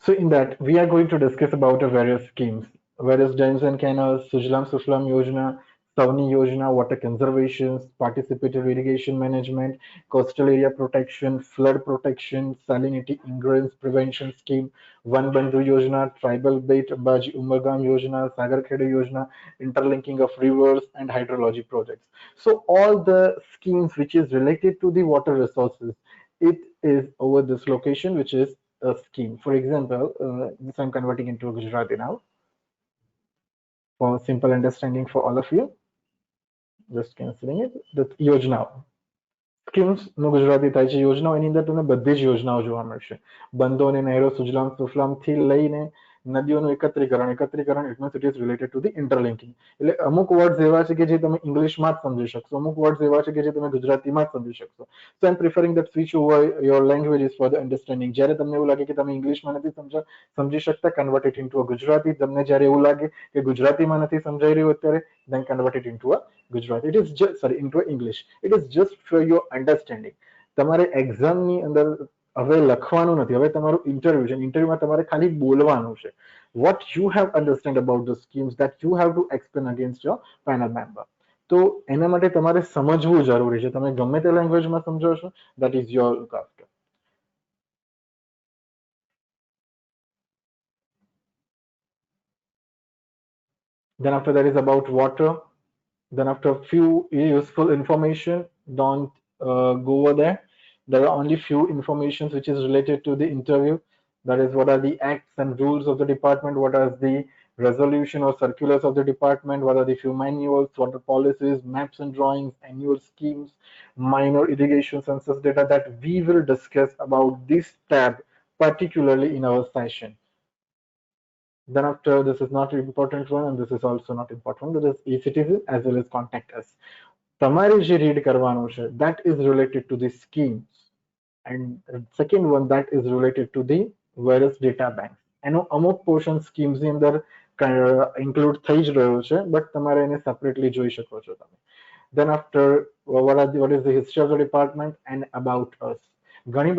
So in that, we are going to discuss about various schemes, various dams and canals, Sujlam Suflam Yojana, Savni Yojana, water conservation, participatory irrigation management, coastal area protection, flood protection, salinity ingress prevention scheme, Van Bandhu Yojana, tribal bait Baji Umargam Yojana, Sagar Kheda Yojana, interlinking of rivers and hydrology projects. So all the schemes which is related to the water resources, it is over this location, which is a scheme. For example, this I'm converting into Gujarati now for simple understanding for all of you. Just cancelling it. The યોજનાઓ schemes નું ગુજરાતી થાય છે યોજનાઓ. એની અંદર તમને બધી જ યોજનાઓ જોવા મળશે. બંધો અને નહેરો સુજલામ સુફલામ થી લઈને નદીઓનું એકત્રીકરણ it means it is related to the interlinking. એટલે અમુક વર્ડ્સ એવા છે કે જે તમે ઇંગ્લિશમાં જ સમજી શકશો, અમુક વર્ડ્સ એવા છે કે જે તમે ગુજરાતીમાં જ સમજી શકશો. So I am preferring that switch over your languages for the understanding. જ્યારે તમને એવું લાગે કે તમે ઇંગ્લિશમાં નથી સમજી શકતા, convert it into a Gujarati. તમને જ્યારે એવું લાગે કે ગુજરાતીમાં નથી સમજાઈ રહ્યું અત્યારે, then convert it into a Gujarati. It is just sorry into a English. It is just for your understanding. તમારે એક્ઝામની અંદર હવે લખવાનું નથી, હવે તમારું ઇન્ટરવ્યુ છે. ઇન્ટરવ્યુમાં તમારે ખાલી બોલવાનું છે. What you have understand about the schemes that you have to explain against your panel member. તો એના માટે તમારે સમજવું જરૂરી છે. તમે ગમે તે લેંગ્વેજમાં સમજો છો, that is your look after. Then after that is about water. Then after a few useful information, don't go over there. There are only few informations which is related to the interview. That is, what are the acts and rules of the department, what are the resolution or circulars of the department, what are the few manuals, what are policies, maps and drawings, annual schemes, minor irrigation census data, that we will discuss about this tab particularly in our session. Then after, this is not an important one and this is also not important. That is e-citizen as well as contact us. તમારે જે read કરવાનું છે, that is related to the schemes. And second one, that is related to the various data banks. એનો અમુક portion schemes ની અંદર include થઈ જ રહ્યો છે, બટ તમારે એને સેપરેટલી જોઈ શકો છો તમે. Then after, what is the history of the department and about us. ઘણા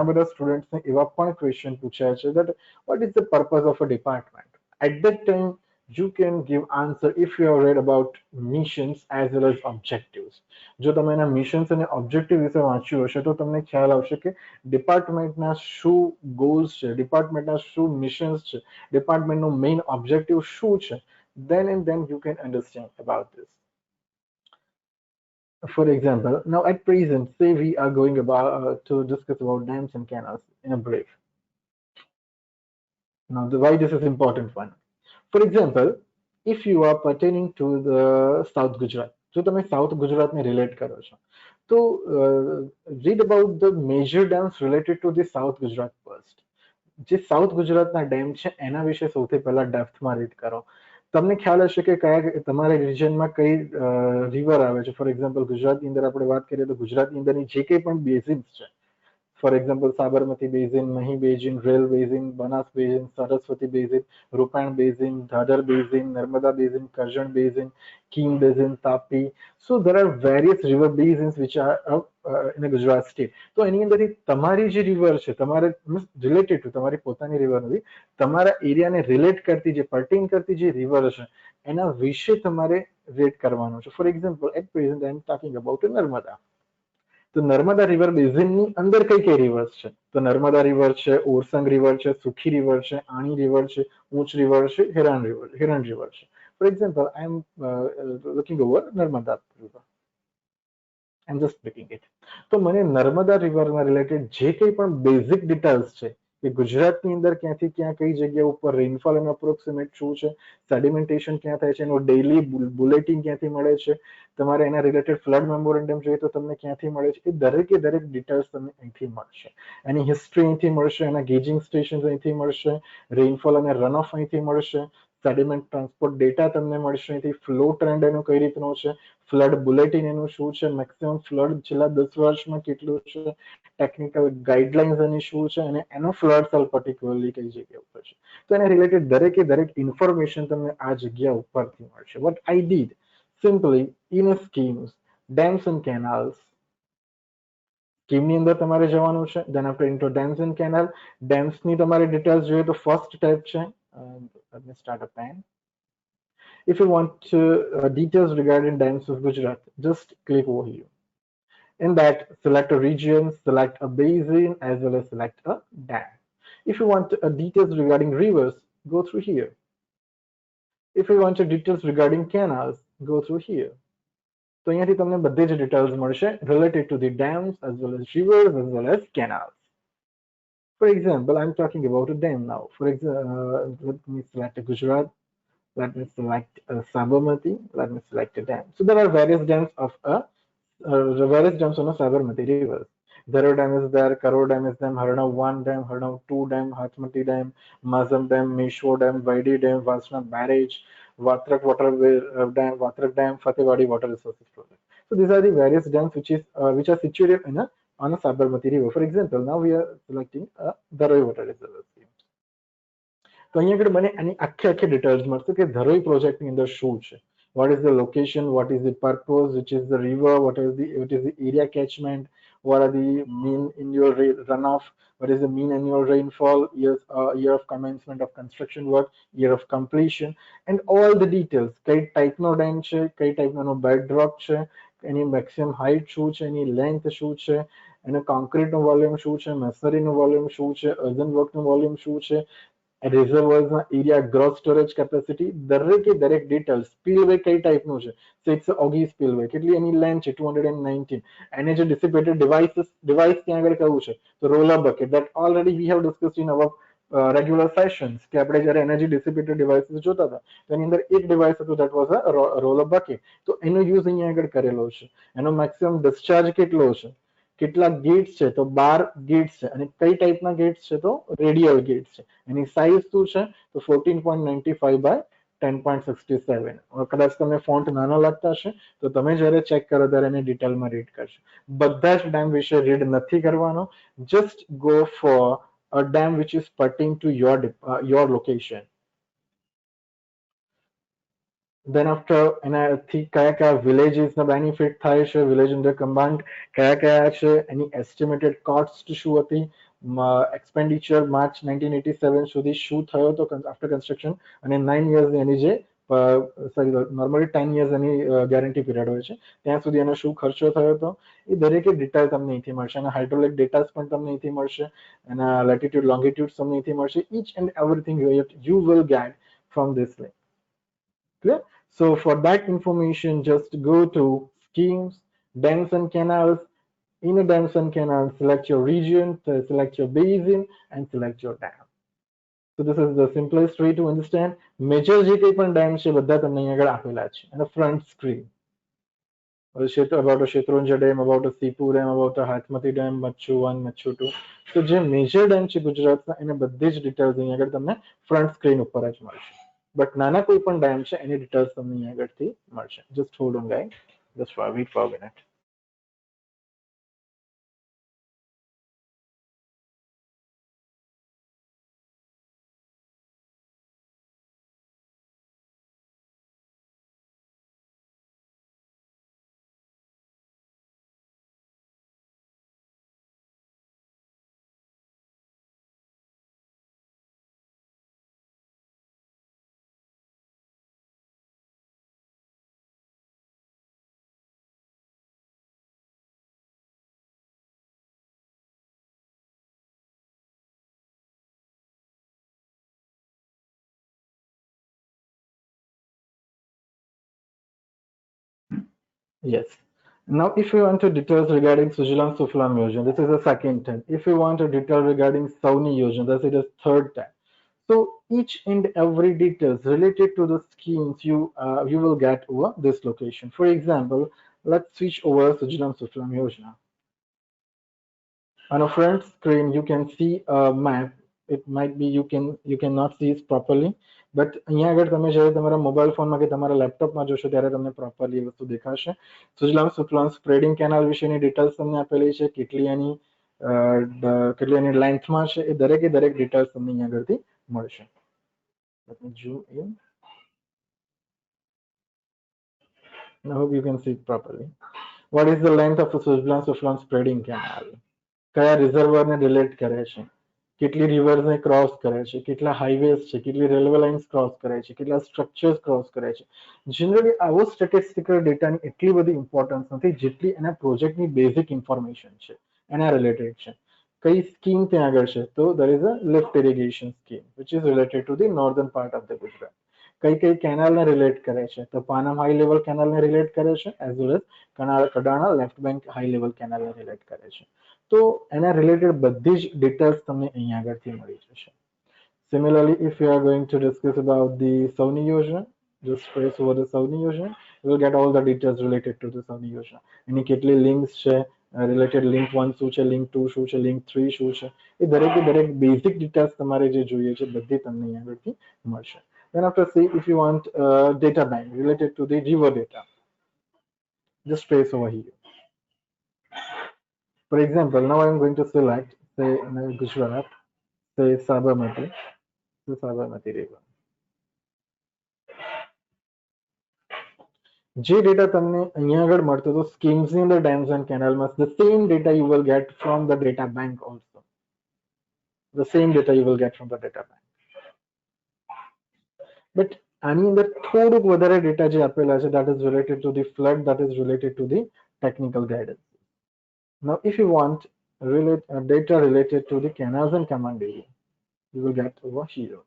બધા સ્ટુડન્ટ્સને એવા પણ ક્વેશ્ચન પૂછ્યા છે that what is the purpose of a department. At that time you can give answer if you have read about missions as well as objectives. જો તમે એના missions અને ઓબ્જેક્ટિવ વિશે વાંચ્યું હશે તો તમને ખ્યાલ આવશે કે ડિપાર્ટમેન્ટના શું ગોલ્સ છે, ડિપાર્ટમેન્ટના શું મિશન્સ છે, ડિપાર્ટમેન્ટનું મેઇન ઓબ્જેક્ટિવ શું છે. Then and then you can understand about this. For example, now at present, say we are going about to discuss about dams and canals in a brief. Now, why this is important one. For example, if you are pertaining to the South Gujarat, જો તમે south ગુજરાતને relate કરો છો, તો read about the major dams related to the South Gujarat first. જે south ગુજરાતના dam છે એના વિશે સૌથી પહેલા ડેપ્થમાં રીડ કરો. તમને ખ્યાલ હશે કે કયા તમારા રિજનમાં કઈ રિવર આવે છે. ફોર એક્ઝામ્પલ, ગુજરાતની અંદર આપણે વાત કરીએ તો ગુજરાતની અંદરની જે કંઈ પણ બેઝિન્સ છે, for example Sabarmati basin, Mahi basin, રેલ basin, Banas basin, Saraswati basin, રૂપાણ basin, Dhadhar basin, Narmada basin, Karjan basin, Kim basin, Tapi. So there are various river basins which are in the Gujarat state. તો એની અંદરથી તમારી જે રિવર છે, તમારે રિલેટેડ ટુ તમારી પોતાની રિવર નથી, તમારા એરિયાને રિલેટ કરતી જે પર્ટેન કરતી જે રિવર છે એના વિશે તમારે રેટ કરવાનું છે. For example, at present I am talking about Narmada. તો નર્મદા રિવર બેઝિનની અંદર કઈ કઈ રિવર્સ છે? તો નર્મદા રિવર છે, ઓરસંગ રિવર છે, સુખી રિવર છે, આણી રિવર છે, ઊંચ રિવર છે, હિરણ રિવર છે. For example, I am looking over Narmada river. I'm just picking it. તો મને નર્મદા રિવરના રિલેટેડ જે કંઈ પણ બેઝિક ડિટેલ્સ છે કે ગુજરાતની અંદર ક્યાંથી ક્યાં કઈ જગ્યા ઉપર રેનફોલ અને અપ્રોક્સિમેટ શું છે, સેડિમેન્ટેશન ક્યાં થાય છે, એનો ડેઇલી બુલેટિન ક્યાંથી મળે છે, તમારે એના રિલેટેડ ફ્લડ મેમોરેન્ડમ જોઈએ તો તમને ક્યાંથી મળે છે, એ દરેકે દરેક ડિટેલ્સ તમને અહીંથી મળશે. એની હિસ્ટ્રી અહીંથી મળશે, એના ગેજિંગ સ્ટેશન અહીંથી મળશે, રેનફોલ અને રન ઓફ અહીંથી મળશે, સેડિમેન્ટ ટ્રાન્સપોર્ટ ડેટા તમને મળશે અહીંથી, ફ્લો ટ્રેન્ડ એનો કઈ રીતનો છે, ફ્લડ બુલેટિન એનું શું છે, મેક્સિમમ ફ્લડ છેલ્લા 10 વર્ષમાં કેટલું છે, ટેકનિકલ ગાઈડલાઇન્સ એની શું છે, અને એનો ફ્લડ સેલ પર્ટિક્યુલરલી કઈ જગ્યા ઉપર છે. તો એના રિલેટેડ દરેકે દરેક ઇન્ફોર્મેશન તમને આ જગ્યા ઉપરથી મળશે. What I did simply in a schemes, dams and canals, સ્કીમની અંદર તમારે જવાનું છે. Then after into dams and canal, ડેમ્સની તમારે ડિટેલ્સ જોઈએ તો ફર્સ્ટ ટાઈપ છે. Let me start a pen. If you want details regarding dams of Gujarat, just click over here. In that, select a region, select a basin, as well as select a dam. If you want details regarding rivers, go through here. If you want details regarding canals, go through here. તો અહીંયાથી તમને બધી જ details મળશે related to the dams as well as rivers as well as canals. For example, I'm talking about a dam now. For example, let me select Gujarat. Let me select Sabarmati. Let me select a dam. So there are various dams of various dams on a Sabarmati river. Dharo Dam is there, Karor Dam is there, Harnav 1 Dam, Harnav 2 Dam, Hathmati Dam, Mazam Dam, Meshwo Dam, Vaidi Dam, Vasna Barrage, Vatrak Dam, Fatehwadi Water Resources Project. So these are the various dams which are situated in on a Sabarmati river. For example, now we are selecting a Dharoi Water Reservoir scheme. તો અહીંયા આગળ મને આની આખી details મળશે કે ધરોઈ પ્રોજેક્ટની અંદર શું છે. What is the location? What is the purpose? Which is the river? What is the area catchment? What are the mean annual runoff? What is the mean annual rainfall? Year of commencement of construction work, year of completion, and all the details. કઈ ટાઈપનો dam છે, કઈ ટાઈપનો બેડરોક છે, એની maximum height શું છે, એની length શું છે, એનો કોન્ક્રીટનો volume શું છે, મેસરીનો વોલ્યુમ શું છે, અર્ધન વર્કનો વોલ્યુમ શું છે, રિઝર્વર્સના એરિયા, ગ્રોસ સ્ટોરેજ કેપેસિટી, દરેકે દરેક ડિટેલ્સ. સ્પીલવે કઈ ટાઈપનું છે, સો ઇટ્સ ઓગી સ્પીલવે, કેટલી એની લેન્થ છે 219, એને જે ડિસિપેટેડ ડિવાઇસ ત્યાં આગળ કયું છે, તો roller bucket. That already we have discussed in our regular sessions કે આપણે જ્યારે એનર્જી ડિસિપેટેડ ડિવાઇસીસ જોતા હતા તો એની અંદર એક ડિવાઇસ હતું, that was a roller bucket. તો એનો યુઝ અહીંયા આગળ કરેલો છે. એનો મેક્સિમમ ડિસ્ચાર્જ કેટલો છે, કેટલા ગેટ્સ છે, તો 12 ગેટ્સ છે. અને કઈ ટાઈપના ગેટ્સ છે, તો રેડિયલ ગેટ્સ છે. એની સાઇઝ શું છે, તો 14.95 બાય 10.67. કદાચ તમને ફોન્ટ નાનો લાગતા હશે તો તમે જ્યારે ચેક કરો ત્યારે એને ડિટેલમાં રીડ કરશો. બધા જ ડેમ વિશે રીડ નથી કરવાનો. Just go for a dam which is pertain to your location. Then after એનાથી કયા કયા વિલેજીસના બેનિફિટ થાય છે, વિલેજ અંદર કમ્બાઇન્ડ કયા કયા છે, એની એસ્ટિમેટેડ કોસ્ટ શું હતી, એક્સપેન્ડિચર માર્ચ 1987 સુધી શું થયો હતો આફ્ટર કન્સ્ટ્રક્શન, અને 9 years એની જે સોરી નોર્મલી 10 years એની ગેરંટી પીરિયડ હોય છે, ત્યાં સુધી એનો શું ખર્ચો થયો હતો, એ દરેકે ડિટેલ તમને અહીંથી મળશે. અને હાઇડ્રોલિક ડેટાસ પણ તમને અહીંથી મળશે, એના લેટિટ્યુડ લોંગિટ્યુડ તમને અહીંથી મળશે. Inch and everything you will get from this link. Clear? So for that information, just go to schemes, dams and canals. In a dams and canals, select your region, select your basin, and select your dam. So this is the simplest way to understand. Major જે કંઈ પણ dam છે બધા તમને અહીં આગળ આપેલા છે. And a front screen. About a Shetronja Dam, about a Sipu Dam, about a Hathmati Dam, Machu 1, Machu 2. તો જે મેજર ડેમ છે ગુજરાતના એને બધી જ ડિટેલ્સ અહીં આગળ તમને ફ્રન્ટ સ્ક્રીન ઉપર જ મળશે. બટ નાના કોઈ પણ ડેમ છે એની ડિટેલ્સ તમને અહીં આગળથી મળશે. Just hold on guys, just weight for a minute. Yes. Now, if you want to details regarding Sujalam Suflam Yojana, this is the second tab. If you want to detail regarding Sauni Yojana, this is the third tab. So each and every details related to the schemes you will get over this location. For example, let's switch over Sujalam Suflam Yojana. On a front screen, you can see a map. It might be you cannot see it properly, but અહીંયા આગળ તમે જ્યારે તમારા mobile ફોનમાં કે તમારા લેપટોપમાં જોશો ત્યારે તમને પ્રોપરલી એ વસ્તુ દેખાશે. સુજલામ સુફલામ સ્પ્રેડિંગ કેનાલ વિશેની ડિટેલ્સ તમને આપેલી છે, કેટલી એની લેન્થમાં છે, એ દરેક ડિટેલ્સ તમને અહીંયા આગળથી મળશે. Let me zoom in. I hope you can see it properly. What is the length of the Suજલાન-સુફલાન spreading canal? કયા રિઝર્વરને રિલેટ કરે છે, કેટલી રિવર્સને ક્રોસ કરે છે, કેટલા હાઈવેઝ છે, કેટલી રેલવે લાઇન્સ ક્રોસ કરે છે, કેટલા સ્ટ્રક્ચર્સ ક્રોસ કરે છે. જનરલી આવો સ્ટેટિસ્ટિકલ ડેટાની એટલી બધી ઇમ્પોર્ટન્સ નથી જેટલી એના પ્રોજેક્ટની બેઝિક ઇન્ફોર્મેશન છે, એના રિલેટેડ છે. કઈ સ્કીમ ત્યાં આગળ છે? તો there is a lift irrigation scheme which is related to the northern part of the Gujarat. કઈ કઈ કેનાલને રિલેટ કરે છે? તો પાનમ હાઈ લેવલ કેનાલને રિલેટ કરે છે as well as Kadana left bank high level કેનાલને રિલેટ કરે છે. તો એના રિલેટેડ બધી જ ડિટેલ્સ તમને અહીંયા આગળથી મળી જશે. Similarly, if you are going to discuss about the Sauni Yojana, just trace over the Sauni Yojana, you will get all the details related to the Sauni Yojana. એની કેટલી લિંક્સ છે, related link 1 શું છે, link 2 શું છે, link 3 શું છે, એ દરેક basic details તમારે જે જોઈએ છે બધી તમને અહીંયા આગળથી મળશે. Then after see, if you want data bank related to the river data, just trace over here. For example, now I am going to select, say, Gujarat, say Sabarmati, the Sabarmati river. જે data તમને અહીંયા આગળ મળતો હતો સ્કીમ્સની અંદર dams and કેનાલમાં, the same data you will get from the data bank also. The same data you will get from the data bank. But આની અંદર થોડુંક વધારે ડેટા જે આપેલા છે that is related to the flood, that is related to the technical guidance. Now, if you want data related to the canals and command area, you will get over here.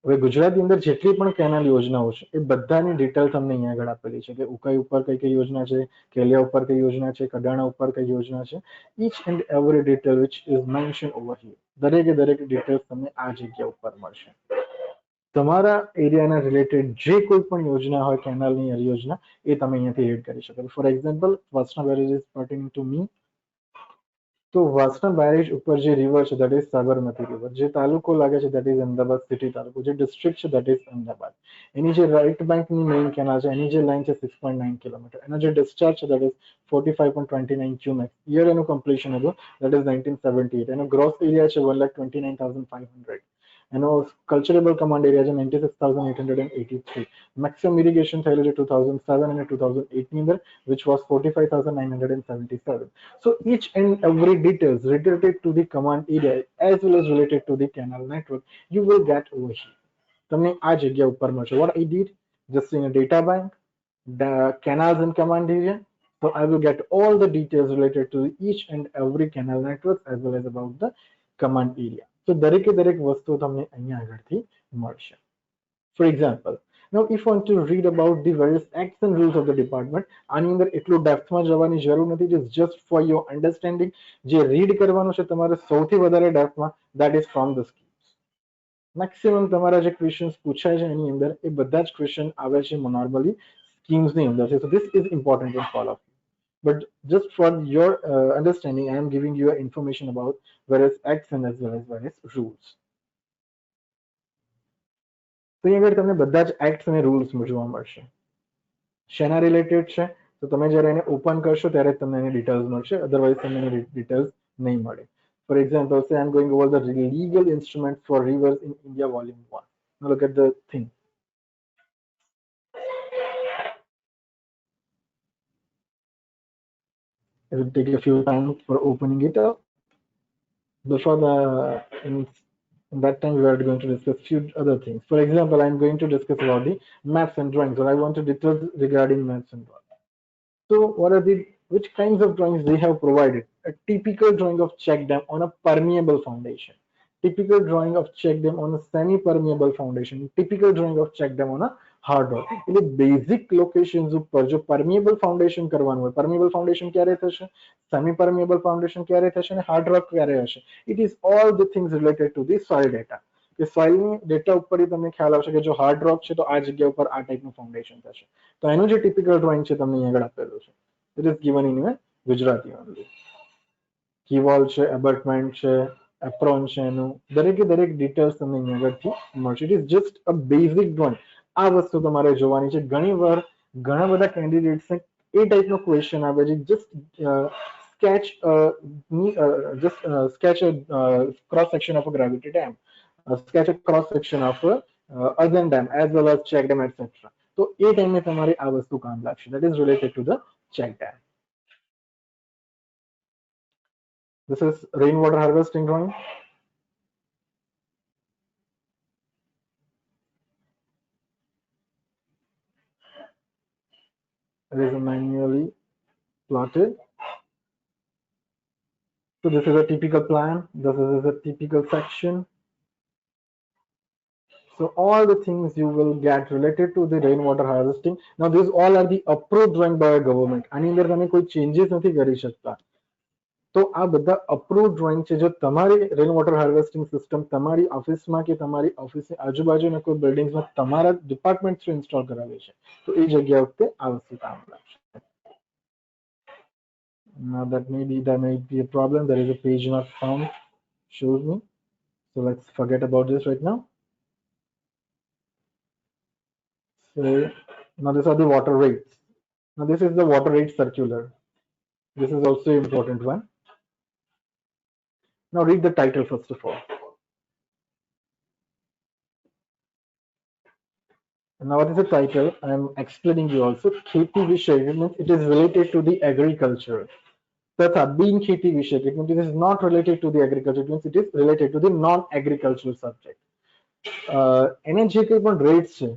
હવે ગુજરાતની અંદર જેટલી પણ canal યોજનાઓ છે એ બધાની detail તમને અહીંયા આગળ આપેલી છે કે ઉકાઈ ઉપર કઈ કઈ યોજના છે, કેલિયા ઉપર કઈ યોજના છે, કડાણા ઉપર કઈ યોજના છે. each and every detail which is mentioned over here, દરેક ડિટેલ્સ તમને આ જગ્યા ઉપર મળશે. તમારા એરિયાના રિલેટેડ જે કોઈ પણ યોજના હોય કેનાલની યોજના એ તમે અહીંયાથી એડ કરી શકો. For example, Vasna barrage is પર્ટેનિંગ to me. તો વાસણા બેરેજ ઉપર જે રિવર છે દેટ ઇઝ સાબરમતી રિવર, જે તાલુકો લાગે છે દેટ ઇઝ અમદાવાદ સિટી તાલુકો, જે ડિસ્ટ્રિક્ટ છે દેટ ઇઝ અમદાવાદ. એની જે રાઇટ બેંકની મેઇન કેનાલ છે એની જે લાઇન છે 6.9 કિલોમીટર, એનો જે ડિસ્ચાર્જ છે દેટ ઇઝ 45.29 ક્યુમેક્સ. યર એનું કમ્પ્લીશન હતું દેટ ઇઝ 1978. એનો ગ્રોસ એરિયા છે 1,29,500. એનો કલ્ચરેબલ કમાન્ડ એરિયા છે 96,883. મેક્સિમમ ઇરિગેશન થયેલું છે 2007 અને 2008 ની અંદર which was 45,977. So each and every details related to the command area as well as related to the canal network you will get over here. તમને આ જગ્યા ઉપર મળશે. What I did, just in a data bank, the canals and command area, so I will get all the details related to each and every canal network as well as about the command area. So દરેકે દરેક વસ્તુ તમને અહીંયા આગળથી મળશે. For example, now if you want to read about the various acts and rules of the department, આની અંદર એટલું ડેપ્થમાં જવાની જરૂર નથી. It is just for your understanding. જે રીડ કરવાનું છે તમારે સૌથી વધારે ડેપ્થમાં, that is from the schemes. Maximum તમારા જે ક્વેશ્ચન્સ પૂછાય છે એની અંદર એ બધા જ ક્વેશ્ચન આવે છે નોર્મલી સ્કીમ્સની અંદર છે. So this is important in all of you. But just for your understanding, I am giving you information about various acts and as well as various rules. તો અહીંયા આગળ તમને બધા જ એક્ટ્સ અને રૂલ્સ જોવા મળશે. શેના રિલેટેડ છે? તો તમે જ્યારે એને ઓપન કરશો ત્યારે તમને એની ડિટેલ્સ મળશે, અધરવાઇઝ તમને એની ડિટેલ્સ નહીં મળે. For example, say I'm going over the legal instruments for rivers in India, volume 1. Now look at the thing. It will take a few times for opening it up. Before in that time we are going to discuss few other things. For example, I'm going to discuss about the maps and drawings, or I want to details regarding maps and drawings. So what are the which kinds of drawings they have provided? A typical drawing of check dam on a permeable foundation, typical drawing of check dam on a semi-permeable foundation, typical drawing of check dam on a hard rock. એટલે basic locations ઉપર જો પરમિએબલ foundation કરવાનું હોય, પરમિએબલ foundation ક્યારે થશે, semi પરમિએબલ foundation ક્યારે થશે અને હાર્ડ રોક ક્યારે હશે. It is all the things related to the soil data. કે સોઇલની ડેટા ઉપર તમને ખ્યાલ આવશે કે જો હાર્ડ રોક છે તો આ જગ્યા ઉપર આ ટાઈપનું ફાઉન્ડેશન થશે. તો એનું જે ટિપિકલ ડ્રોઈંગ છે તમને અહીંયા આગળ આપેલું છે. It is given in Gujarati only. Key wall છે, એબર્ટમેન્ટ છે, એપ્રોન છે, એનું દરેક ડિટેલ્સ તમને અહીંયા આગળથી મળશે. It is just a basic drawing. આ વસ્તુ તમારે જોવાની છે. ઘણી વાર ઘણા બધા કેન્ડિડેટ્સને એ ટાઈપનો ક્વેશ્ચન આવે છે, just sketch a cross section of a gravity dam, sketch a cross section of a earthen dam as well as check dam, etc. तो ए टाइमे તમારી આ વસ્તુ કામ લાગશે. That is related to the check dam. This is rainwater harvesting drawing. It is manually plotted. So this is a typical plan. This is a typical section. So all the things you will get related to the rainwater harvesting. Now these all are the approved drawing by a government. આની અંદર તમે કોઈ changes નથી કરી શકતા. તો આ બધા approved drawing છે. જો તમારી રેન વોટર હાર્વેસ્ટિંગ સિસ્ટમ તમારી ઓફિસમાં કે તમારી ઓફિસની આજુબાજુના કોઈ બિલ્ડિંગ્સમાં તમારા ડિપાર્ટમેન્ટ થ્રુ ઇન્સ્ટોલ કરાવે છે તો એ જગ્યા વખતે આ વસ્તુ કામ લાગશે. Now there may be a problem. There is a page not found, shows me. So let's forget about this right now. So now these are the water rates. Now this is the water rate circular. This is also an important one. Now read the title first of all. Now what is the title? I am explaining you also. Kheti Vishak, it means it is related to the agriculture. तथा being खेती विषय, it means it is not related to the agriculture, it means it is related to the non-agricultural subject. એના જે કંઈ પણ rates છે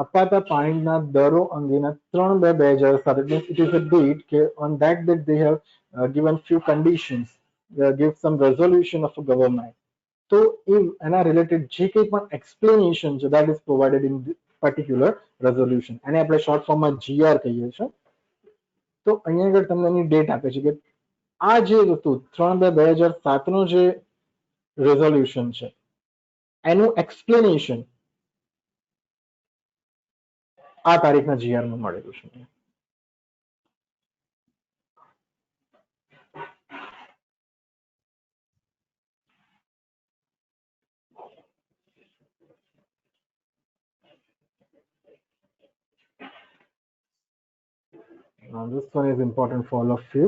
અપાતા પાણીના દરો અંગેના 3/2007, it means it is a date કે on that date they have given few conditions, give some resolution of a government. તો એના રિલેટેડ જે કંઈ પણ explanation છે that is provided in the particular resolution. એને આપણે શોર્ટ ફોર્મમાં GR કહીએ છીએ. તો અહીંયા આગળ તમને એની ડેટ આપે છે કે આ જે હતું 3/2007 નો જે રેઝોલ્યુશન છે એનું એક્સપ્લેનેશન આ તારીખના GR માં મળેલું છે. Now this one is important for all of you.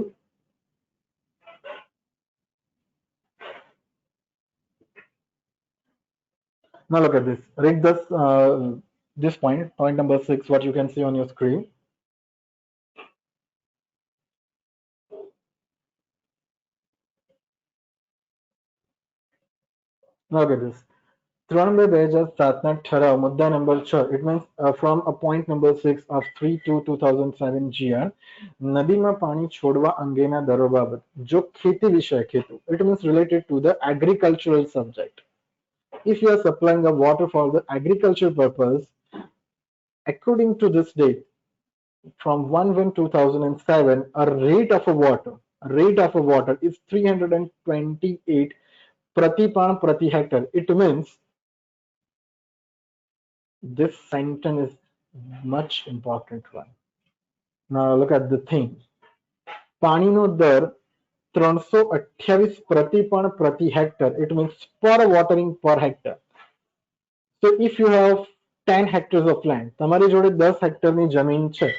Now look at this. Read this point number 6, what you can see on your screen. Now look at this. 3/2007 ઠરાવ મુદ્દા number 6, it means from a point number 6 of 3/2/2007 GR, નદીમાં પાણી છોડવા અંગેના દરો બાબત જો ખેતી વિષયક હેતુ, it means related to the agricultural subject. If you are supplying the water for the agriculture purpose, according to this date, from 1/1/2007, a rate of a water is 328 प्रतिपान प्रति hectare. It means this sentence is much important one. Now look at the thing. પાણીનો દર 328 प्रतिपान प्रति hectare. It means per watering per hectare. So if you have 10 hectares of land, તમારી જોડે 10 હેક્ટરની જમીન છે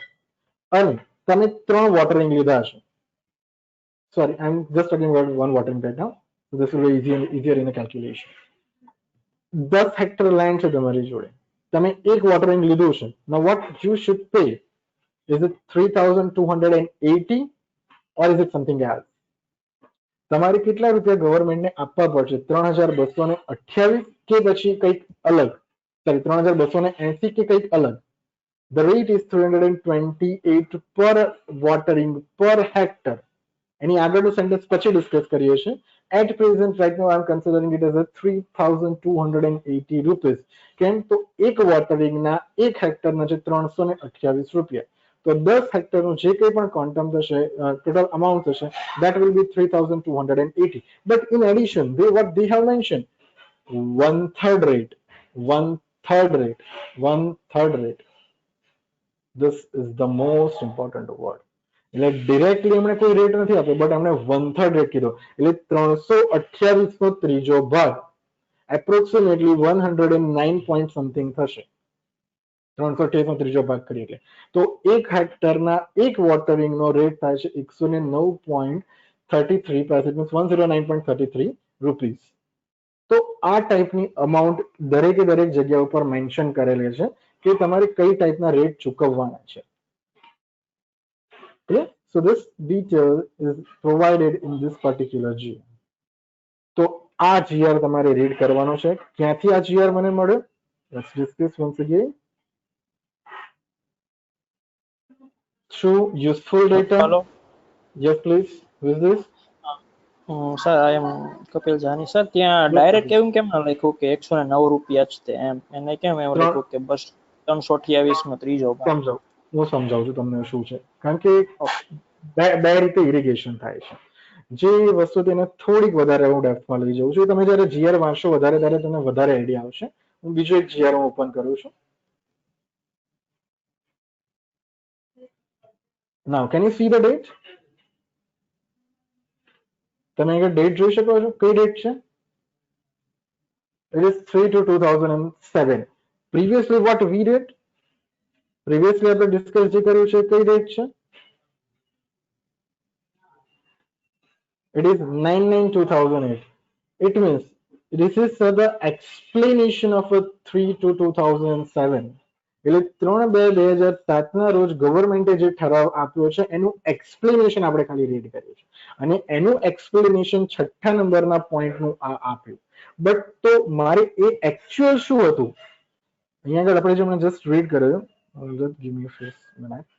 અને તમે 3 watering લીધા છે. Sorry, I'm just talking about one watering right now. So this will be easier in the calculation. 10 hectare land છે તમારી જોડે, તમે એક watering લીધું છે. Now what you should pay? Is it 3,280 or is it something else? તમારે કેટલા રૂપિયા ગવર્મેન્ટને આપવા પડશે? 3,228 કે પછી કંઈક અલગ? Sorry, 3,280 કે કંઈક અલગ? The rate is 328 per watering per hectare. એની આગળનું સેન્ટેન્સ પછી ડિસ્કસ કરીએ છીએ. At present, right now, I am considering it as a 3,280 rupees. કેમ? તો એક વોટરિંગ ના 1 હેક્ટર ના છે 328 રૂપિયા. તો 10 હેક્ટર નું જે કંઈ પણ ક્વોન્ટમ થશે, ટોટલ અમાઉન્ટ થશે, that will be 3,280. But in addition, what they have mentioned, one third rate. This is the most important word. એટલે ડિરેક્ટલી એમણે કોઈ રેટ નથી આપ્યો, બટ એમણે 1/3 રેટ કીધો. એટલે 328 નો ત્રીજો ભાગ એપ્રોક્સિમેટલી 109 પોઈન્ટ સમથિંગ થશે. 328 નો ત્રીજો ભાગ કરીએ એટલે તો 1 હેક્ટરના 1 વોટરિંગ નો રેટ થાય છે 109.33 પ્લસ, ઇટ મીન્સ 109.33 રૂપીસ. તો આ ટાઈપની અમાઉન્ટ દરેકે દરેક જગ્યા ઉપર મેન્શન કરેલી છે કે તમારે કઈ ટાઈપના રેટ ચૂકવવાના છે. Okay? So this detail is provided in this particular GR. તો આ GR તમારે રીડ કરવાનો છે. ક્યાંથી આ GR મને મળ્યો? Let's discuss once again. Through useful data. Hello. Yes, please. Who is this? Sir I am Kapil Jani sir. ત્યાં ડાયરેક્ટ એવું કેમ ના લખ્યું કે 109 રૂપિયા જ તે એમ? એને કેમ એવું લખ્યું કે બસ 328 નો ત્રીજો ભાગ? સમજાવું, હું સમજાવું છું તમને શું છે. કારણ કે બે રીતે ઇરિગેશન થાય છે. જે વસ્તુ તેને થોડીક વધારે હું ડેપ્થમાં લઈ જઉં છું. તમે જ્યારે જીઆર વાંચશો વધારે ત્યારે તમને વધારે આઈડિયા આવશે. હું બીજો એક જીઆર હું ઓપન કરું છું. Now, can you see the date? તમે અહીંયા ડેટ જોઈ શકો છો? કઈ ડેટ છે? It is 3/2/2007. Previously what we did? Previously આપણે ડિસ્કસ જે કર્યું છે કઈ ડેટ છે? It is 9/9/2008. It means this is the explanation of a 3/2/2007. એટલે 3/2/2007 ના રોજ ગવર્મેન્ટે જે ઠરાવ આપ્યો છે એનું એક્સપ્લેનેશન આપણે ખાલી રીડ કર્યું છે અને એનું એક્સપ્લેનેશન 6ઠા નંબરના પોઈન્ટનું આ આપ્યું. બટ તો મારે એ એક્ચ્યુઅલ શું હતું અહીંયા આગળ આપણે જે મને જસ્ટ રીડ કર્યું. Just give me a few minutes.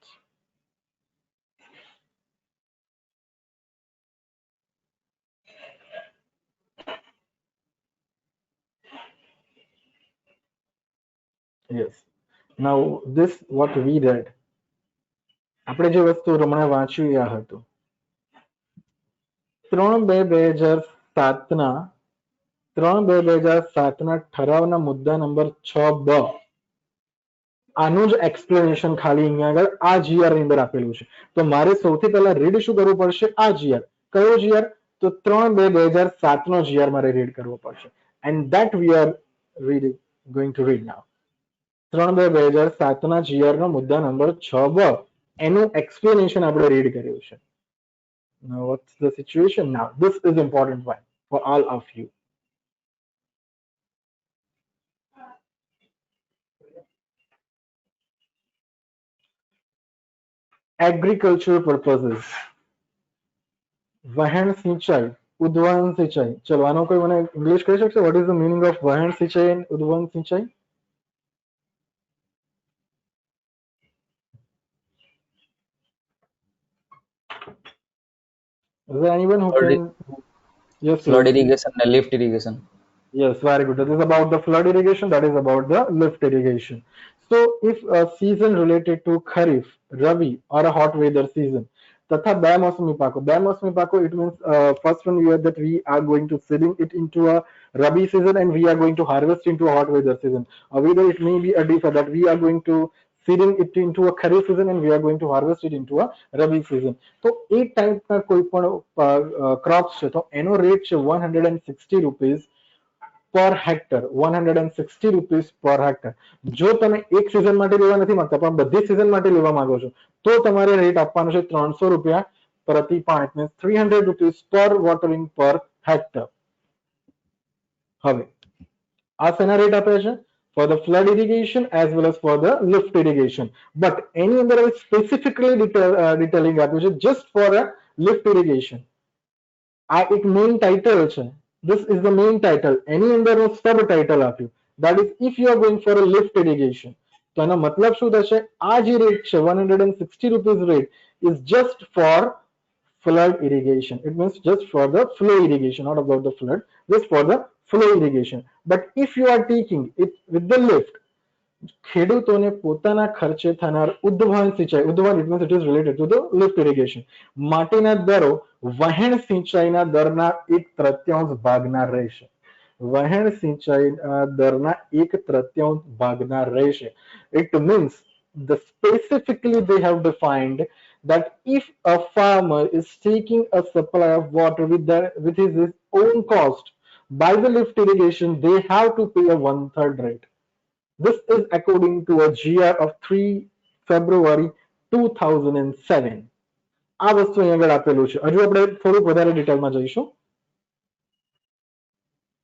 Yes. Now this what we did. આપણે જે વસ્તુ હમણાં વાંચ્યું એ હતું 3/2/2007 ના ઠરાવના મુદ્દા નંબર 6બ આનું જ એક્સપ્લેનેશન ખાલી અહીંયા આગળ આ જીઆર ની અંદર આપેલું છે. તો મારે સૌથી પહેલા રીડ શું કરવું પડશે? આ જીઆર. કયો જીઆર? તો 3/2/2007 નો જીઆર મારે રીડ કરવો પડશે. And that we are reading going to read now. 3/2/2007 ના જીઆર નો મુદ્દા નંબર 6બ એનું એક્સપ્લેનેશન આપણે રીડ કર્યું છે. Now what's the situation now? This is important one for all of you. Agricultural purposes. વહેણ સિંચાઈ, ઉદ્વહન સિંચાઈ. ચલો આનો કોઈ મને ઇંગ્લિશ કહી શકશે? What is the meaning of વહેણ સિંચાઈ and ઉદ્વહન સિંચાઈ? Is there anyone who can? Yes, flood irrigation and lift irrigation. Yes, very good. That is about the flood irrigation. That is about the lift irrigation. So, if a season related to Kharif, Rabi, or a hot weather season, तथा बेमौसमी पाको, it means first one year that we are going to seeding it into a Rabi season and we are going to harvest into a hot weather season. Or whether it may be a differ that we are going to seeding it into a Kharif season and we are going to harvest it into a Rabi season. તો એ ટાઈપના કોઈ પણ crops છે તો એનો rate છે 160 rupees પર hectare. 160 rupees પર હેક્ટર. જો તમે એક સિઝન માટે લેવા નથી માંગતા પણ બધી સિઝન માટે લેવા માંગો છો તો તમારે રેટ આપવાનો છે 300 રૂપિયા પ્રતિ પાણ. એટલે 300 રૂપીસ પર વોટરિંગ પર હેક્ટર. હવે આ શેના રેટ આપે છે? For the flood irrigation as well as for the lift irrigation. But એની અંદર હવે સ્પેસિફિકલી ડિટેલિંગ આપ્યું છે just for a lift irrigation. આ એક મેઇન ટાઇટલ છે. This is the main title. એની અંદરનું સબ ટાઇટલ આપ્યું. That is if you are going for a lift irrigation. તો એનો મતલબ શું થશે? આ જે રેટ છે 160 rupees rate is just for flood irrigation. It means just for the flow irrigation, not about the flood, just for the flow irrigation. But if you are taking it with the lift, ખેડૂતોને પોતાના ખર્ચે થનાર ઉદ્વહન સિંચાઈ, ઉદ્વહન it means it is related to the lift irrigation, માટેના દરો વહેણ સિંચાઈના દરના 1/3 ભાગના રહેશે. વહેણ સિંચાઈના દરના 1/3 ભાગના રહેશે. It means the specifically they have defined that if a farmer is taking a supply of water with his own cost by the lift irrigation, they have to pay a 1/3 rate. This is according to a GR of 3 February 2007. આ વસ્તુ અહીં આગળ આપેલું છે. હજુ આપણે થોડુંક વધારે ડિટેલમાં જઈશું.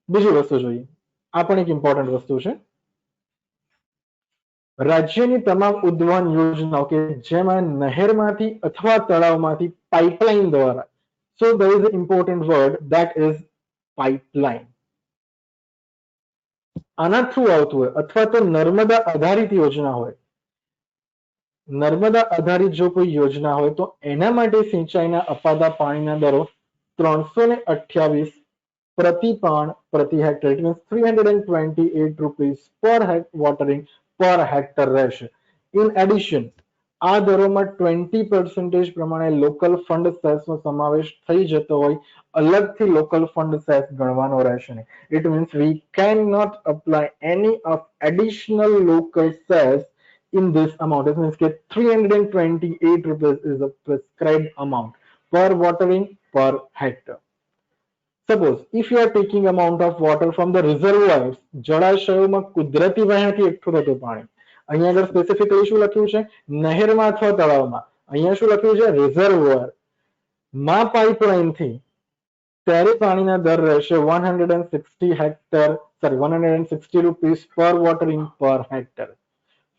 બીજી વસ્તુ જોઈએ. આ પણ એક ઇમ્પોર્ટન્ટ વસ્તુ છે. રાજ્યની તમામ ઉદ્વહન યોજનાઓ કે જેમાં નહેરમાંથી અથવા તળાવમાંથી પાઇપલાઇન દ્વારા, so there is an important word that is pipeline, આના થ્રુ આવતું હોય અથવા તો નર્મદા આધારિત યોજના હોય, નર્મદા આધારિત જો કોઈ યોજના હોય તો એના માટે સિંચાઈના અપાતા પાણીના દરો 328 પ્રતિ પાણ પ્રતિ હેક્ટર, ઇટ મીન્સ 328 રૂપીસ પર વોટરિંગ પર હેક્ટર રહેશે. ઇન એડિશન આ દરોમાં 20% પ્રમાણે લોકલ ફંડ સેસનો સમાવેશ થઈ જતો હોય, અલગથી લોકલ ફંડ સેસ ગણવાનો રહેશે નહીં. It means we can not apply any of additional local cess in this amount. It means that 328 rupees is the prescribed amount per watering per hectare. Suppose if you are taking amount of water from the reservoirs, જળાશયોમાં કુદરતી વહેણથી એકઠું થતું પાણી, અહીંયા આગળ specifically શું લખ્યું છે? નહેરમાં અથવા તળાવમાં. અહીંયા શું લખ્યું છે? રિઝર્વોયર માં પાઇપલાઇન થી, ત્યારે પાણીના દર રહેશે 160 hectare, sorry 160 rupees per watering per hectare.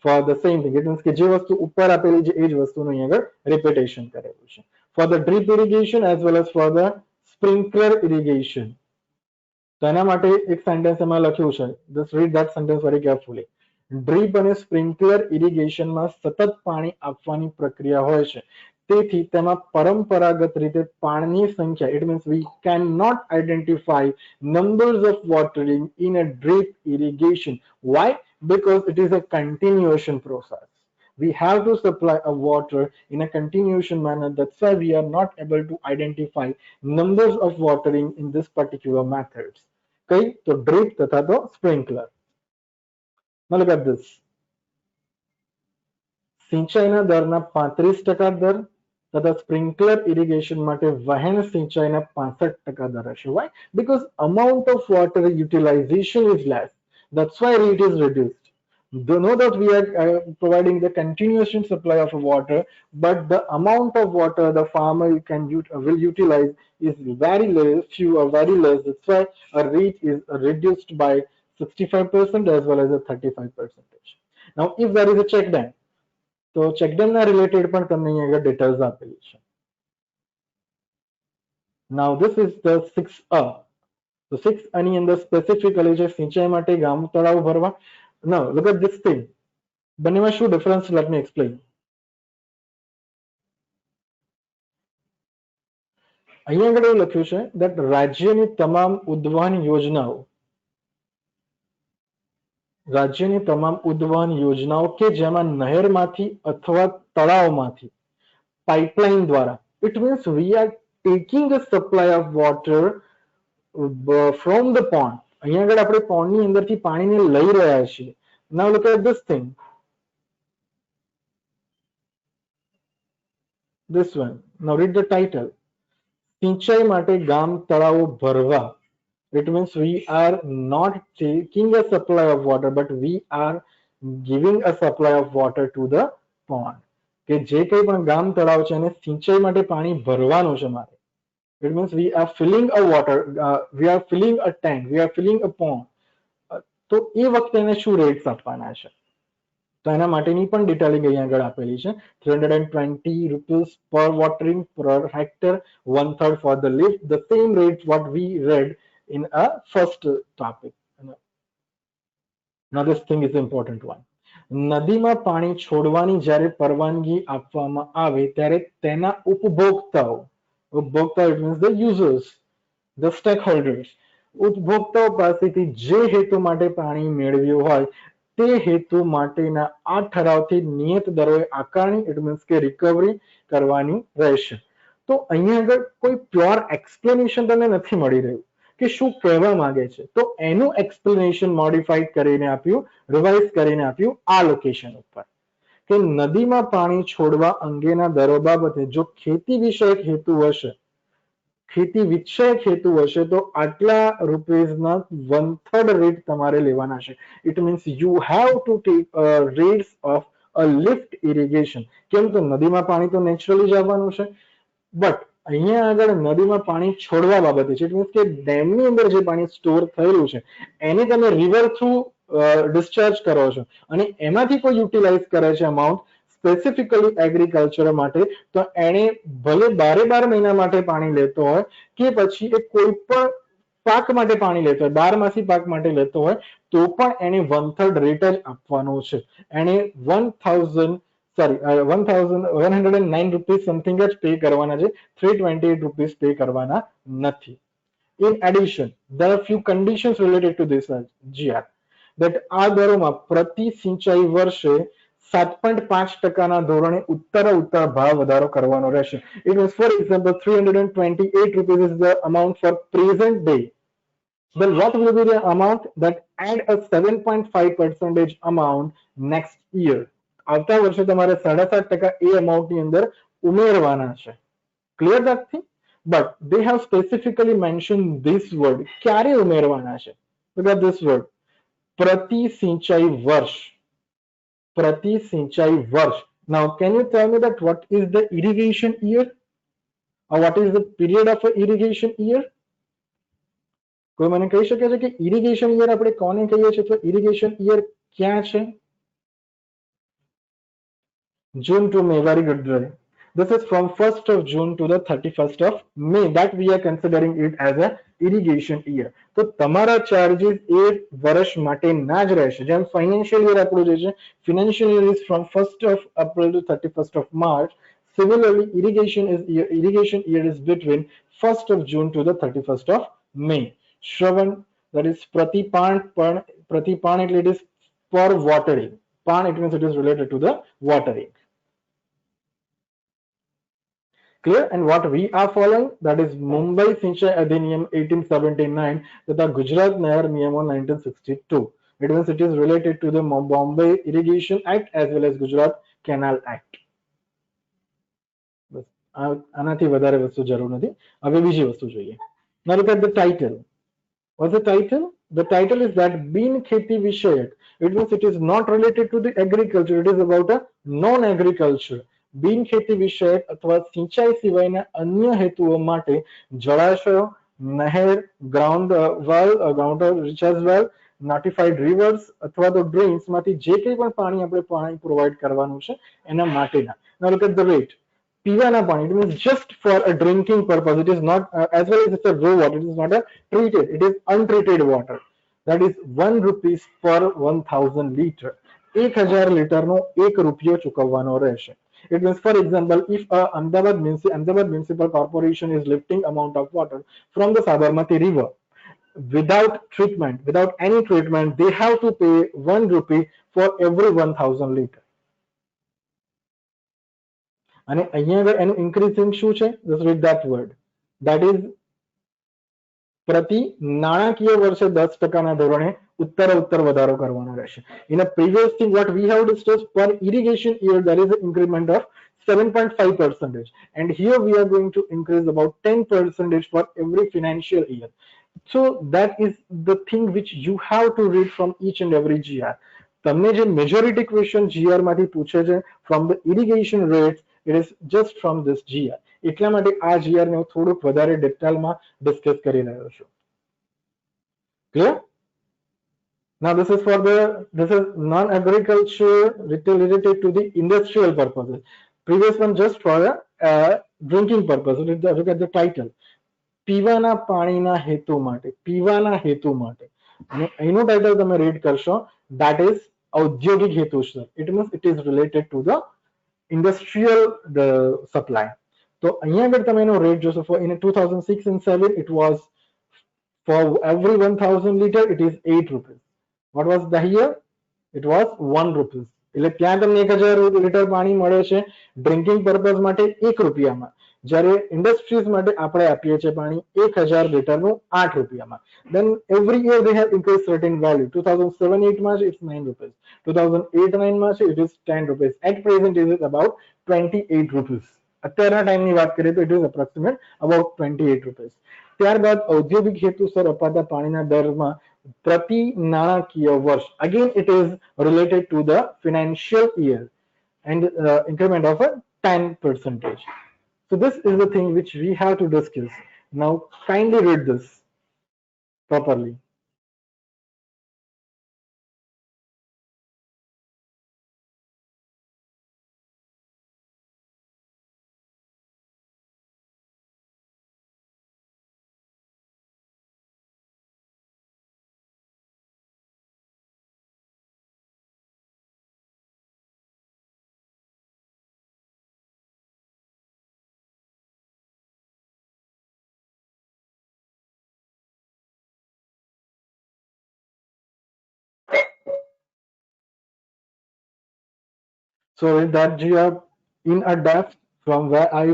For the same thing, it means કે જે વસ્તુ ઉપર આપેલી છે એ જ વસ્તુનું અહીં આગળ રિપીટેશન કરેલું છે. For the drip irrigation as well as for the sprinkler irrigation, તો એના માટે એક સેન્ટેન્સ એમાં લખ્યું છે, just read that sentence very carefully. Drip અને સ્પ્રિંકલર ઇરિગેશનમાં સતત પાણી આપવાની પ્રક્રિયા હોય છે, તેથી તેમાં પરંપરાગત રીતે પાણીની સંખ્યા, it means we cannot identify numbers of watering in a drip irrigation. Why? Because it is a continuation process. We have to supply a water in a continuation manner. That's why we are not able to identify numbers of watering in this particular methods. Okay, so drip तथा तो sprinkler. Now look at this. સિંચાઈના દરના 35% દર તથા sprinkler irrigation માટે વહેણ સિંચાઈના 65% દર હશે. Why? Because amount of water utilization is less. That's why rate is reduced. Do know that we are providing the continuation supply of water, but the amount of water the farmer will utilize is very less, few or very less. That's why a rate is reduced by 65% as well as a 35%. Now, if there is a check dam, તો check dam ના related પણ તમને અહીંયા details આપેલી છે. Now, this is the 6A. So 6 આની અંદર specifically છે સિંચાઈ માટે ગામ તળાવ ભરવા. Now look at this thing. બંનેમાં શું ડિફરન્સ? Let me explain. અહીંયા આગળ એવું લખ્યું છે that રાજ્યની તમામ ઉદ્વહન યોજનાઓ, રાજ્યની તમામ ઉદ્વહન યોજનાઓ કે જેમાં નહેરમાંથી અથવા તળાવમાંથી પાઇપલાઇન દ્વારા, it means we are taking a supply of water from the pond. અહીંયા આગળ આપણે પોન્ડની અંદરથી પાણીને લઈ રહ્યા છીએ. Now look at this thing. This one. Now read the title. સિંચાઈ માટે ગામ તળાવો ભરવા. It means we are not taking a supply of water, but we are giving a supply of water to the pond. કે જે કંઈ પણ ગામ તળાવ છે એને સિંચાઈ માટે પાણી ભરવાનું છે મારે. It means we are filling a water, we are filling a tank, we are filling a pond. તો એ વખતે એને શું રેટ્સ આપવાના છે? તો એના માટેની પણ ડિટેલિંગ અહીંયા આગળ આપેલી છે. 320 rupees per watering per hectare, 1/3 for the lift. The same rate what we read in a first topic. Now this thing is important one. નદીમાં પાણી છોડવાની જ્યારે પરવાનગી આપવામાં આવે ત્યારે તેના ઉપભોક્તાઓ, ઉપભોક્તા it means the users, the stakeholders, ઉપભોક્તાઓ પાસેથી જે હેતુ માટે પાણી મેળવ્યું હોય તે હેતુ માટેના આ ઠરાવથી નિયત દરોએ આકારણી, it means કે રિકવરી કરવાની રહેશે. તો અહીંયા આગળ કોઈ પ્યોર એક્સપ્લેનેશન તમને નથી મળી રહ્યું કે શું કહેવા માંગે છે, તો એનું એક્સપ્લેનેશન મોડિફાઈડ કરીને આપ્યું, રિવાઇઝ કરીને આપ્યું આ લોકેશન ઉપર કે નદીમાં પાણી છોડવા અંગેના દરો બાબતે જો ખેતી વિષયક હેતુ હશે, ખેતી વિષયક હેતુ હશે તો આટલા રૂપીઝના 1/3 રેટ તમારે લેવાના છે. It means you have to take rates of a lift irrigation. કેમ? તો નદીમાં પાણી તો નેચરલી જ આવવાનું છે, બટ અહીંયા આગળ નદીમાં પાણી છોડવા બાબતે છે. ઇટ મીન્સ કે ડેમની અંદર જે પાણી સ્ટોર થયેલું છે એને તમે રિવર થ્રુ ડિસ્ચાર્જ કરો છો અને એમાંથી કોઈ યુટિલાઇઝ કરે છે અમાઉન્ટ સ્પેસિફિકલી એગ્રીકલ્ચર માટે, તો એને ભલે 12 મહિના માટે પાણી લેતો હોય કે પછી એ કોઈ પણ પાક માટે પાણી લેતો હોય, 12 પાક માટે લેતો હોય, તો પણ એને 1/3 રેટ જ આપવાનો છે. એને 1,109 રૂપીસ સમથિંગ જ પે કરવાના છે, 328 રૂપીસ પે કરવાના નથી. In addition, there are few conditions related to this GR. That આ દરોમાં પ્રતિ સિંચાઈ વર્ષે 7.5% ધોરણે ઉત્તર ભાવ વધારો કરવાનો રહેશે. It means, for example, 328 rupees is the amount for present day. Then what will be the amount that add a 7.5% amount next year? આવતા વર્ષે તમારે 7.5% એ amount ની અંદર ઉમેરવાના છે. Clear that thing? But they have specifically mentioned this word. ક્યારે ઉમેરવાના છે? Look at this word. પ્રતિ સિંચાઈ વર્ષ. પ્રતિ સિંચાઈ વર્ષ. Now, can you tell me that what is the irrigation year? Or what is the period of irrigation year? કોઈ મને કહી શકે છે કે ઇરિગેશન યર આપણે કોને કહીએ છીએ? તો ઇરિગેશન યર ક્યાં છે? June to May. Very good, Dre. This is from 1st of June to the 31st of May. That we are considering it as a irrigation year. તો તમારા ચાર્જીસ એ વર્ષ માટે ના જ રહેશે. જેમ ફાઇનાન્શિયલ યર આપણું જે છે, financial year is from 1st of April to 31st of March. Similarly, irrigation year is between 1st of June to the 31st of May. Shravan, that is pratipan, એટલે it is for watering. Pan, it means it is related to the watering. Clear? And what we are following, that is Mumbai Sinchai Adhiniyam 1879 તથા Gujarat Nahar Niyamo 1962. It means it is related to the Bombay Irrigation Act as well as Gujarat Canal Act. બસ આનાથી વધારે વસ્તુ જરૂર નથી. હવે બીજી વસ્તુ જોઈએ. Now look at the title. What's the title? The title is that Bean Kheti Vishayak. It means it is not related to the agriculture. It is about a non-agriculture. બિન ખેતી વિષયક અથવા સિંચાઈ સિવાયના અન્ય હેતુઓ માટે જળાશયો, નહેર, ગ્રાઉન્ડ રિચાર્જ વેલ, નોટિફાઈડ રિવર્સ અથવા તો ડ્રેન્સ માંથી જે કંઈ પણ પાણી આપણે પાણી પ્રોવાઈડ કરવાનું છે એના માટેના. Now look at the rate. પીવાના પાણી, it means just for a drinking purpose. It is not as well as it's a raw water. It is not a treated. It is untreated water. That is 1 rupees per 1000 liter. 1000 લીટરનો 1 રૂપિયો ચૂકવવાનો રહેશે. It means, for example, if Ahmedabad Municipal Corporation is lifting amount of water from the Sabarmati River without treatment, without any treatment, they have to pay 1 rupee for every 1000 liter. અને અહીંયા આગળ એનું increasing શું છે? Just read that word. That is પ્રતિ નાણાકીય વર્ષે 10% ધોરણે ઉત્તર વધારો કરવાનો રહેશે. In a previous thing what we have discussed, per irrigation year there is an increment of 7.5%, and here we are going to increase about 10% for every financial year. So that is the thing which you have to read from each and every GR. તમને જે majority question GR માંથી પૂછે છે from the irrigation rates, it is just from this GR. એટલા માટે આ GR ને હું થોડુંક વધારે ડિટેલમાં ડિસ્કસ કરી રહ્યો છું. Clear? Now this is non-agriculture related to the industrial purposes. Previous one just for a drinking purpose. Look at the title. પીવાના પાણીના હેતુ માટે, પીવાના હેતુ માટે. અને એનું ટાઇટલ તમે રીડ કરશો, that is ઔદ્યોગિક હેતુ છે. It means it is related to the industrial supply. તો અહીંયા આગળ તમે એનો રેટ જોશો. For in 2006 and 7 it was for every 1000 liter it is 8 rupees. What was the year? It was 1 rupees. એટલે ત્યાં તમને 1000 લીટર પાણી મળે છે ડ્રિંકિંગ પર્પઝ માટે 1 રૂપિયામાં, જ્યારે ઇન્ડસ્ટ્રીઝ માટે આપણે આપીએ છીએ પાણી 1000 લીટરનું 8 રૂપિયામાં. Then every year they have increased certain value. 2007-8 માં it's 9 rupees. 2008-9 માં it is 10 rupees. At present it is about 28 rupees. અત્યારના ટાઈમની વાત કરીએ તો it is approximate about 28 rupees. ત્યારબાદ ઔદ્યોગિક હેતુસર અપાતા પાણીના દરમાં પ્રતિ નાણાકીય વર્ષ, again it is related to the financial year, and increment of a 10%. So this is the thing which we have to discuss. Now kindly read this properly. So in that GR, in a depth, from where I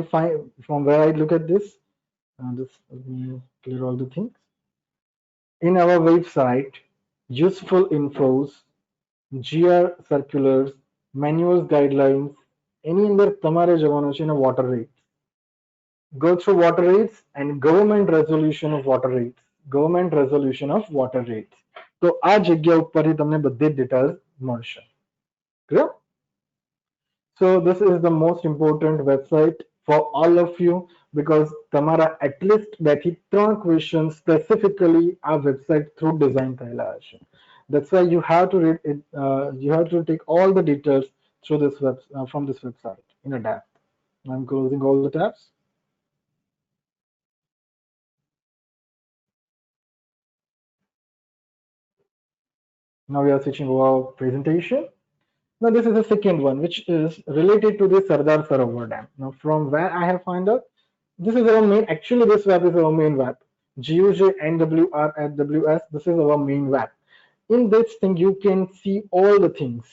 look at this, just let me clear all the things. In our website, useful infos, GR circulars, manuals, guidelines, એની અંદર તમારે જવાનું છે એના water rates. Go through water rates and government resolution of water rates. Government resolution of water rates. તો આ જગ્યા ઉપરથી તમને બધી ડિટેલ્સ મળશે. Clear? So this is the most important website for all of you because તમારા at least 2 થી 3 questions specifically આ website through design થયેલા હશે. That's why you have to read it. You have to take all the details through this from this website in a depth. I'm closing all the tabs. Now we are switching over our presentation. Now this is the second one, which is related to the Sardar Sarovar Dam. Now from where I have found out, this is our main. Actually, this web is our main web. GUJNWRWS. This is our main web. In this thing, you can see all the things.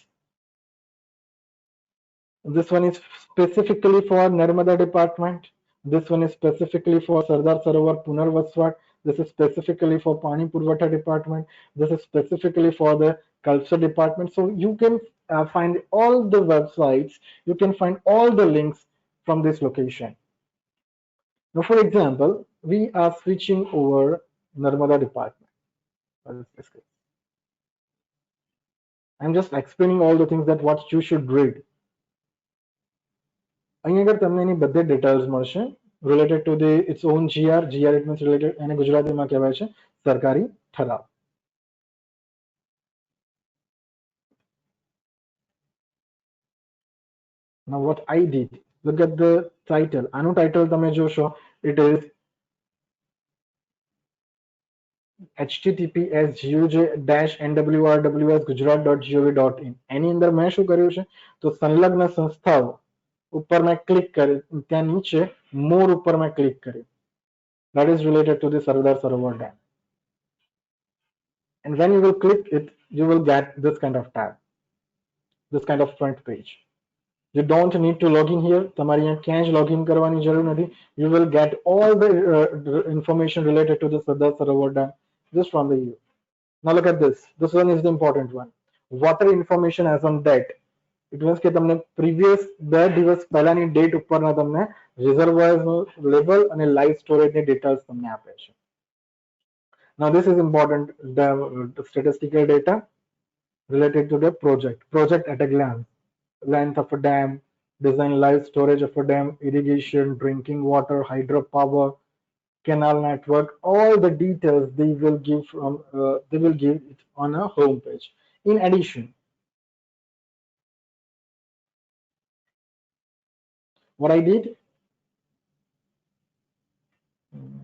This one is specifically for Narmada department. This one is specifically for Sardar Sarovar Punarvaswat. This is specifically for Pani Purvata department. This is specifically for the culture department. So you can find all the websites. You can find all the links from this location. Now, for example, we are switching over Narmada department. I'm just explaining all the things that what you should read. અહીં આગળ તમને એની બધી details મળશે related to the its own GR. GR it means related, એને ગુજરાતીમાં કહેવાય છે સરકારી ઠરાવ. Now what I did, look at the title. આનું title તમે જોશો, it is https://guj-nwrws.gujarat.gov.in. એની અંદર મેં શું કર્યું છે તો સંલગ્ન સંસ્થાઓ ઉપર મેં ક્લિક કર્યું, ત્યાં નીચે મોર ઉપર મેં ક્લિક કર્યું. That is related to the Sardar Sarovar Dam. And when you will click it, you will get this kind of tab, this kind of front page. You don't need to log in here. તમારે અહીંયા ક્યાંય જ login કરવાની જરૂર નથી. You will get all the information related to the Sardar Sarovar Dam just from the EU. Now look at this. This one is the important one. Water information as on date. It means કે તમને previous 2 દિવસ પહેલાની date ઉપરના તમને રિઝર્વોયરનો level અને live સ્ટોરેજની details તમને આપે છે. Now this is important, the statistical data related to the project at a glance. Length of a dam, design, live storage of a dam, irrigation, drinking water, hydropower, canal network, all the details they will give it on a home page. In addition, what I did,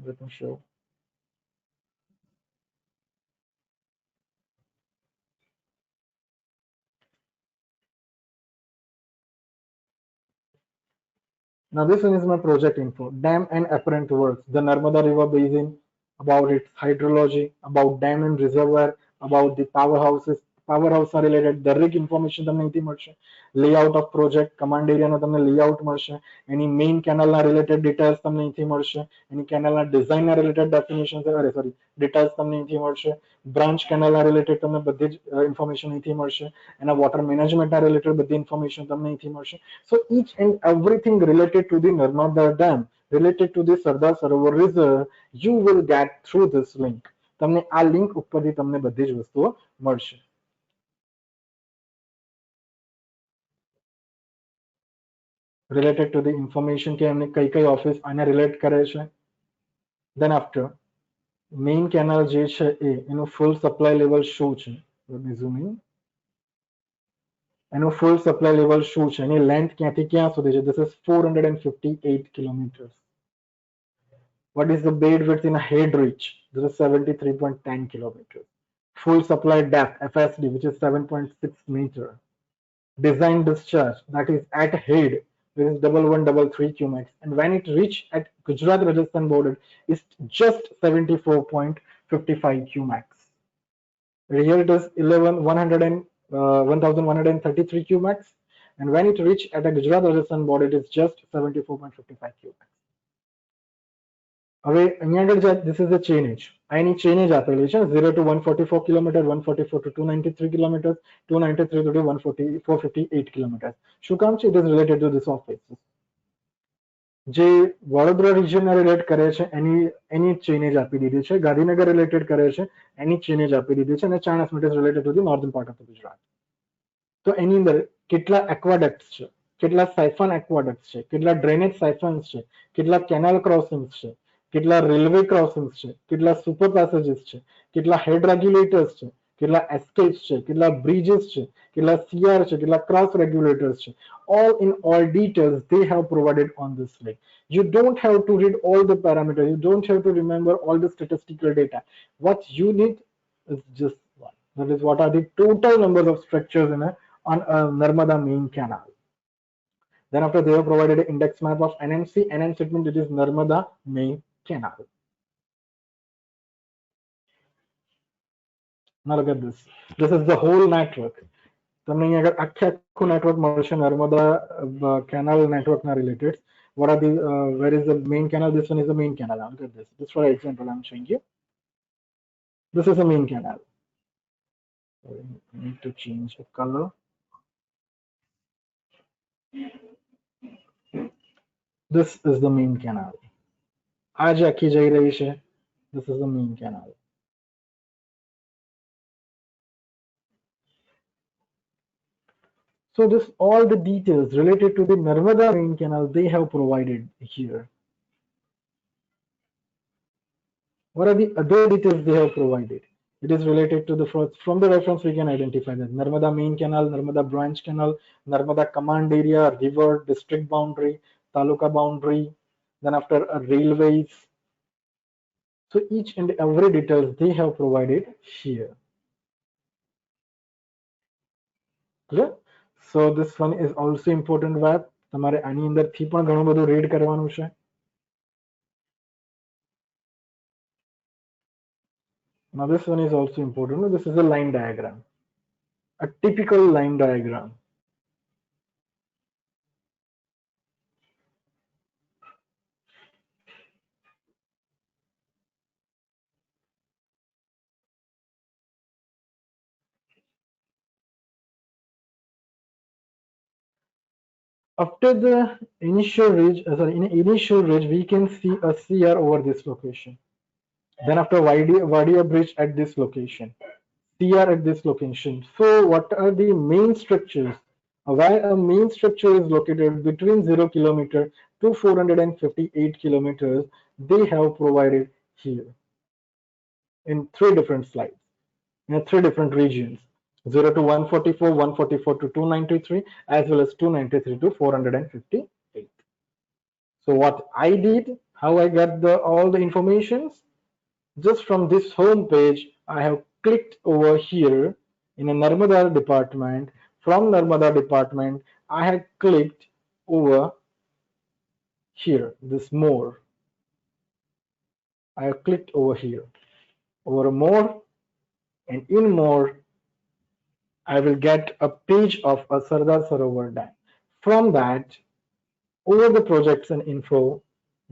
let me show. Now this one is my project info. Dam and apparent works. The Narmada River Basin, about its hydrology, about dam and reservoir, about the powerhouses. Powerhouse related દરેક information તમને અહીંથી મળશે. Layout of project, command એરિયાનો તમને layout મળશે. એની main કેનાલના related details તમને અહીંથી મળશે. એની કેનાલના ડિઝાઇનના રિલેટેડ ડેફિનેશન ડિટેલ્સ તમને અહીંથી મળશે. બ્રાન્ચ કેનાલના રિલેટેડ તમને બધી જ ઇન્ફોર્મેશન અહીંથી મળશે. એના વોટર મેનેજમેન્ટના રિલેટેડ બધી ઇન્ફોર્મેશન તમને અહીંથી મળશે. સો each and everything related to the Narmada Dam, related to the Sardar Sarovar Reserve, you will get through this link. તમને આ લિંક ઉપરથી તમને બધી જ વસ્તુઓ મળશે. Related to the information કે એમને કઈ ઓફિસ આને રિલેટ કરે છે. Then after main canal જે છે એનું full supply level શું છે, let me zoom in. એનું full supply level શું છે, એની length ક્યાંથી ક્યાં સુધી છે. This is 458 kilometers. What is the bed width in a head reach? This is 73.10 kilometers. Full supply depth, FSD, which is 7.6 meter. Design discharge, that is at head, this is 1133 cumax, and when it reach at Gujarat Rajasthan border, is just 74.55 cumax. Here it is 1133 cumax, and when it reached at a Gujarat Rajasthan border, it is just 74.55 cubic. હવે અહીંયા આગળ this is the chainage. આ એની chainage આપેલી છે 0 to 144 kilometre, 144 to 293 kilometre, 293 to 458 kilometre. શું કામ છે? It is related to this office. જે વડોદરા રિજિયનને રિલેટ કરે છે એની ચેનેજ આપી દીધી છે, ગાંધીનગર રિલેટેડ કરે છે એની ચેનેજ આપી દીધી છે, અને Chanasma is related to the northern part of the Gujarat. તો એની અંદર કેટલા એક્વાડક્ટ્સ છે, કેટલા સાયફન એક્વાડક્ટ્સ છે, કેટલા ડ્રેનેજ સાયફન્સ છે, કેટલા કેનાલ ક્રોસિંગ્સ છે, કેટલા રેલવે ક્રોસિંગ્સ છે, કેટલા સુપર પેસેજીસ છે, કેટલા હેડ રેગ્યુલેટર્સ છે, કેટલા એસ્કેપ્સ છે, કેટલા બ્રિજીસ છે, કેટલા સીઆર છે, કેટલા ક્રોસ રેગ્યુલેટર્સ છે. All in all details they have provided on this link. You don't have to read all the parameters, you don't have to remember all the statistical data. What you need is just one, that is what are the total numbers of structures on a Narmada main canal. Then after they have provided an index map of NMC. NMC means it is Narmada main canal. Now look at this. This is the whole network. તમને અહીંયા આગળ આખું network મળશે Narmada canal નેટવર્કના related. What are the where is the main canal? This one is the main canal. Look at this. This for example I'm showing you. This is the main canal. I need to change the color. This is the main canal. आज आखी જઈ રહી છે. This is the main canal. So this all the details related to the Narmada main canal they have provided here. What are the other details they have provided? It is related to the first, from the reference we can identify that Narmada main canal, Narmada branch canal, Narmada command area, river, district boundary, taluka boundary, then after railways. So each and every details they have provided here. Clear? So this one is also important web. તમારે આની અંદરથી પણ ઘણું બધું read કરવાનું છે. Now this one is also important. This is a line diagram, a typical line diagram. After the initial ridge, we can see a CR over this location. Then after Wadia bridge at this location, CR at this location. So what are the main structures? Where a main structure is located between 0 kilometer to 458 kilometers, they have provided here in 3 different slides, in 3 different regions. 0 to 144, 144 to 293, as well as 293 to 458. So what I did, how I got all the informations, just from this home page, I have clicked over here in a Narmada department. From Narmada department, I have clicked over here, this more. I have clicked over here, over more, and in more, I will get a page of a Sardar Sarovar Dam. From that, over the projects and info,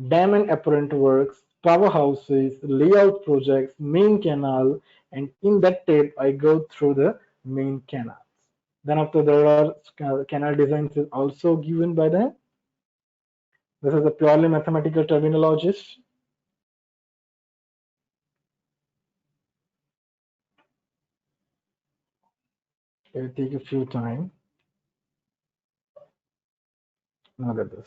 dam and apparent works, powerhouses, layout projects, main canal, and in that tab, I go through the main canals. Then after there are canal designs is also given by them. This is a purely mathematical terminology. It will take a few time. Look at this.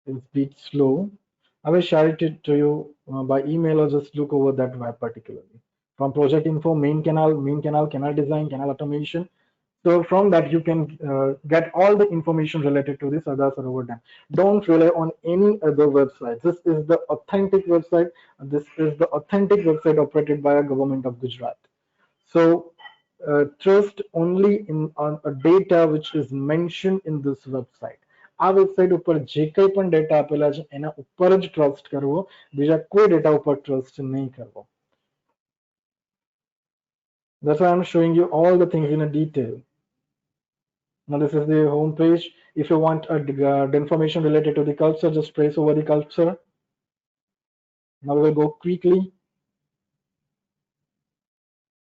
It's a bit slow. I will share it to you by email or just look over that web particularly. From project info, main canal, canal design, canal automation. So from that you can get all the information related to this Sardar Sarovar Dam. Don't rely on any other website. This is the authentic website. This is the authentic website operated by a government of Gujarat. So trust only on a data which is mentioned in this website. આ website ઉપર જે કંઈ પણ data આપેલા છે એના ઉપર જ ટ્રસ્ટ કરવો, બીજા કોઈ ડેટા ઉપર ટ્રસ્ટ નહીં કરવો. That's why I'm showing you all the things in a detail. Now this is the home page. If you want information related to the culture, just press over the culture. Now we will go quickly.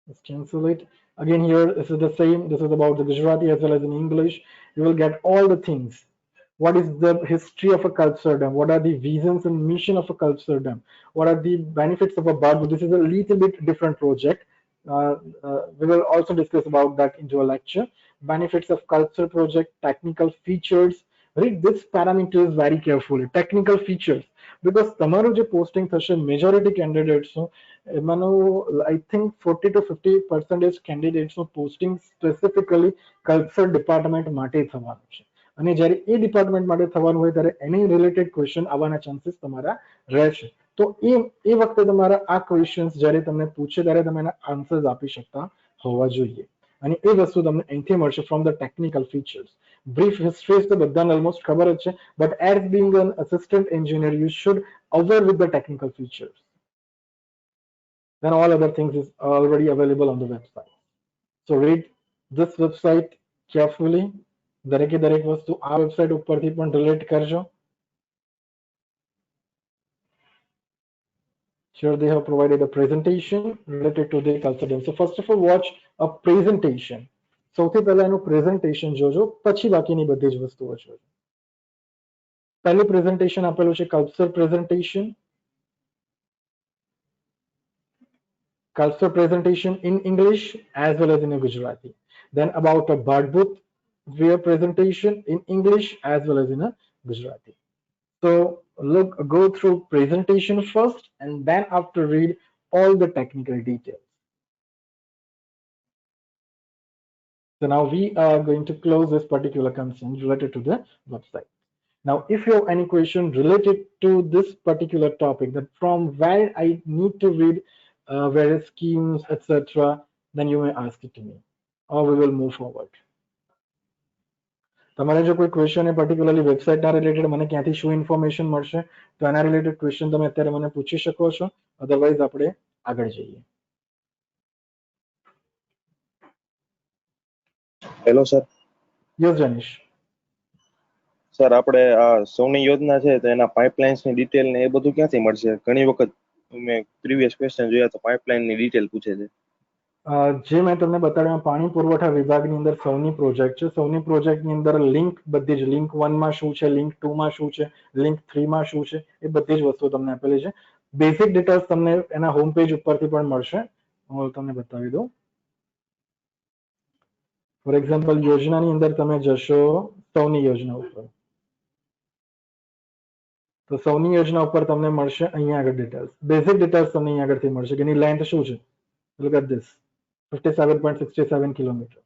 Let's cancel it. Again here, this is the same. This is about the Gujarati as well as in English. You will get all the things. What is the history of a culture dam? What are the visions and mission of a culture dam? What are the benefits of a bird? This is a little bit different project. We will also discuss about that into a lecture. Benefits of culture project, technical features. Read this parameters very carefully. Technical features, because તમારું જે posting થશે majority કેન્ડિડેટ્સનું એમાંનું I think 40 to 50% કેન્ડિડેટ્સનું posting specifically culture department માટે થવાનું છે, અને જ્યારે એ ડિપાર્ટમેન્ટ માટે થવાનું હોય ત્યારે એની રિલેટેડ ક્વેશ્ચન આવવાના ચાન્સીસ તમારા રહેશે. તો એ વખતે તમારા આ ક્વેશ્ચન્સ જ્યારે તમને પૂછે ત્યારે તમે એના આન્સર્સ આપી શકતા હોવા જોઈએ, અને એ વસ્તુ તમને અહીંથી મળશે from the technical features. Brief histories તો બધાને ઓલમોસ્ટ ખબર જ છે, but as being an assistant engineer you should aware with the technical features. Then all other things is already available on the website. So read this website carefully. દરેકે દરેક વસ્તુ આ website ઉપરથી પણ રિલેટ કરજો. Here they have provided a presentation related to the culture dam. So first of all, watch a presentation. સૌથી પહેલા એનું પ્રેઝન્ટેશન જોજો, પછી બાકીની બધી જ વસ્તુઓ જોજો. પહેલું પ્રેઝન્ટેશન આપેલું છે culture presentation. Culture presentation in English as well as in Gujarati. Then about a bird booth where presentation in English as well as in a Gujarati. So go through presentation first and then after read all the technical details. So now we are going to close this particular concern related to the website. Now, if you have any question related to this particular topic, that from where I need to read various schemes, etc., then you may ask it to me, or we will move forward. તમારે જો કોઈ question એ particularly વેબસાઇટના related મને ક્યાંથી શું information મળશે તો એના related question તમે અત્યારે મને પૂછી શકો છો, અધરવાઇઝ આપણે આગળ જઈએ. Hello sir. યસ જનીશ. સર આપણે આ સૌની યોજના છે તો એના પાઇપલાઇન્સની ડિટેલ ને એ બધું ક્યાંથી મળશે? ઘણી વખત મેં પ્રીવિયસ ક્વેશ્ચન જોયા તો પાઇપલાઇનની ડિટેલ પૂછે છે. જે મેં તમને બતાડ્યું પાણી પુરવઠા વિભાગની અંદર સૌની પ્રોજેક્ટ છે. સૌની પ્રોજેક્ટની અંદર લિંક બધી જ લિંક 1 માં શું છે, લિંક 2 માં શું છે, લિંક 3 માં શું છે, એ બધી જ વસ્તુઓ તમને આપેલી છે. બેઝિક ડિટેલ્સ તમને એના હોમ પેજ ઉપરથી પણ મળશે. હું તમને બતાવી દઉં. ફોર એક્ઝામ્પલ યોજનાની અંદર તમે જશો સૌની યોજના ઉપર, તો સૌની યોજના ઉપર તમને મળશે અહીંયા આગળ ડિટેલ્સ, બેઝિક ડિટેલ્સ તમને અહીંયા આગળથી મળશે કે એની લેન્થ શું છે. Look at this, 57.67 kilometre.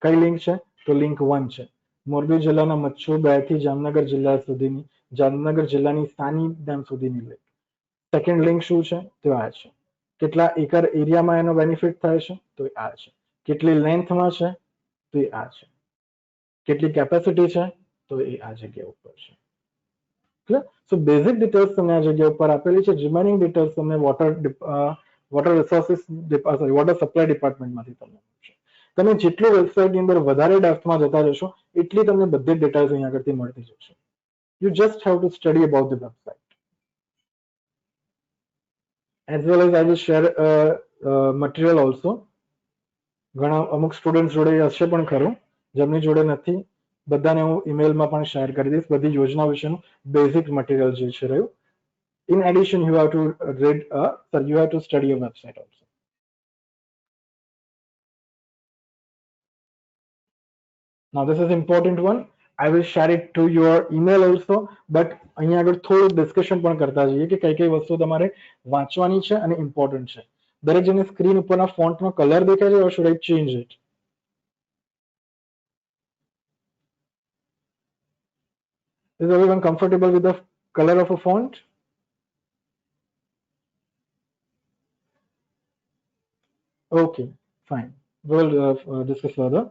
કઈ લિંક છે તો લિંક 1 છે. મોરબી જિલ્લાના મચ્છુ 2 થી જામનગર જિલ્લા સુધીની, જામનગર જિલ્લાની સાની ડેમ સુધીની લિંક. સેકન્ડ લિંક શું છે તો આ છે. કેટલા એકર એરિયામાં એનો બેનિફિટ થાય છે તો આ છે. કેટલી લેન્થમાં છે તો એ આ છે. કેટલી કેપેસિટી છે તો એ આ જગ્યા ઉપર છે. ક્લિયર? સો બેઝિક ડિટેલ્સ તમને આ જગ્યા ઉપર આપેલી છે. રિમેનિંગ ડિટેલ્સ તમને water resources sorry water supply ડિપાર્ટમેન્ટમાંથી તમને મળશે. તમે જેટલું વેબસાઇટની અંદર વધારે ડેપ્થમાં જતા જશો એટલી તમને બધી ડિટેલ્સ અહીંયા આગળથી મળતી જશે. You just have to study about the website. As well as I will share material also. ઘણા અમુક સ્ટુડન્ટ જોડે હશે પણ ખરું, જેમની જોડે નથી બધાને હું ઈમેલમાં પણ શેર કરી દઈશ બધી યોજના વિશેનું બેઝિક મટીરિયલ જે છે રહ્યું. In addition, you have to read you have to study a website also. Now this is important one. I will share it to your email also, but અહીંયા આગળ થોડું ડિસ્કશન પણ કરતા જઈએ કે કઈ કઈ વસ્તુ તમારે વાંચવાની છે અને ઇમ્પોર્ટન્ટ છે. દરેક જણને સ્ક્રીન ઉપરના ફોન્ટનો કલર દેખાય છે, or should I change it? Is everyone comfortable with the color of a font? Okay, fine. We'll discuss further.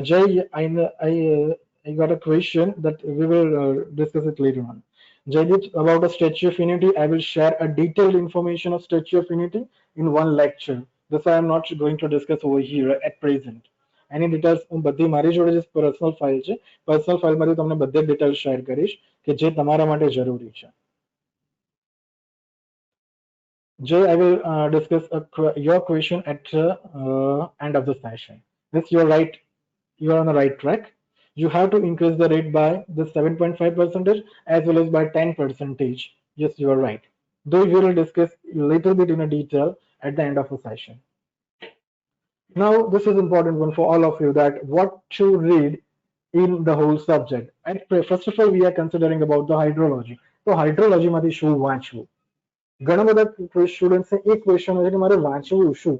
Jay, I I got a question that we will discuss it later on. Jaydeep, about a Statue of Unity, I will share a detailed information of Statue of Unity in one lecture. This I am not going to discuss over here at present. Any details હું બધી મારી જોડે જે personal file છે, personal ફાઇલમાંથી તમને બધે details share કરીશ કે જે તમારા માટે જરૂરી છે. Jay, I will discuss your question at the end of the session. Yes, you're right. You are on the right track. You have to increase the rate by the 7.5% as well as by 10%. Yes, you are right. Though we will discuss a little bit in a detail at the end of the session. Now, this is important one for all of you, that what to read in the whole subject. And first of all, we are considering about the hydrology. So, hydrology માંથી શું વાંચવું? ઘણા બધા students ને એક question છે કે મારે વાંચવું શું?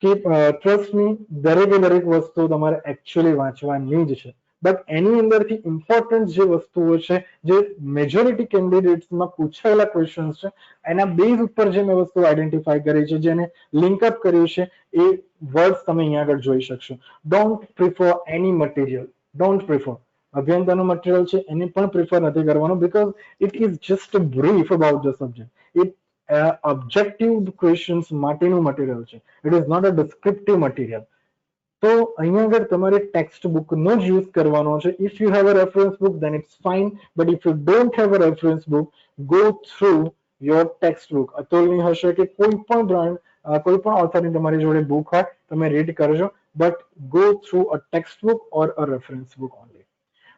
કે ટ્રસ્ટ મી, દરેક વસ્તુ તમારે એકચ્યુઅલી વાંચવાની જ છે. બટ એની અંદરથી ઇમ્પોર્ટન્ટ જે વસ્તુઓ છે, જે મેજોરિટી કેન્ડિડેટ્સમાં પૂછાયેલા ક્વેશ્ચન્સ છે, એના બેઝ ઉપર જે મેં વસ્તુ આઈડેન્ટિફાઈ કરી છે, જેને લિંકઅપ કર્યું છે, એ વર્ડ્સ તમે અહીંયા આગળ જોઈ શકશો. Don't prefer any material, don't prefer અભ્યંતાનું મટીરિયલ છે એને પણ પ્રિફર નથી કરવાનું, because it is just brief about the subject. It objective questions માટેનું મટીરિયલ છે. It is not a descriptive material. તો અહીંયા આગળ તમારે ટેક્સ્ટ બુકનો જ યુઝ કરવાનો છે. If you have a reference book then it's fine, but if you don't have a reference book, go through your textbook. અતુલની હશે કે કોઈ પણ બ્રાન્ડ, કોઈ પણ ઓથરની તમારી જોડે બુક હોય, તમે રીડ કરજો, but go through a textbook or a reference book only.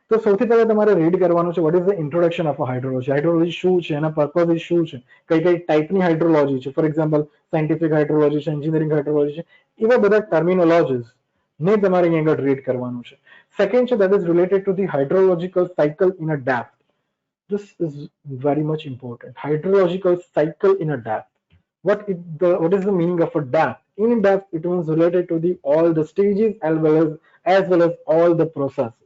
તો સૌથી પહેલા તમારે રીડ કરવાનું છે what is the introduction of a hydrology. Hydrology શું છે, એના પર્પઝ શું છે, કઈ કઈ ટાઈપની હાઇડ્રોલોજી છે. ફોર એક્ઝામ્પલ સાયન્ટિફિક હાઇડ્રોલોજી છે, એન્જિનિયરિંગ હાઇડ્રોલોજી છે, એવા બધા ટર્મિનોલોજીસ ને તમારે અહીં આગળ રીડ કરવાનું છે. સેકન્ડ છે that is related to the hydrological cycle in a depth. This is very much important. Hydrological cycle in a depth. What is the meaning of a depth? In depth, it means related to the all the stages as well as all the processes.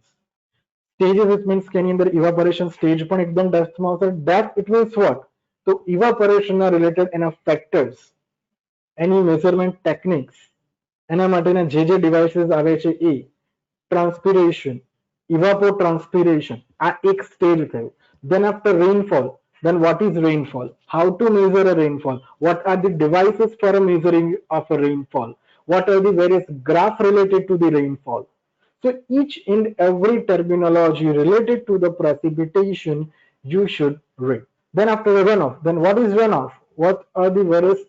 Stages it means કે એની અંદર evaporation stage પણ એકદમ ડેપ્થમાં આવશે. Depth it means what? તો evaporation ના related એના factors, એની measurement techniques, એના માટેના જે devices આવે છે એ, transpiration, evapotranspiration, આ એક stage થયું. Then after rainfall, then what is rainfall? How to measure a rainfall? What are the devices for a measuring of a rainfall? What are the various graphs related to the rainfall? So each and every terminology related to the precipitation you should read. Then after the runoff, then what is runoff? What are the various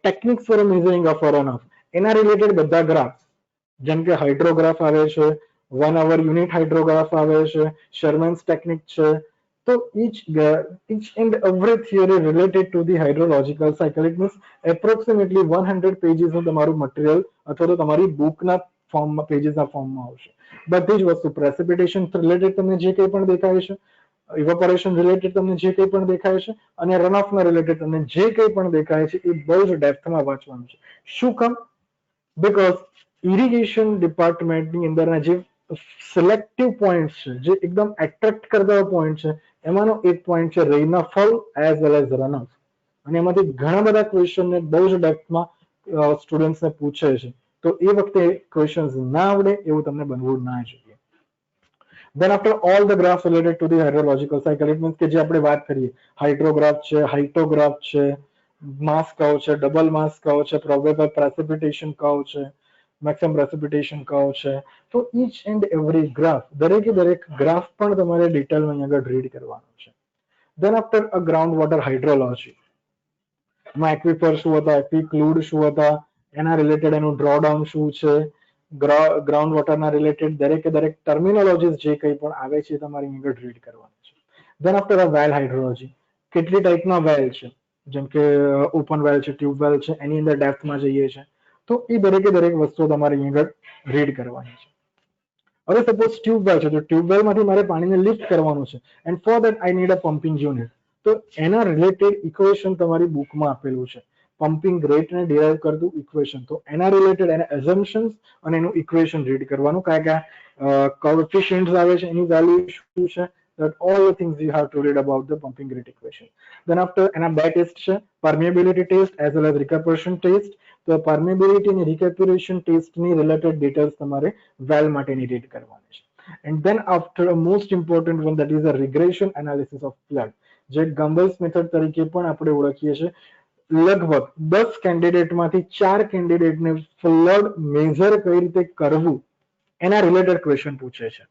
techniques for a measuring of a runoff? એના related બધા graphs, જેમ કે હાઇડ્રોગ્રાફ આવે છે, 1 hour unit હાઇડ્રોગ્રાફ આવે છે, શર્મન્સ technique છે. તો each and every theory related to the hydrological cycle, it means approximately 100 pages નું તમારું મટીરિયલ અથવા તો તમારી બુકના ફોર્મમાં, પેજીસના ફોર્મમાં આવશે. બધી જ વસ્તુ પ્રેસિપિટેશન રિલેટેડ તમને જે કંઈ પણ દેખાય છે, ઇવેપોરેશન રિલેટેડ તમને જે કંઈ પણ દેખાય છે, અને રનઓફના રિલેટેડ તમને જે કંઈ પણ દેખાય છે, એ બહુ જ ડેપ્થમાં વાંચવાનું છે. શું કામ? બીકોઝ ઇરિગેશન ડિપાર્ટમેન્ટની અંદરના જે સિલેક્ટિવ પોઈન્ટ છે, જે એકદમ એટ્રેક્ટ કરતા પોઈન્ટ છે, એમાંનો એક પોઈન્ટ છે રેઇનફોલ એઝ વેલ એઝ રનઓફ. અને એમાંથી ઘણા બધા ક્વેશ્ચનને બહુ જ ડેપ્થમાં સ્ટુડન્ટ્સને પૂછે છે. તો એ વખતે ક્વેશ્ચન્સ ના આવડે એવું તમને બનવું ના જોઈએ. Then after all the graphs related to the hydrological cycle, it means કે જે આપણે વાત કરીએ, હાઇડ્રોગ્રાફ છે, હાઇટોગ્રાફ છે, માસ કર્વ છે, ડબલ માસ કર્વ છે, પ્રોબેબલ પ્રેસિપિટેશન કર્વ છે, મેક્સિમમ પ્રેસિપિટેશન કર્વ છે. તો each and every graph, દરેકે દરેક ગ્રાફ પણ તમારે ડિટેલમાં અહીં આગળ રીડ કરવાનું છે. Then after a ground water hydrology, એમાં એક્વિફર શું હતા, એક્વિક્લુડ શું હતા, એના રિલેટેડ એનું ડ્રોડાઉન શું છે, ગ્રાઉન્ડ વોટરના રિલેટેડ દરેકે દરેક ટર્મિનોલોજીસ જે કંઈ પણ આવે છે તમારે આગળ રીડ કરવાનું છે. Then after a well hydrology, કેટલી ટાઈપના વેલ છે, જેમ કે ઓપન વેલ છે, ટ્યુબ વેલ છે, એની અંદર ડેપ્થમાં જઈએ છે. તો એ દરેકે દરેક વસ્તુઓ તમારે આગળ રીડ કરવાની છે. હવે સપોઝ ટ્યુબવેલ છે, તો ટ્યુબવેલમાંથી મારે પાણીને લિફ્ટ કરવાનું છે, and for that I need a pumping unit. તો એના રિલેટેડ ઇક્વેશન તમારી બુકમાં આપેલું છે, પમ્પિંગ રેટને ડિરાઈવ કરતું ઇક્વેશન. તો એના રિલેટેડ એના એઝમ્પશન્સ અને એનું ઇક્વેશન રીડ કરવાનું, કયા કયા કોએફિશિયન્ટ્સ આવે છે, એની વેલ્યુ શું છે, that all the things you have to read about the pumping rate equation. Then after એના બે ટેસ્ટ છે, permeability test as well as recapituration test. તો permeability અને recapituration test ની રિલેટેડ ડિટેલ્સ તમારે વેલ માટેની રીડ કરવાની છે. And then after a most important one, that is a regression analysis of flood, જે ગમ્બલ્સ મેથડ તરીકે પણ આપણે ઓળખીએ છીએ. લગભગ 10 કેન્ડિડેટમાંથી 4 કેન્ડિડેટને ફ્લડ મેજર કઈ રીતે કરવું એના રિલેટેડ ક્વેશ્ચન પૂછે છે.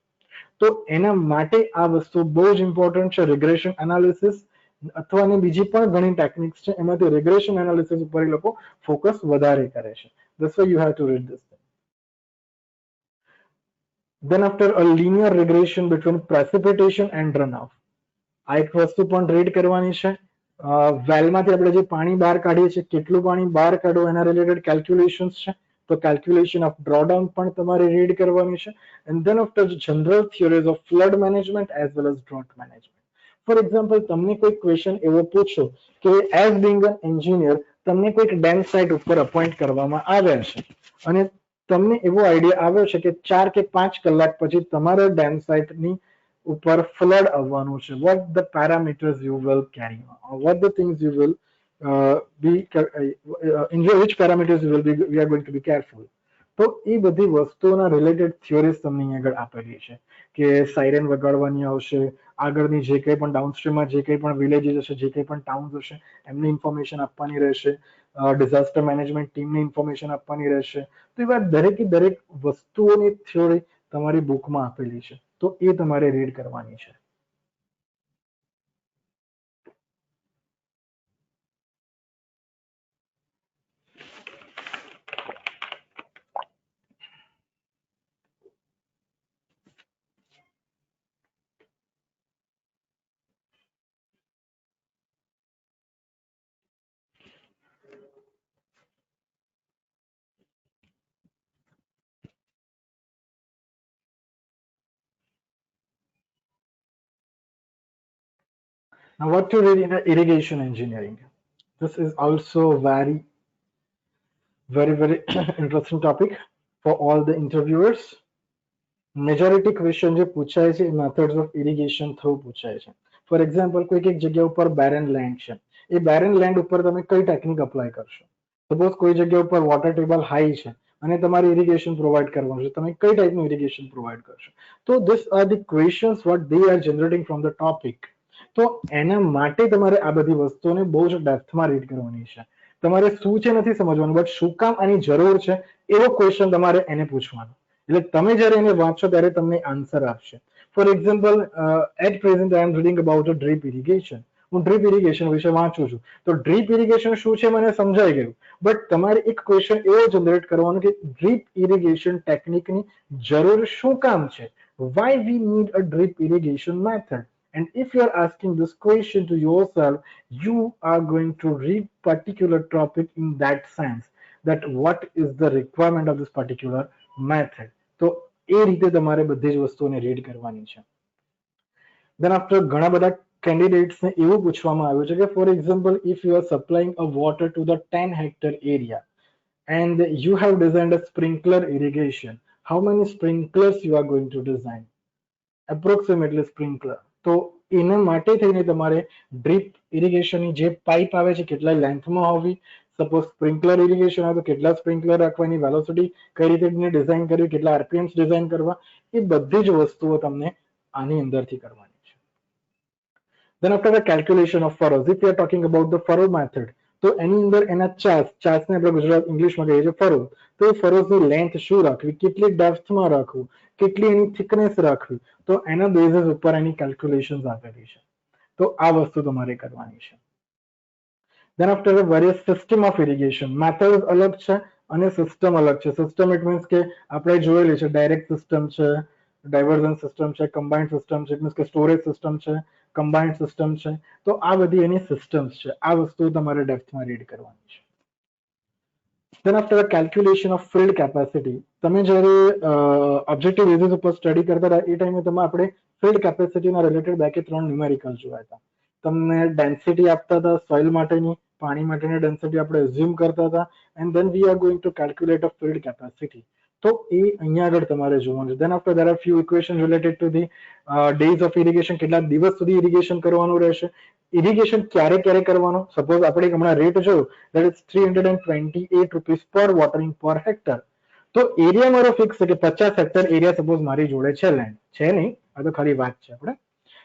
તો એના માટે આ વસ્તુ બહુ જ ઇમ્પોર્ટન્ટ છે. રિગ્રેશન એનાલિસિસ અથવા બીજી પણ ઘણી ટેકનિક્સ છે, એમાંથી રિગ્રેશન એનાલિસિસ ઉપર એ લોકો ફોકસ વધારે કરે છે. That's why you have to read this thing. Then after a linear regression between precipitation and runoff, આ એક વસ્તુ પણ રીડ કરવાની છે. વેલમાંથી આપણે જે પાણી બહાર કાઢીએ છીએ, કેટલું પાણી બહાર કાઢવું એના રિલેટેડ કેલ્ક્યુલેશન્સ છે. તો કેલ્ક્યુલેશન ઓફ ડ્રોડાઉન પણ તમારે રીડ કરવાની છે. And then after general theories of flood management as well as drought management. For example, તમને કોઈ ક્વેશ્ચન એવો પૂછો કે એઝ બિંગ એન એન્જિનિયર તમને કોઈક ડેમ સાઇટ ઉપર અપોઇન્ટ કરવામાં આવ્યા છે અને તમને એવો આઈડિયા આવ્યો છે કે 4 કે 5 કલાક પછી તમારા ડેમ સાઇટની ઉપર ફ્લડ આવવાનું છે. what the parameters you will carry on, what the things you will in which parameters you will be we are going to be careful. તો એ બધી વસ્તુઓના રિલેટેડ થિયરીઝ તમને અહીં આગળ આપેલી છે કે સાયરન વગાડવાની આવશે, આગળની જે કંઈ પણ ડાઉનસ્ટ્રીમમાં જે કંઈ પણ વિલેજીસ હશે, જે કંઈ પણ ટાઉન્સ હશે એમની ઇન્ફોર્મેશન આપવાની રહેશે, ડિઝાસ્ટર મેનેજમેન્ટ ટીમને ઇન્ફોર્મેશન આપવાની રહેશે. તો એવા દરેકે દરેક વસ્તુઓની થિયરી તમારી બુકમાં આપેલી છે, તો એ તમારે રીડ કરવાની છે. Now, what to read in irrigation engineering? This is also very, very interesting topic for all the interviewers. Majority question જે પૂછાય છે methods of irrigation through પૂછાય છે. For example, કોઈક એક જગ્યા ઉપર barren land છે, એ barren land ઉપર તમે કઈ ટેકનિક અપ્લાય કરશો? સપોઝ કોઈ જગ્યા ઉપર વોટર ટેબલ હાઈ છે અને તમારે ઇરિગેશન પ્રોવાઈડ કરવાનું છે, તમે કઈ ટાઈપનું ઇરિગેશન પ્રોવાઈડ કરશો? તો this are the questions what they are generating from the topic. તો એના માટે તમારે આ બધી વસ્તુઓને બહુ જ ડેપ્થમાં રીડ કરવાની છે. તમારે શું છે નથી સમજવાનું, બટ શું કામ આની જરૂર છે એવો ક્વેશ્ચન તમારે એને પૂછવાનો. એટલે તમે જ્યારે એને વાંચો ત્યારે તમને આન્સર આપશે. For example, at present I am reading about a drip irrigation. હું ડ્રીપ ઇરિગેશન વિશે વાંચું છું, તો ડ્રીપ ઇરિગેશન શું છે મને સમજાઈ ગયું, બટ તમારે એક ક્વેશ્ચન એવો જનરેટ કરવાનો કે ડ્રીપ ઇરિગેશન ટેકનિકની જરૂર શું કામ છે? Why we need a drip irrigation method? And if you are asking this question to yourself, you are going to read particular topic in that sense, that what is the requirement of this particular method. તો એ રીતે તમારે બધી જ વસ્તુઓને read કરવાની છે. Then after ઘણા બધા candidates ને એવું પૂછવામાં આવ્યું છે કે for example, if you are supplying a water to the 10 hectare area and you have designed a sprinkler irrigation, how many sprinklers you are going to design? Approximately sprinkler. તો એના માટે થઈને તમારે ડ્રીપ ઇરિગેશનની જે પાઇપ આવે છે કેટલા લેન્થમાં હોવી, સપોઝ સ્પ્રિંકલર ઇરિગેશન આવે તો કેટલા સ્પ્રિંકલર રાખવાની, વેલોસિટી કઈ રીતે ડિઝાઇન કરવી, કેટલા આરપીએમ્સ ડિઝાઇન કરવા, એ બધી જ વસ્તુઓ તમને આની અંદરથી કરવાની છે. Then after the calculation of furrows, if we are talking about the furrow method, તો એની અંદર એના ચાર્ટ્સને આપણે ગુજરાત ઇંગ્લિશમાં કહીએ છીએ ફરો. તો એ ફરોઝની લેન્થ શું રાખવી, કેટલી ડેપ્થમાં રાખવું, કેટલી એની થિકનેસ રાખવી, તો એના બેઝિસ ઉપર એની કેલ્ક્યુલેશન્સ આપેલી છે. તો આ વસ્તુ તમારે કરવાની છે. Then after the various system of irrigation, methods અલગ છે અને સિસ્ટમ અલગ છે. સિસ્ટમ ઇટ મીન્સ કે આપણે જોયેલી છે ડાયરેક્ટ સિસ્ટમ છે, ડાયવર્ઝન સિસ્ટમ છે, કમ્બાઇન્ડ સિસ્ટમ છે, ઇટ મીન્સ કે સ્ટોરેજ સિસ્ટમ છે, કમ્બાઇન્ડ સિસ્ટમ છે. તો આ બધી એની સિસ્ટમ્સ છે. આ વસ્તુ તમારે ડેપ્થમાં રીડ કરવાની છે. Then after the calculation of field capacity, તમે જ્યારે ઓબ્જેક્ટિવ બેઝિસ ઉપર સ્ટડી કરતા હતા એ ટાઈમે તમે આપણે ફિલ્ડ કેપેસિટીના રિલેટેડ 2 કે 3 ન્યુમેરિકલ જોયા હતા. તમને ડેન્સિટી આપતા હતા સોઇલ માટેની, પાણી માટેની ડેન્સિટી આપણે એઝ્યુમ કરતા હતા, and then we are going to calculate a field capacity. તો એ અહીંયા આગળ તમારે જોવાનું છે. Then after there are few equations related to the days of irrigation, કેટલા દિવસ સુધી ઇરિગેશન કરવાનું રહેશે, ઇરિગેશન ક્યારે ક્યારે કરવાનો. સપોઝ આપણે હમણાં રેટ જોયો, that is 328 rupees per watering per hectare. તો એરિયા મારો ફિક્સ છે કે 50 હેક્ટર એરિયા સપોઝ મારી જોડે છે, લેન્ડ છે નહીં, આ તો ખાલી વાત છે આપણે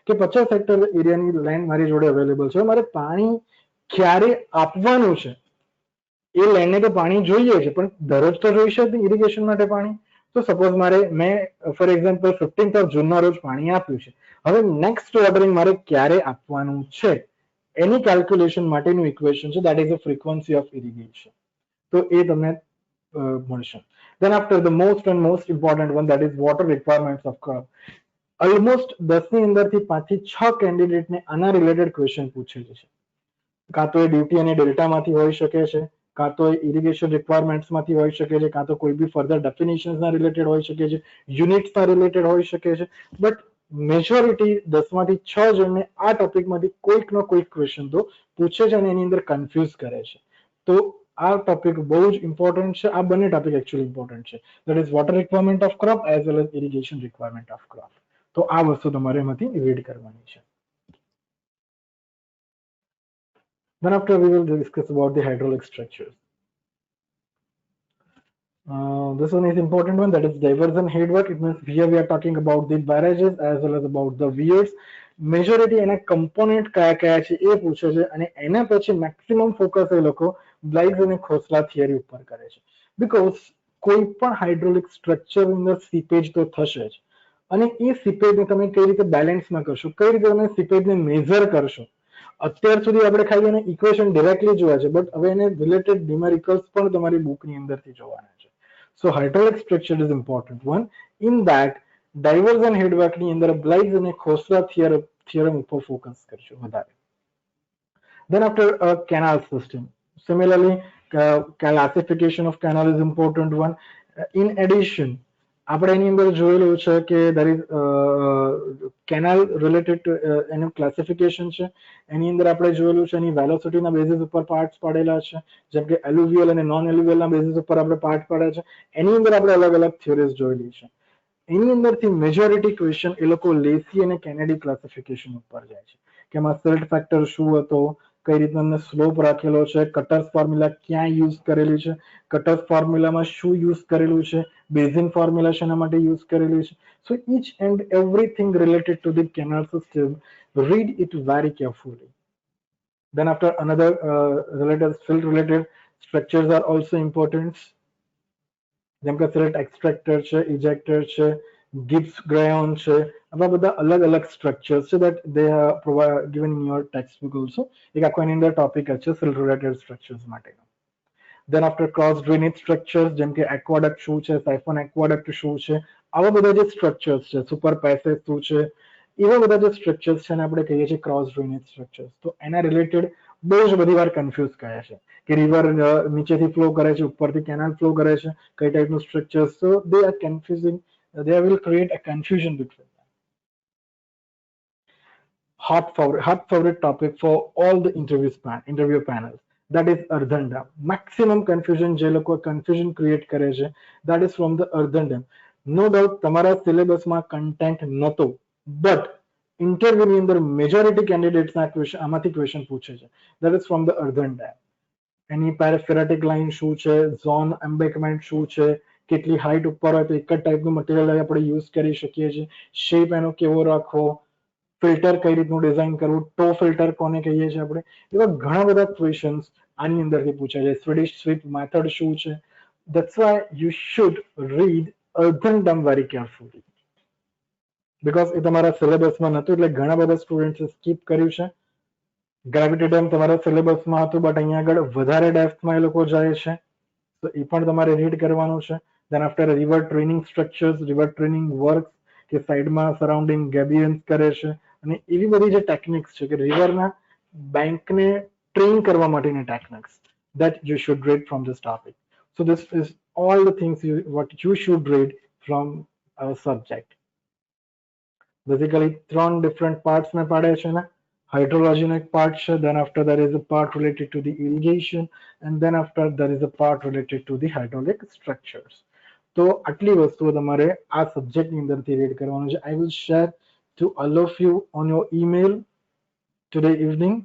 કે 50 હેક્ટર એરિયાની લેન્ડ મારી જોડે અવેલેબલ છે. મારે પાણી ક્યારે આપવાનું છે, એ લેન્ડને તો પાણી જોઈએ છે, પણ દરરોજ તો જોઈશે જ ઇરિગેશન માટે પાણી. તો સપોઝ મેં ફોર એક્ઝામ્પલ 15th ઓફ જૂનના રોજ પાણી આપ્યું છે. હવે નેક્સ્ટ વોટરિંગ મારે ક્યારે આપવાનું છે એની કેલ્ક્યુલેશન માટેનું ઇક્વેશન છે, that is the frequency of irrigation. તો એ તમને મળશે. Then after the most and most important one, that is water requirements of crop. Almost 10 ની અંદરથી 5 થી 6 કેન્ડિડેટને આના રિલેટેડ ક્વેશ્ચન પૂછેલું છે. કાં તો એ ડ્યુટી અને ડેલ્ટામાંથી હોઈ શકે છે, કાં તો ઇરિગેશન રિક્વાયરમેન્ટ્સમાંથી હોઈ શકે છે, કાં તો કોઈ બી ફર્ધર ડેફિનેશન્સના રિલેટેડ હોઈ શકે છે, યુનિટ્સના રિલેટેડ હોઈ શકે છે. બટ મેજોરિટી 10 માંથી 6 જણને આ ટોપિકમાંથી કોઈકનો કોઈક ક્વેશ્ચન તો પૂછે છે અને એની અંદર કન્ફ્યુઝ કરે છે. તો આ ટોપિક બહુ જ ઇમ્પોર્ટન્ટ છે. આ બંને ટોપિક એકચ્યુઅલી ઇમ્પોર્ટન્ટ છે, that is water requirement of crop as well as irrigation requirement of crop. તો આ વસ્તુ તમારે એમાંથી રીડ કરવાની છે. Then after we will discuss about the hydraulic structures. This one is important one, that is diversion headwork. It means here we are talking about the barrages as well as about the weirs. Majority એના component કયા કયા છે એ પૂછે છે અને એના પછી maximum focus એ લોકો બ્લાઇઝ અને ખોસલા થિયરી ઉપર કરે છે. બીકોઝ કોઈ પણ હાઇડ્રોલિક સ્ટ્રક્ચર અંદર સીપેજ તો થશે જ, અને એ સીપેજને તમે કઈ રીતે બેલેન્સમાં કરશો, કઈ રીતે તમે સીપેજને મેઝર કરશો. અત્યાર સુધી આપણે ખાલી એને ઇક્વેશન ડિરેક્ટલી જોયા છે, બટ હવે એને રિલેટેડ ન્યુમેરિકલ્સ પણ તમારી બુકની અંદરથી જોવાના છે. So hydraulic structure is important one. In that diversion હેડવર્કની અંદર બ્લાઇઝ અને ખોસલા થિયરમ ઉપર ફોકસ કરજો વધારે. Then after a canal system, similarly classification of canal is important one. In addition, આપણે એની અંદર જોયેલું છે કે there is કેનાલ રિલેટેડ એનું ક્લાસિફિકેશન છે. એની અંદર આપણે જોયેલું છે એની વેલોસિટીના બેઝિસ ઉપર પાર્ટ્સ પાડેલા છે, જેમ કે એલ્યુવિયલ અને નોન એલ્યુવિયલના બેઝિસ ઉપર આપણે પાર્ટ પાડ્યા છે. એની અંદર આપણે અલગ અલગ થિયરીઝ જોયેલી છે. એની અંદરથી મેજોરિટી ક્વેશ્ચન એ લોકો લેસી અને કેનેડી ક્લાસિફિકેશન ઉપર જાય છે કે એમાં સિલ્ટ ફેક્ટર શું હતો, કઈ રીતના એમને સ્લોપ રાખેલો છે, કટર્સ ફોર્મ્યુલા ક્યાં યુઝ કરેલી છે, કટર્સ ફોર્મ્યુલામાં શું યુઝ કરેલું છે, બેઝિન ફોર્મ્યુલા શેના માટે યુઝ કરેલું છે. સો each and everything related to the canal system, read it very carefully. Then after another related silt related structures are also important, જેમ કે સિલ્ટ એક્સટ્રેક્ટર છે, ઇજેક્ટર છે, ગિબ્સ ગ્રેયોન છે. આવા બધા અલગ અલગ સ્ટ્રક્ચર્સ છે that they are given in your textbook also. એક આખો એની અંદર ટોપિક છે સિલ્ટ રિલેટેડ સ્ટ્રક્ચર્સ માટેનો. Then after cross drainage structures, જેમ કે એક્વાડક્ટ શું છે, સાયફોન એક્વાડક્ટ શું છે, આવા બધા જે સ્ટ્રક્ચર્સ છે, સુપર પેસેજ શું છે, એવા બધા જે સ્ટ્રક્ચર્સ છે એને આપણે કહીએ છીએ ક્રોસ ડ્રેનેજ સ્ટ્રક્ચર્સ. તો એના રિલેટેડ બહુ જ બધી વાર કન્ફ્યુઝ કરે છે કે રિવર નીચેથી ફ્લો કરે છે, ઉપરથી કેનાલ ફ્લો કરે છે, કઈ ટાઈપનું structures. So they are confusing, they will create a confusion between them. Hot favorite topic for all the interview panels, that is earthen dam. Maximum confusion જે લોકો confusion create કરે છે, that is from the earthen dam. No doubt તમારા સિલેબસમાં content નહોતું, but ઇન્ટરવ્યુની અંદર majority કેન્ડિડેટ્સના question આમાંથી ક્વેશ્ચન પૂછે છે, that is from the earthen dam. એની પેરાફેરેટિક લાઇન શું છે, ઝોન એમ્બેકમેન્ટ શું છે, કેટલી હાઇટ ઉપર હોય તો એક જ ટાઈપનું મટીરિયલ આપણે યુઝ કરી શકીએ છીએ, શેપ એનો કેવો રાખવો, ફિલ્ટર કઈ રીતનું ડિઝાઇન કરવું, ટો ફિલ્ટર કોને કહીએ છીએ આપણે, એવા ઘણા બધા ક્વેશ્ચન્સ આની અંદરથી પૂછાય છે. સ્વીડિશ સ્વીપ મેથડ શું છે. That's why you should read earthen dam very carefully, because એ તમારા સિલેબસમાં નહોતું એટલે ઘણા બધા સ્ટુડન્ટ્સે સ્કીપ કર્યું છે. ગ્રેવિટી ડેમ તમારા સિલેબસમાં હતું, બટ અહીંયા આગળ વધારે ડેપ્થમાં એ લોકો જાય છે, તો એ પણ તમારે રીડ કરવાનું છે. Then after river training structures, river training work કે સાઈડમાં સરાઉન્ડિંગ ગેબિયન્સ કરે છે, અને એવી બધી જે ટેકનિક્સ છે કે રિવરના બેંકને ટ્રેન કરવા માટેની techniques, that you should read from this topic. So this is all the things what you should read from our subject. Basically 3 different parts में पाड़े છે ને. Hydrology નો એક part છે, then after there is a part related to the irrigation, and then after there is a part related to the hydraulic structures. તો આટલી વસ્તુઓ તમારે આ સબ્જેક્ટની અંદરથી રીડ કરવાનું છે. I will share to all of you on your email today evening.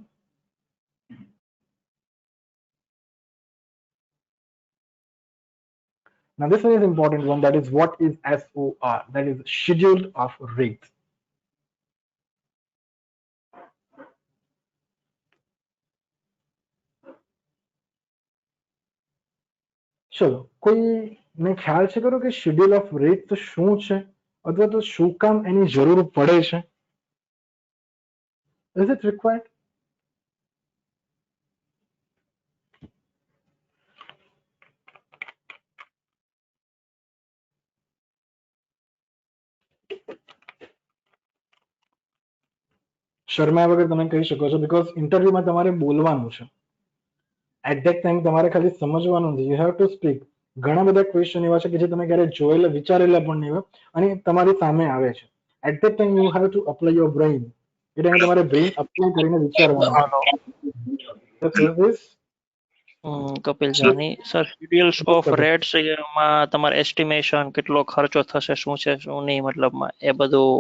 Now this one is important one, that is what is SOR, that is schedule of rates. ચલો કોઈને ખ્યાલ છે ખરો કે શેડ્યુલ ઓફ રેટ તો શું છે અથવા તો શું કામ એની જરૂર પડે છે? Is it required? શર્મા વગર તમે કહી શકો છો, બીકોઝ ઇન્ટરવ્યુમાં તમારે બોલવાનું છે. એટ ધેટ ટાઈમ તમારે ખાલી સમજવાનું છે. You have to speak. ઘણા બધા ક્વેશ્ચન એવા છે કે જે તમે ક્યારે જોયેલા વિચારેલા પણ નહીં હોય અને તમારી સામે આવે છે. At that time you have to apply your brain. એ ટાઈમે તમારે બ્રેઇન અપ્લાય કરીને વિચારવાનું. Kapil Jani sir, schedules of rates માં તમારે એસ્ટિમેશન કેટલો ખર્ચો થશે, શું છે શું નહીં, મતલબમાં એ બધું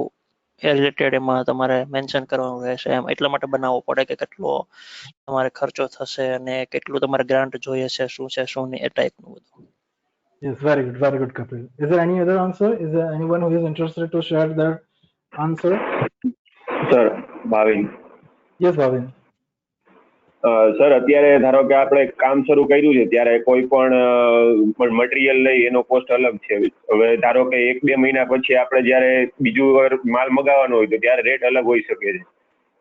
એ રિલેટેડ એમાં તમારે મેન્શન કરવાનું રહેશે. એમ એટલા માટે બનાવવો પડે કે કેટલો તમારે ખર્ચો થશે અને કેટલું તમારે ગ્રાન્ટ જોઈએ છે, શું છે શું નહીં, એ ટાઈપનું બધું. Yes, very good, Kapil. Is there any other answer? Is there anyone who is interested to share their answer? Sir, Bhavin. Yes, Bhavin. Sir, અત્યારે ધારો કે આપણે કામ શરૂ કર્યું છે ત્યારે કોઈ પણ મટીરિયલ લઈ એનો કોસ્ટ અલગ છે. હવે ધારો કે 1-2 મહિના પછી આપણે જ્યારે બીજું માલ મગાવવાનો હોય તો ત્યારે રેટ અલગ હોઈ શકે છે.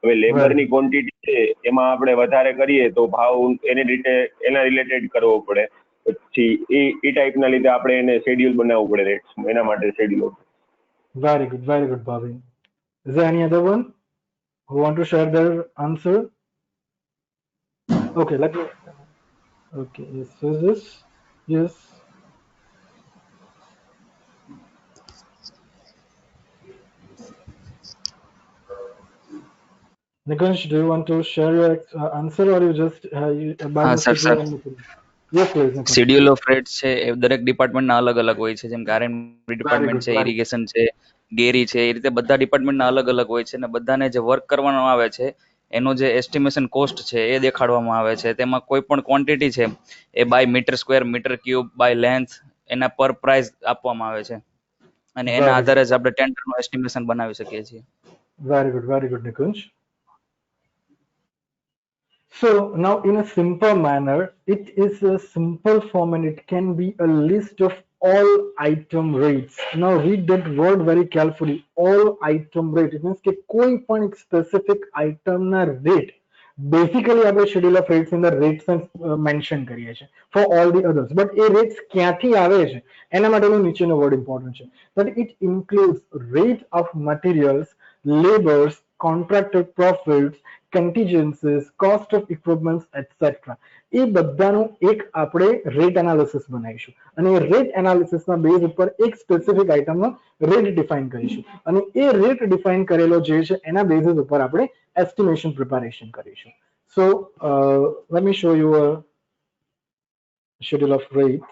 હવે લેબરની ક્વોન્ટિટી છે એમાં આપણે વધારે કરીએ તો ભાવ એના રિલેટેડ કરવો પડે. પછી એ ટાઈપના લીધે આપણે એને શેડ્યુલ બનાવવું પડે રેટ્સ, એના માટે schedule. Very good, Bhavin. Is there any other one who want to share their answer? Okay, let me. Okay, yes, so this, yes. Nikunj, do you want to share your answer or you just sir. Yes, please. Nikunj. Schedule of rates છે એ દરેક ડિપાર્ટમેન્ટના અલગ અલગ હોય છે. જેમ કે R&D department છે, irrigation છે, ડેરી છે, એ રીતે બધા ડિપાર્ટમેન્ટના અલગ અલગ હોય છે અને બધાને જે વર્ક કરવાનું આવે છે એનો જે એસ્ટિમેશન કોસ્ટ છે એ દેખાડવામાં આવે છે. તેમાં કોઈ પણ ક્વોન્ટિટી છે એ by metre square, metre cube, by length એના પર પ્રાઇસ આપવામાં આવે છે અને એના આધારે જ આપણે ટેન્ડરનું એસ્ટિમેશન બનાવી શકીએ છીએ. Very good, Nikunj. So now in a simple manner, it is a simple form and it can be a list of all item rates. Now read that word very carefully. All item rate. It means કે કોઈ પણ એક specific item ના rate. Basically આપણે schedule of rates in the rates mention કરીએ છીએ for all the others. But A rates ક્યાંથી આવે છે એના માટેનો નીચેનો word important છે. That it includes rate of materials, labors, contracted profits, contingencies, cost of equipments, etc. એ બધાનું એક આપણે રેટ એનાલિસિસ બનાવીશું અને એ રેટ એનાલિસિસના બેઝ ઉપર એક સ્પેસિફિક આઇટમનો રેટ ડિફાઇન કરીશું અને એ રેટ ડિફાઇન કરેલો જે છે એના બેઝિસ ઉપર આપણે એસ્ટિમેશન પ્રિપેરેશન કરીશું. So let me show you a schedule off rate.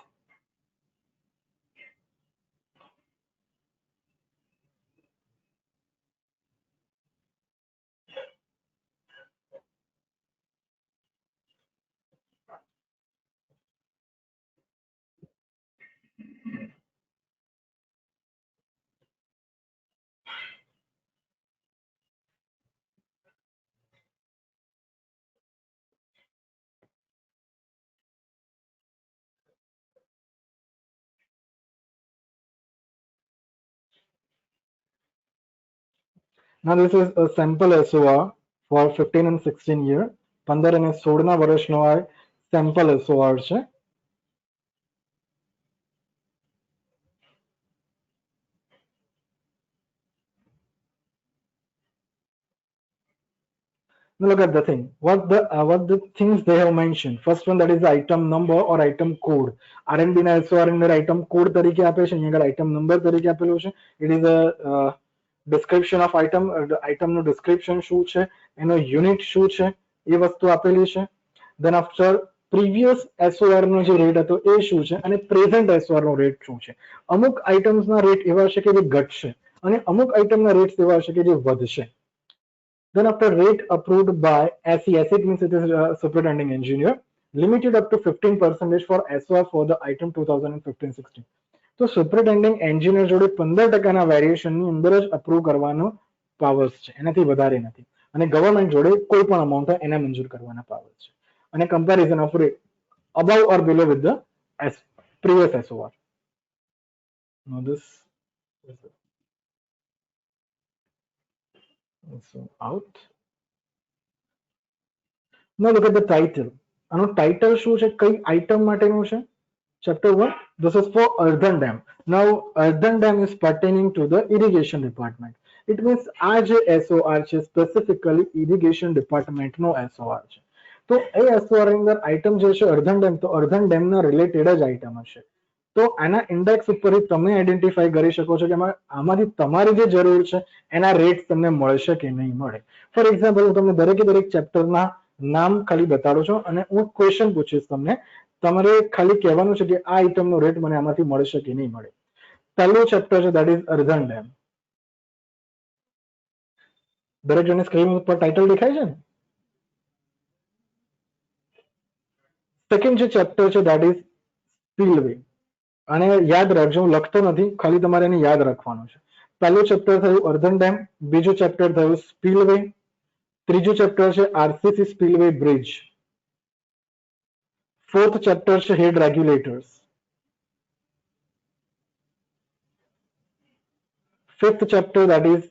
Now this is a sample SOR for 15 and 16 year. 15 અને 16 વર્ષનો આ sample SOR છે. Now look at the thing. What the things they have mentioned. First one, that is the item number or item code. R&D ના SOR અંદર item code તરીકે આપે છે, અહીંયા આગળ item number તરીકે આપેલું છે. It is a description of item. Item નું description શું છે, એનો unit શું છે એ વસ્તુ આપેલી છે. Then after previous SOR નો જે રેટ હતો એ શું છે અને present SOR નો રેટ શું છે. અમુક આઇટમ્સ ના રેટ એવા છે કે જે ઘટશે અને અમુક આઇટમ ના રેટ્સ એવા છે કે જે વધશે. Then after rate approved by SE, it means it is a superintending engineer. limited up to 15% for SOR for the item 2015-16. તો સુપરિન્ટેન્ડિંગ એન્જિનિયર જોડે 15% વેરિએશનની અંદર જ અપ્રૂવ કરવાનો પાવર્સ છે, એનાથી વધારે નથી. અને ગવર્મેન્ટ જોડે કોઈ પણ અમાઉન્ટ હોય એને મંજૂર કરવાના પાવર્સ છે. અને comparison off rate above or below with the previous SOR. Now this is out. Now look at the title. આનું ટાઇટલ શું છે, કઈ આઇટમ માટેનું છે? Chapter 1, this is for earthen dam. Now earthen dam is pertaining to the irrigation department. It means આ જે SOR છે specifically irrigation department નો SOR છે. તો એ SOR ની અંદર આઇટમ જે છે earthen dam, તો earthen dam ના રિલેટેડ જ આઇટમ હશે. તો આના ઇન્ડેક્સ ઉપરથી તમે આઈડેન્ટિફાઈ કરી શકો છો કે આમાંથી તમારી જે જરૂર છે એના રેટ તમને મળશે કે નહીં મળે. ફોર એક્ઝામ્પલ હું તમને દરેકે દરેક ચેપ્ટરના નામ ખાલી બતાડું છું અને હું ક્વેશ્ચન પૂછીશ તમને, તમારે ખાલી કહેવાનું છે કે આ આઇટમનો રેટ મને આમાંથી મળશે કે નહીં મળે. પહેલું ચેપ્ટર છે દેટ ઇઝ earthen dam. દરેક જણને સ્ક્રીન ઉપર ટાઇટલ દેખાય છે ને? સેકન્ડ જે ચેપ્ટર છે દેટ ઇઝ સ્પીલવે. અને યાદ રાખજો, હું લખતો નથી, ખાલી તમારે એને યાદ રાખવાનું છે. પહેલું ચેપ્ટર થયું earthen dam, બીજું ચેપ્ટર થયું સ્પીલવે, ત્રીજું ચેપ્ટર છે આરસીસી સ્પીલવે બ્રિજ, ફોર્થ ચેપ્ટર છે હેડ regulators, fifth chapter that is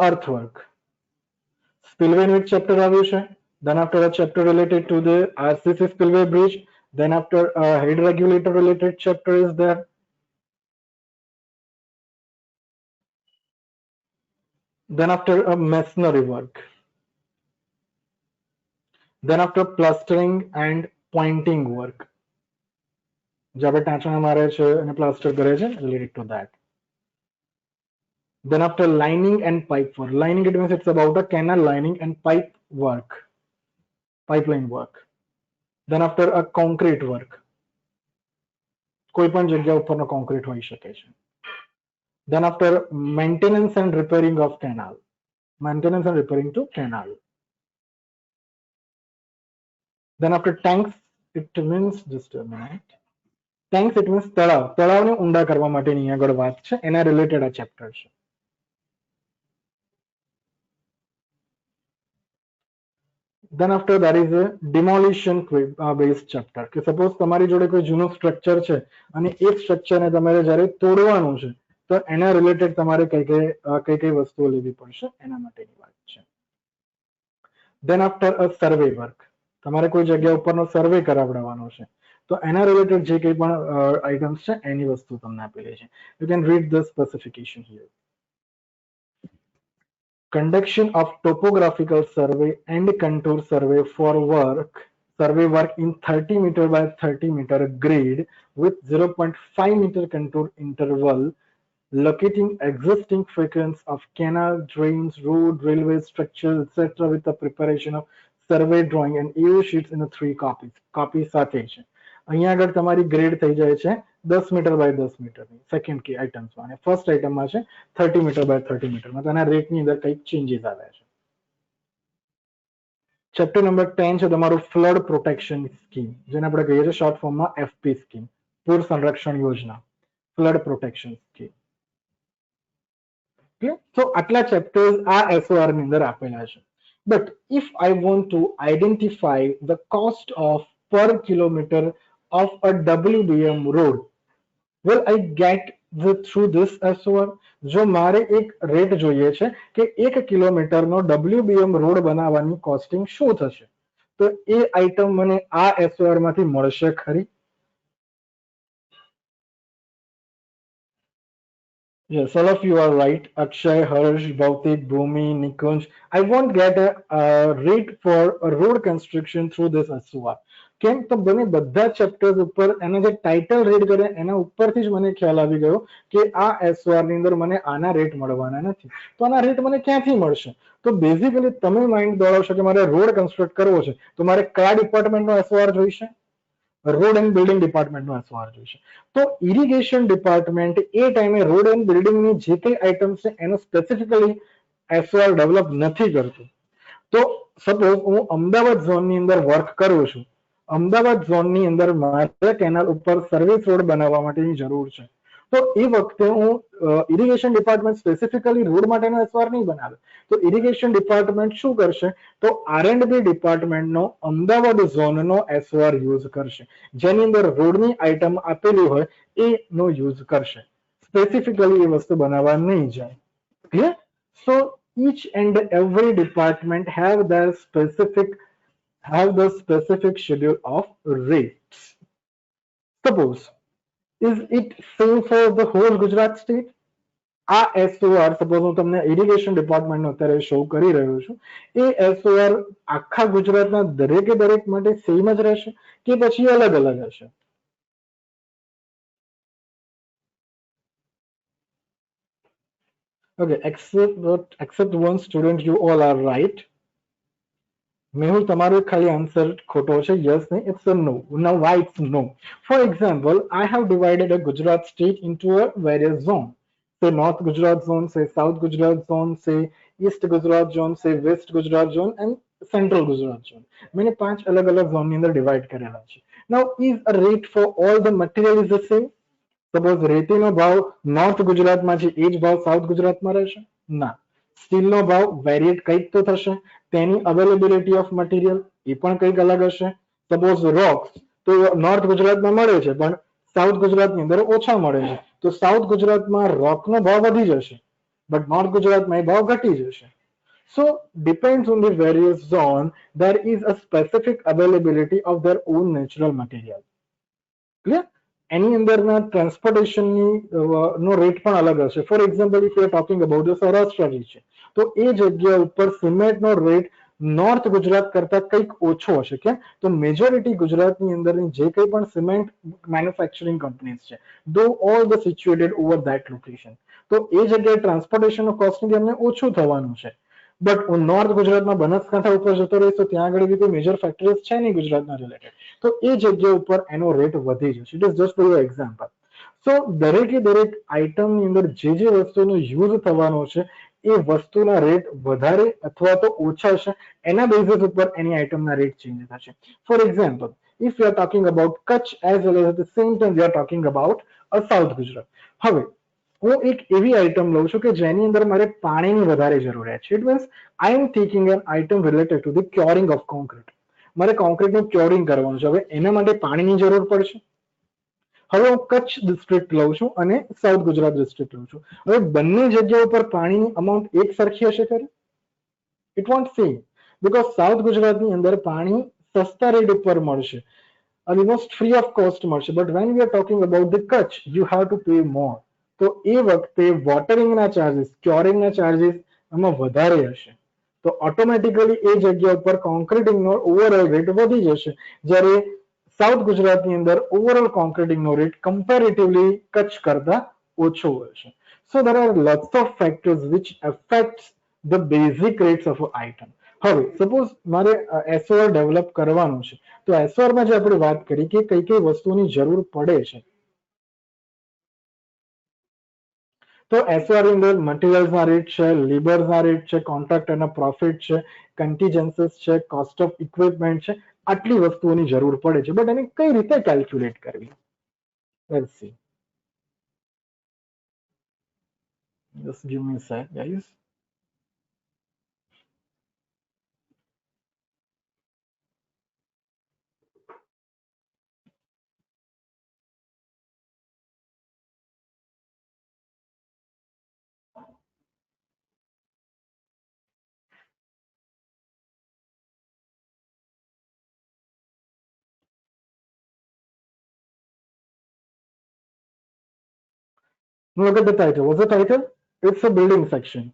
અર્થવર્ક. સ્પીલવે નું એક ચેપ્ટર આવ્યું છે. Then after a chapter related to the RCC spillway bridge, then after a head regulator related chapter is there. Then after a masonry work. Then after plastering and pointing work. જાબે ટાંચા મારે છે અને plaster કરે છે, related to that. Then after lining and pipe work. Lining, it means it's about a canal lining and pipe work. Pipeline work. Then after a concrete work. કોઈ પણ જગ્યા ઉપરનો concrete હોઈ શકે છે. Then after maintenance and repairing of canal. Maintenance and repairing to canal. Then after tanks, it means, just a minute. Tanks, it means તળાવ. તળાવને ઊંડા કરવા માટેની આગળ વાત છે, એના રિલેટેડ આ ચેપ્ટર છે. Then after that is a demolition based chapter. કે સપોઝ તમારી જોડે કોઈ જૂનું સ્ટ્રક્ચર છે અને એક સ્ટ્રક્ચરને તમારે જ્યારે તોડવાનું છે તો એના રિલેટેડ તમારે કઈ કઈ વસ્તુઓ લેવી પડશે એના માટેની વાત છે. Then after a survey work. તમારે કોઈ જગ્યા ઉપરનો સર્વે કરાવડાવવાનો છે તો એના રિલેટેડ જે કંઈ પણ આઇટમ્સ છે એની વસ્તુ તમને આપેલી છે. You can read the specification here. Conduction of topographical survey and contour survey for survey work in 30 meter by 30 meter grid with 0.5 meter contour interval, locating existing frequencies of canal, drains, road, railway structures, etc. with the preparation of survey drawing and AO sheets in the 3 copies. Copies સાથે છે. અહીંયા આગળ તમારી grade થઈ જાય છે 10 metre by 10 મીટરની second કી આઇટમ્સમાં, અને ફર્સ્ટ આઇટમમાં છે 30 મીટર બાય 30 મીટરમાં. તો એના રેટની અંદર કંઈક ચેન્જીસ આવ્યા છે. ચેપ્ટર નંબર 10 છે તમારું ફ્લડ પ્રોટેક્શન સ્કીમ, જેને આપણે કહીએ છીએ શોર્ટ ફોર્મમાં FP સ્કીમ, પૂર સંરક્ષણ યોજના, ફ્લડ પ્રોટેક્શન સ્કીમ. તો આટલા ચેપ્ટર્સ આ SOR ની અંદર આપેલા છે. But if I want to identify the cost of per kilometer of a WBM road, will I get through this SOR? જો મારે એક રેટ જોઈએ છે કે 1 કિલોમીટરનો WBM રોડ બનાવવાની કોસ્ટિંગ શું થશે, તો એ આઇટમ મને આ SOR માંથી મળશે ખરી? Yes, all of you are right. Akshay, Harsh, Bhautik, Bhumi, Nikunj. I won't get a rate for a road construction through this SOR. કેમ તો બને બધા ચેપ્ટર્સ ઉપર એના જે ટાઇટલ રીડ કરે એના ઉપરથી જ મને ખ્યાલ આવી ગયો કે આ SOR ની અંદર મને આના રેટ મળવાના નથી. તો આના રેટ મને ક્યાંથી મળશે? તો બેઝિકલી તમે માઇન્ડ દોડાવશો કે મારે રોડ કન્સ્ટ્રક્ટ કરવો છે તો મારે કયા ડિપાર્ટમેન્ટનો SOR જોઈશે? રોડ એન્ડ બિલ્ડિંગ ડિપાર્ટમેન્ટનો SOR જોઈશે. તો ઇરિગેશન ડિપાર્ટમેન્ટ એ ટાઈમે રોડ એન્ડ બિલ્ડિંગની જે કંઈ આઇટમ્સ છે એનો સ્પેસિફિકલી SOR ડેવલપ નથી કરતું. તો સપોઝ હું અમદાવાદ ઝોનની અંદર વર્ક કરું છું, અમદાવાદ ઝોનની અંદર મારે કેનાલ ઉપર સર્વિસ રોડ બનાવવા માટેની જરૂર છે, તો એ વખતે હું ઇરિગેશન ડિપાર્ટમેન્ટ સ્પેસિફિકલી રોડ માટેનો એસઆર નહીં બનાવે, તો ઇરિગેશન ડિપાર્ટમેન્ટ શું કરશે, તો R&B ડિપાર્ટમેન્ટનો અમદાવાદ ઝોનનો એસઆર યુઝ કરશે, જેની અંદર રોડની આઇટમ આપેલી હોય એનો યુઝ કરશે, સ્પેસિફિકલી એ વસ્તુ બનાવવા નહીં જાય. Clear? So each and every department have the specific schedule of rates. Suppose, is it same for the whole Gujarat state? આ એસઓઆર સપોઝ હું તમને ઇરિગેશન ડિપાર્ટમેન્ટનો અત્યારે શો કરી રહ્યો છું, એ એસઓઆર આખા ગુજરાતના દરેકે દરેક માટે સેમ જ રહેશે કે પછી અલગ અલગ હશે? Okay, except one student, you all are right. Mehul, તમારો ખાલી આન્સર ખોટો છે, yes નહીં, it's a no. Now why it's no? For example, I have divided a Gujarat state into a various zone. Say North Gujarat zone, say South Gujarat zone, say East Gujarat zone, say West Gujarat zone and Central Gujarat zone. मैंने 5 अलग-अलग zone ની અંદર divide કરેલા છે. Now is a rate for all the material is the same? Suppose રેતીનો ભાવ north ગુજરાતમાં છે એ જ ભાવ સાઉથ ગુજરાતમાં રહેશે? ના. સ્ટીલનો ભાવ વેરિએટ કંઈક તો થશે, તેની અવેલેબિલિટી ઓફ મટીરિયલ એ પણ કંઈક અલગ હશે. સપોઝ રોક્સ તો નોર્થ ગુજરાતમાં મળે છે પણ સાઉથ ગુજરાતની અંદર ઓછા મળે છે, તો સાઉથ ગુજરાતમાં રોકનો ભાવ વધી જશે બટ નોર્થ ગુજરાતમાં એ ભાવ ઘટી જશે. So depends on the various zone, there is a specific availability of their own natural material. Clear? એની અંદરના ટ્રાન્સપોર્ટેશનની નો રેટ પણ અલગ હશે. Four example, if you are talking about the Saurashtra region, તો એ જગ્યા ઉપર સિમેન્ટનો રેટ નોર્થ ગુજરાત કરતા કંઈક ઓછો હશે. કેમ? તો મેજોરિટી ગુજરાતની અંદરની જે કંઈ પણ સિમેન્ટ મેન્યુફેક્ચરિંગ કંપનીઝ છે, દો all the situated over that location, તો એ જગ્યાએ ટ્રાન્સપોર્ટેશનનો કોસ્ટિંગ એમને ઓછું થવાનું છે. બટ હું નોર્થ ગુજરાતમાં બનાસકાંઠા ઉપર જતો રહીશ તો ત્યાં આગળ બી કોઈ મેજર ફેક્ટરીઝ છે નહીં ગુજરાતના રિલેટેડ, તો એ જગ્યા ઉપર એનો રેટ વધી જશે. It is just for your example. So દરેકે દરેક આઇટમની અંદર જે વસ્તુનો યુઝ થવાનો છે એ વસ્તુના રેટ વધારે અથવા તો ઓછા છે, એના બેઝિસ ઉપર એની આઇટમના રેટ ચેન્જ થશે. For example, if you are talking about Kutch as well as at the same time you are talking about south Gujarat. હવે હું એક એવી આઇટમ લઉં છું કે જેની અંદર મારે પાણીની વધારે જરૂરિયાત છે. It means I am taking an item related to the curing of concrete. મારે કોન્ક્રીટનું ક્યોરિંગ કરવાનું છે, હવે એના માટે પાણીની જરૂર પડશે. હવે હું કચ્છ ડિસ્ટ્રિક્ટ લઉં છું અને સાઉથ ગુજરાત ડિસ્ટ્રિક્ટ લઉં છું. હવે બંને જગ્યા ઉપર પાણીની અમાઉન્ટ એક સરખી હશે ખરી? It won't same, because south ગુજરાતની અંદર પાણી સસ્તા રેટ ઉપર મળશે, ઓલમોસ્ટ ફ્રી ઓફ કોસ્ટ મળશે, but when we are talking about the Kutch you have to pay more. તો એ વખતે વોટરિંગના ચાર્જીસ, ક્યોરિંગના ચાર્જીસ એમાં વધારે હશે, તો ઓટોમેટિકલી એ જગ્યા ઉપર કોન્ક્રીટિંગનો ઓવરઓલ રેટ વધી જશે, જ્યારે સાઉથ ગુજરાતની અંદર ઓવરઓલ કોન્ક્રીટિંગનો રેટ કમ્પેરેટિવલી કચ્છ કરતા ઓછો હશે. સો there are lots of factors which affects the basic rates of an item. હવે સપોઝ મારે એસઓઆર ડેવલપ કરવાનું છે, તો એસઓઆરમાં જે આપણે વાત કરી કે કઈ કઈ વસ્તુની જરૂર પડે છે, તો એસઓઆર ની અંદર મટીરિયલ્સના રેટ છે, લેબરના રેટ છે, કોન્ટ્રાક્ટરના પ્રોફિટ છે, કન્ટીજન્સીસ છે, કોસ્ટ ઓફ ઇક્વિપમેન્ટ છે, આટલી વસ્તુઓની જરૂર પડે છે. બટ એને કઈ રીતે કેલ્ક્યુલેટ કરવી? Let's see. Just give me a sec, guys. Look at the title. What's the title? It's a building section.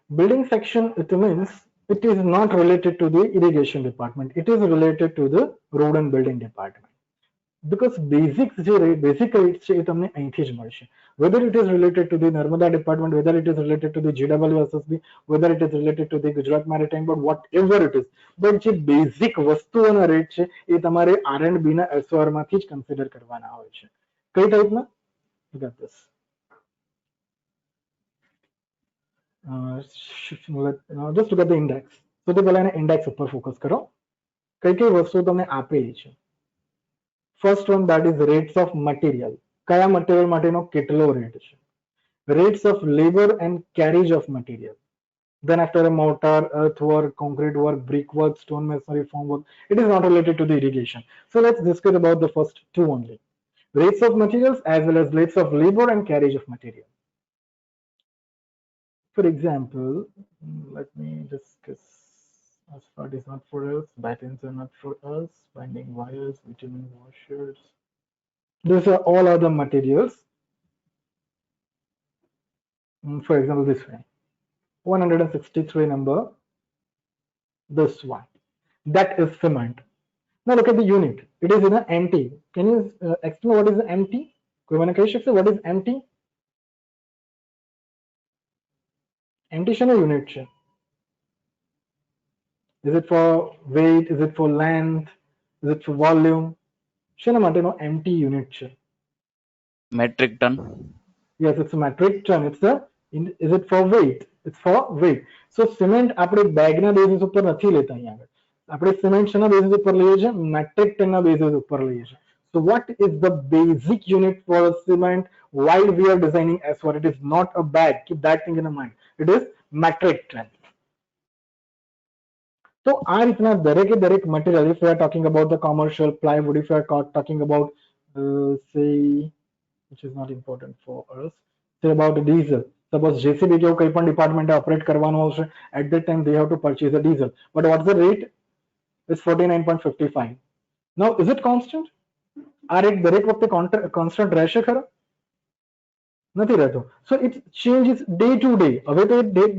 Building section, it means it is not related to the irrigation department. It is related to the road and building department. Because basic rates છે એ તમને અહીંથી જ મળશે. Whether it is related to the Narmada department, whether it is related to the GWSSB, whether it is related to the Gujarat Maritime Board, whatever it is. But જે basic વસ્તુઓના rate છે એ તમારે R&B ના SOR માંથી જ consider કરવાના હોય છે. કઈ ટાઈપના? Got this. just look at the index. સૌથી પહેલા એને index ઉપર ફોકસ કરો. કઈ કઈ વસ્તુ તમને આપેલી છે. First one, that is rates of material. કયા મટીરિયલ માટેનો કેટલો રેટ છે. Rates of labor and carriage of material. Then after a mortar, earthwork, concrete work, brickwork, stone masonry, formwork, it is not related to the irrigation. So let's discuss about the first two only. Rates of materials as well as rates of labor and carriage of material. For example, let me discuss. Asphalt is not for us, battens are not for us, binding wires, vitamin washers. These are all other materials. For example, this way. 163 number, this one, that is cement. Now look at the unit. It is in an MT. Can you explain what is the MT? કોઈ મને કહી શકશે what is MT? MT શેનો unit છે? Is it for weight? Is it for length? Is it for volume? શેના માટેનો MT unit છે? metric ton. Yes, it's a metric ton. Is it for weight? It's for weight. So cement આપણે બેગના basis ઉપર નથી લેતા અહીંયા આગળ. આપણે સિમેન્ટ શેના બેઝિસ ઉપર લઈએ છીએ? મેટ્રિક ટનના બેઝિસ ઉપર લઈએ છીએ. So what is the basic unit for cement while we are designing S4? It is not a bag. Keep that thing in mind. It is metric ton. So આ રીતના દરેકે દરેક material, if we are talking about the commercial plywood, if we are talking about say, which is not important for us, say about diesel. Suppose JCB કે કોઈ પણ department operate કરવાનું હશે, at that time they have to purchase a diesel. But what's the rate? It's 49.55. Now is it constant? આ rate દરેક વખતે constant રહેશે ખરો? નથી રહેતો. So it changes day to day. હવે તો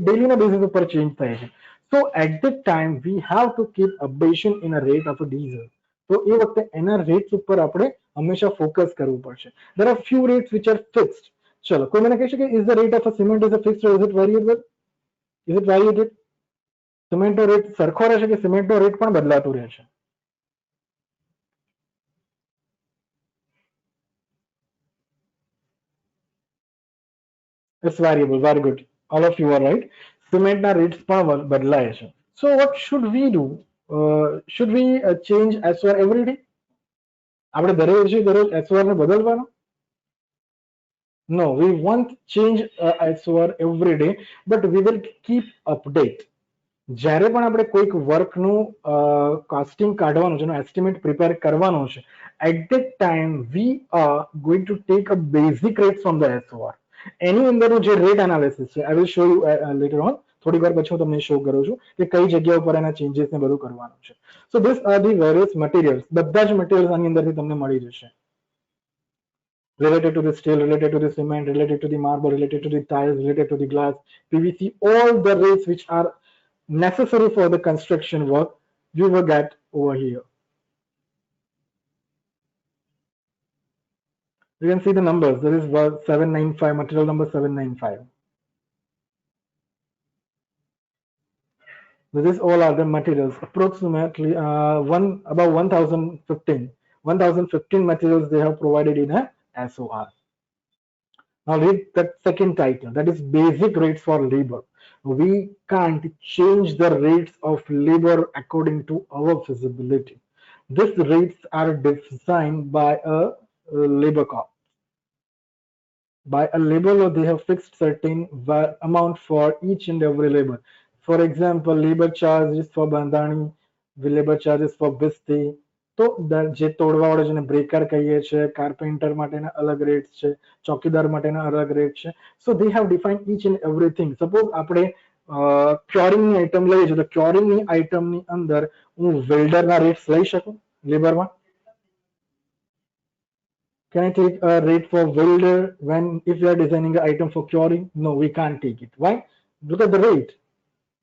daily ના basis ઉપર change થાય છે. So at that time we have to keep updation in a rate of a diesel. તો એ વખતે એના rates ઉપર આપણે હંમેશા focus કરવું પડશે. There are few rates which are fixed. ચલો કોઈ મને કહી શકે is the rate of a cement is a fixed or is it variable? Is it variated? સિમેન્ટનો રેટ સરખો રહેશે કે સિમેન્ટનો રેટ પણ બદલાતો રહેશે? It's variable. Very good. All of you are right. સિમેન્ટના રેટ્સ પણ બદલાય છે. So what should we do? Should we change S4 every day? આપણે દરરોજ S4 ને બદલવાનો? No, we won't change S4 every day, but we will keep update. જ્યારે પણ આપણે કોઈક વર્કનું કોસ્ટિંગ કાઢવાનું છે, એસ્ટિમેટ પ્રિપેર કરવાનો છે, at that time we are going to take a basic rate from the S4. એની અંદરનું જે રેટ એનાલિસિસ છે, I will show you later on. થોડી વાર પછી હું તમને શો કરું છું કે કઈ જગ્યા ઉપર એના ચેન્જીસ ને બધું કરવાનું છે. So these are the various materials. બધા જ materials આની અંદરથી તમને મળી જશે. Related to the steel, related to the cement, related to the marble, related to the tiles, related to the glass, PVC, all the rates which are necessary for the construction work, you will get over here. You can see the numbers. There is 795, material number 795. These all are the materials. Approximately about 1015 materials they have provided in a SOR. Now read that second title, that is basic rates for labor. We can't change the rates of labor according to our feasibility. These rates are designed by a labor cost. By a labor law, they have fixed certain amount for each and every labor. For example, labor charges for bandhani, labor charges for bisti. તો જે તોડવાવાળો જેને breaker કહીએ છીએ, carpenter માટેના અલગ rates છે, ચોકીદાર માટેના અલગ રેટ છે. સો they have defined each and everything. Suppose આપણે ક્યોરિંગની આઈટમ લઈએ છીએ, તો ક્યોરિંગની આઈટમની અંદર હું વેલ્ડરના રેટ્સ લઈ શકું લેબરમાં? Can I take a rate for welder when if we are designing an item for curing? No, we can't take it. Why? Look at the rate.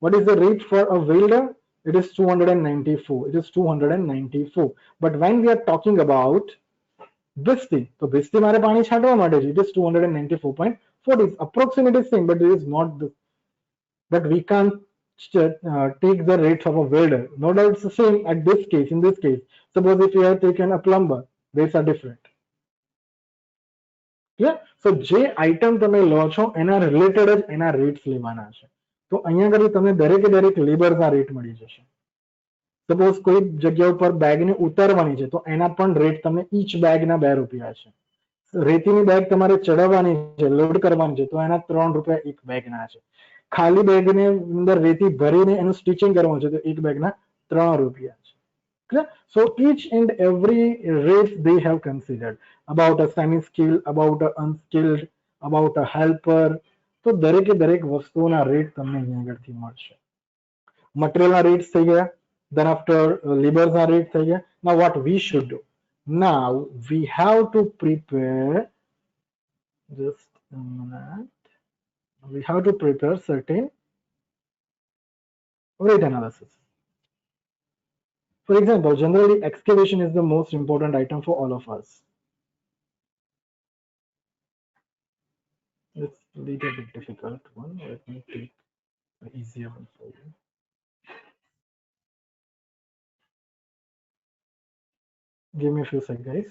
What is the rate for a welder? It is 294. It is 294. But when we are talking about Bisti, so Bisti મારે પાણી છાંટવા માટે છે, it is 294.40. Approximate same, but it is not this. But we can't take the rates of a welder. No doubt it's the same at this case. In this case, suppose if you have taken a plumber, rates are different. Yeah, so જે item તમે લો છો એના related જ એના rates લેવાના છે. તો અહીંયા આગળ તમને દરેકે દરેક લેબરના રેટ મળી જશે. સપોઝ કોઈ જગ્યા ઉપર બેગને ઉતારવાની છે તો એના પણ રેટ તમને ઈચ બેગના 2 રૂપિયા છે. રેતીની બેગ તમારે ચડાવવાની છે, લોડ કરવાની છે, તો એના 3 રૂપિયા એક બેગના છે. ખાલી બેગની અંદર રેતી ભરીને એનું સ્ટિચિંગ કરવાનું છે તો એક બેગના 3 રૂપિયા છે. Clear? So each and every rate they have considered about a semi-skilled, about a unskilled, about a helper. તો દરેકે દરેક વસ્તુઓના રેટ તમને અહીંયા આગળથી મળશે. મટીરિયલના રેટ્સ થઈ ગયા, then after labor's rate થઈ ગયા. Now what we should do? Now we have to prepare, just a minute, we have to prepare certain rate analysis. For example, generally excavation is the most important item for all of us. It's a little bit difficult one. Let me take an easier one for you. Give me a few seconds, guys.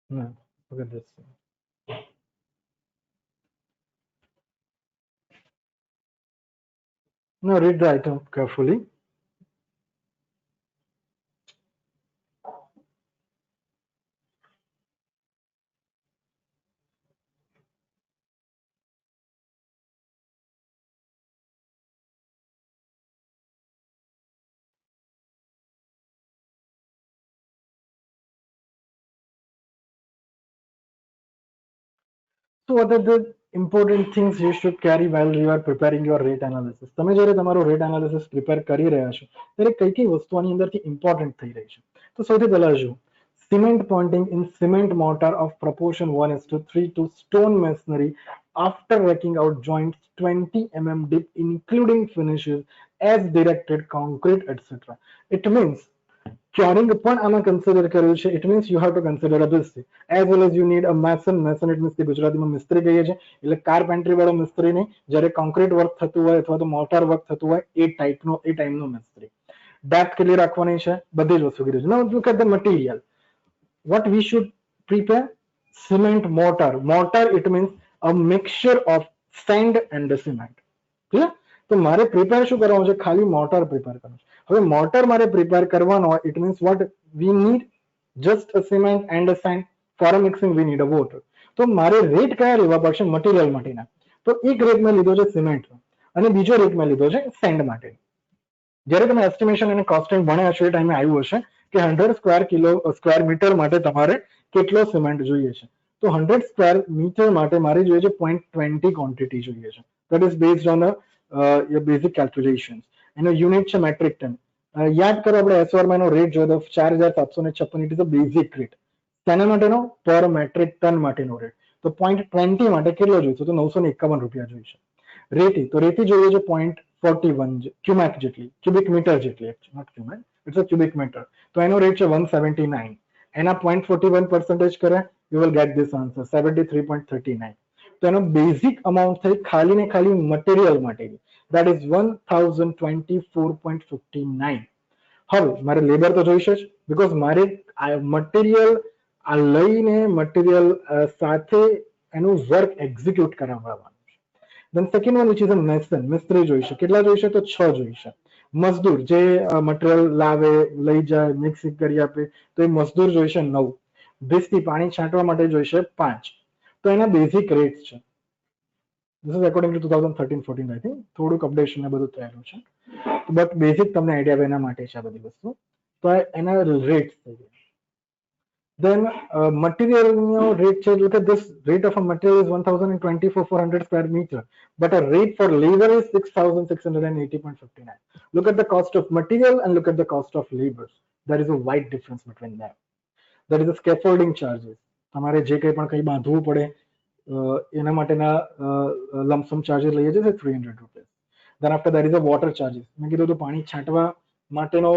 No, look at this. Now read the item carefully. So what are the important things you should carry while you are preparing your rate analysis? તમે જ્યારે તમારો rate analysis prepare કરી રહ્યા છો ત્યારે કઈ કઈ વસ્તુ આની અંદરથી important થઈ રહી છે? તો સૌથી પહેલા જો cement pointing in cement mortar of proportion 1:3 to stone masonry after working out joints 20 mm deep including finishes as directed concrete etc. It means curing પણ આમાં કન્સિડર કર્યું છે. It means you have to consider this as well as you need a mason. Mason it means કે ગુજરાતીમાં મિસ્ત્રી કહીએ છીએ, એટલે કાર્પેન્ટ્રી વાળો મિસ્ત્રી નહીં, જ્યારે કોન્ક્રીટ વર્ક થતું હોય અથવા તો મોર્ટાર વર્ક થતું હોય એ ટાઈપનો મિસ્ત્રી. ડેપ્થ કેટલી રાખવાની છે, બધી જ વસ્તુ કીધું છે. Now look at the material. What we should prepare? Cement mortar. Mortar it means a mixture of sand and cement. Clear? તો મારે પ્રિપેર શું કરવાનું છે? ખાલી મોર્ટાર પ્રિપેર કરવાનું છે. હવે મોર્ટાર મારે પ્રિપેર કરવાનો હોય, it means what we need just a cement and a send. For a mixing we need a water. તો મારે રેટ કયા લેવા પડશે મટીરિયલ માટેના? તો એક રેટ મેં લીધો છે સિમેન્ટનો અને બીજો રેટ મેં લીધો છે સેન્ડ માટે. જ્યારે તમે એસ્ટિમેશન અને કોસ્ટિંગ ભણ્યા છો એ ટાઈમે આવ્યું હશે કે 100 સ્ક્વેર મીટર માટે તમારે કેટલો સિમેન્ટ જોઈએ છે. તો 100 સ્ક્વેર મીટર માટે મારે જોઈએ છે 0.20 ક્વોન્ટિટી જોઈએ છે. That is based on your basic calculations. એનો યુનિટ છે મેટ્રિક ટન. યાદ કરો આપણે એસવારમાં એનો રેટ જોયો તો 4756. It is a basic rate. તેના માટેનો પર મેટ્રિક ટન માટેનો રેટ. તો 0.20 માટે કેટલો જોઈશે? તો 951 રૂપિયા જોઈશે. રેતી તો રેતી જોઈએ છે 0.41 ક્યુમેક જેટલી, ક્યુબિક મીટર જેટલી, not cumec, it's a cubic metre. તો એનો રેટ છે 179. એના 0.41% કરે, you will get this answer 73.39. તો એનો બેઝિક અમાઉન્ટ થઈ ખાલી ને ખાલી મટીરિયલ માટેની, that is 1024.59. હવે મારે લેબર તો જોઈશે જ, બીકોઝ મારે મટીરિયલ આ લઈને મટીરિયલ સાથે એનું વર્ક એક્ઝિક્યુટ કરાવવાનું છે. Then second one which is a mason, મિસ્ત્રી જોઈશે. કેટલા જોઈશે? તો 6 જોઈશે. મજદૂર જે મટીરિયલ લાવે, લઈ જાય, મિક્સિંગ કરી આપે, તો એ મજદૂર જોઈશે 9. ભીસ્તી પાણી છાંટવા માટે જોઈશે 5. તો એના બેઝિક રેટ્સ છે. This is according to 2013-14 I think. થોડુંક અપડેશન ને બધું થયેલું છે, બટ બેઝિક તમને આઈડિયા એના માટે છે આ બધી વસ્તુ. તો એના રેટ્સ થઈ ગયા. Then material rate change. Look at this. Rate of a material is 1020 for 400 square meter, but a rate for labor is 6680.59. Look at the cost of material and look at the cost of labor. There is a wide difference between them. There is a scaffolding charges. તમારે જે કંઈ પણ કંઈ બાંધવું પડે એના માટેના lump sum charges લઈએ છીએ 300 રૂપિયા. Then after that is a water charges. મેં કીધું તો પાણી છાંટવા માટેનો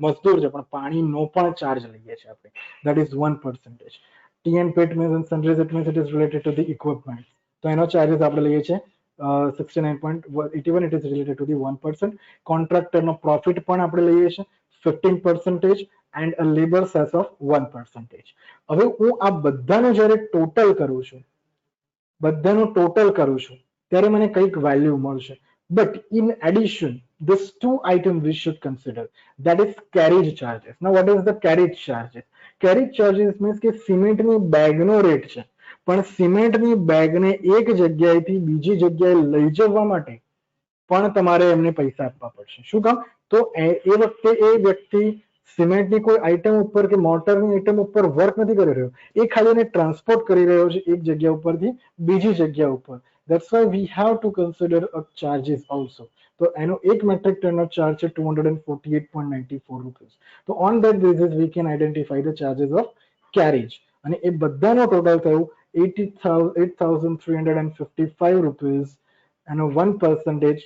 મજદૂર છે, પણ પાણીનો પણ ચાર્જ લઈએ છીએ આપણે. That is 1%. T and P means and sundries, it means it is related to the equipment. તો એનો ચાર્જીસ આપણે લઈએ છીએ 69.81. It is related to the 1%. કોન્ટ્રાક્ટરનો profit પણ આપણે લઈએ છીએ 15% and a labor cess of 1%. હવે હું આ બધાનો જ્યારે ટોટલ કરું છું, ત્યારે મને કંઈક વેલ્યુ મળશે. But in addition, this 2 items we should consider. That is carriage charges. Now, what is the carriage charges? Carriage charges means કે સિમેન્ટની બેગનો રેટ છે, પણ સિમેન્ટની બેગને એક જગ્યાએથી બીજી જગ્યાએ લઈ જવા માટે પણ તમારે એમને પૈસા આપવા પડશે. શું કામ? તો એ વખતે એ વ્યક્તિ સિમેન્ટની કોઈ આઈટમ ઉપર કે મોટરની આઈટમ ઉપર વર્ક નથી કરી રહ્યો, એ ખાલી એને ટ્રાન્સપોર્ટ કરી રહ્યો છે એક જગ્યા ઉપરથી બીજી જગ્યા ઉપર. That's why we have to consider a charges also. So I know 1 metric ton of charge is 248.94 rupees. So on that basis we can identify the charges of carriage. And a badano total thayuં 8,355 rupees and a 1%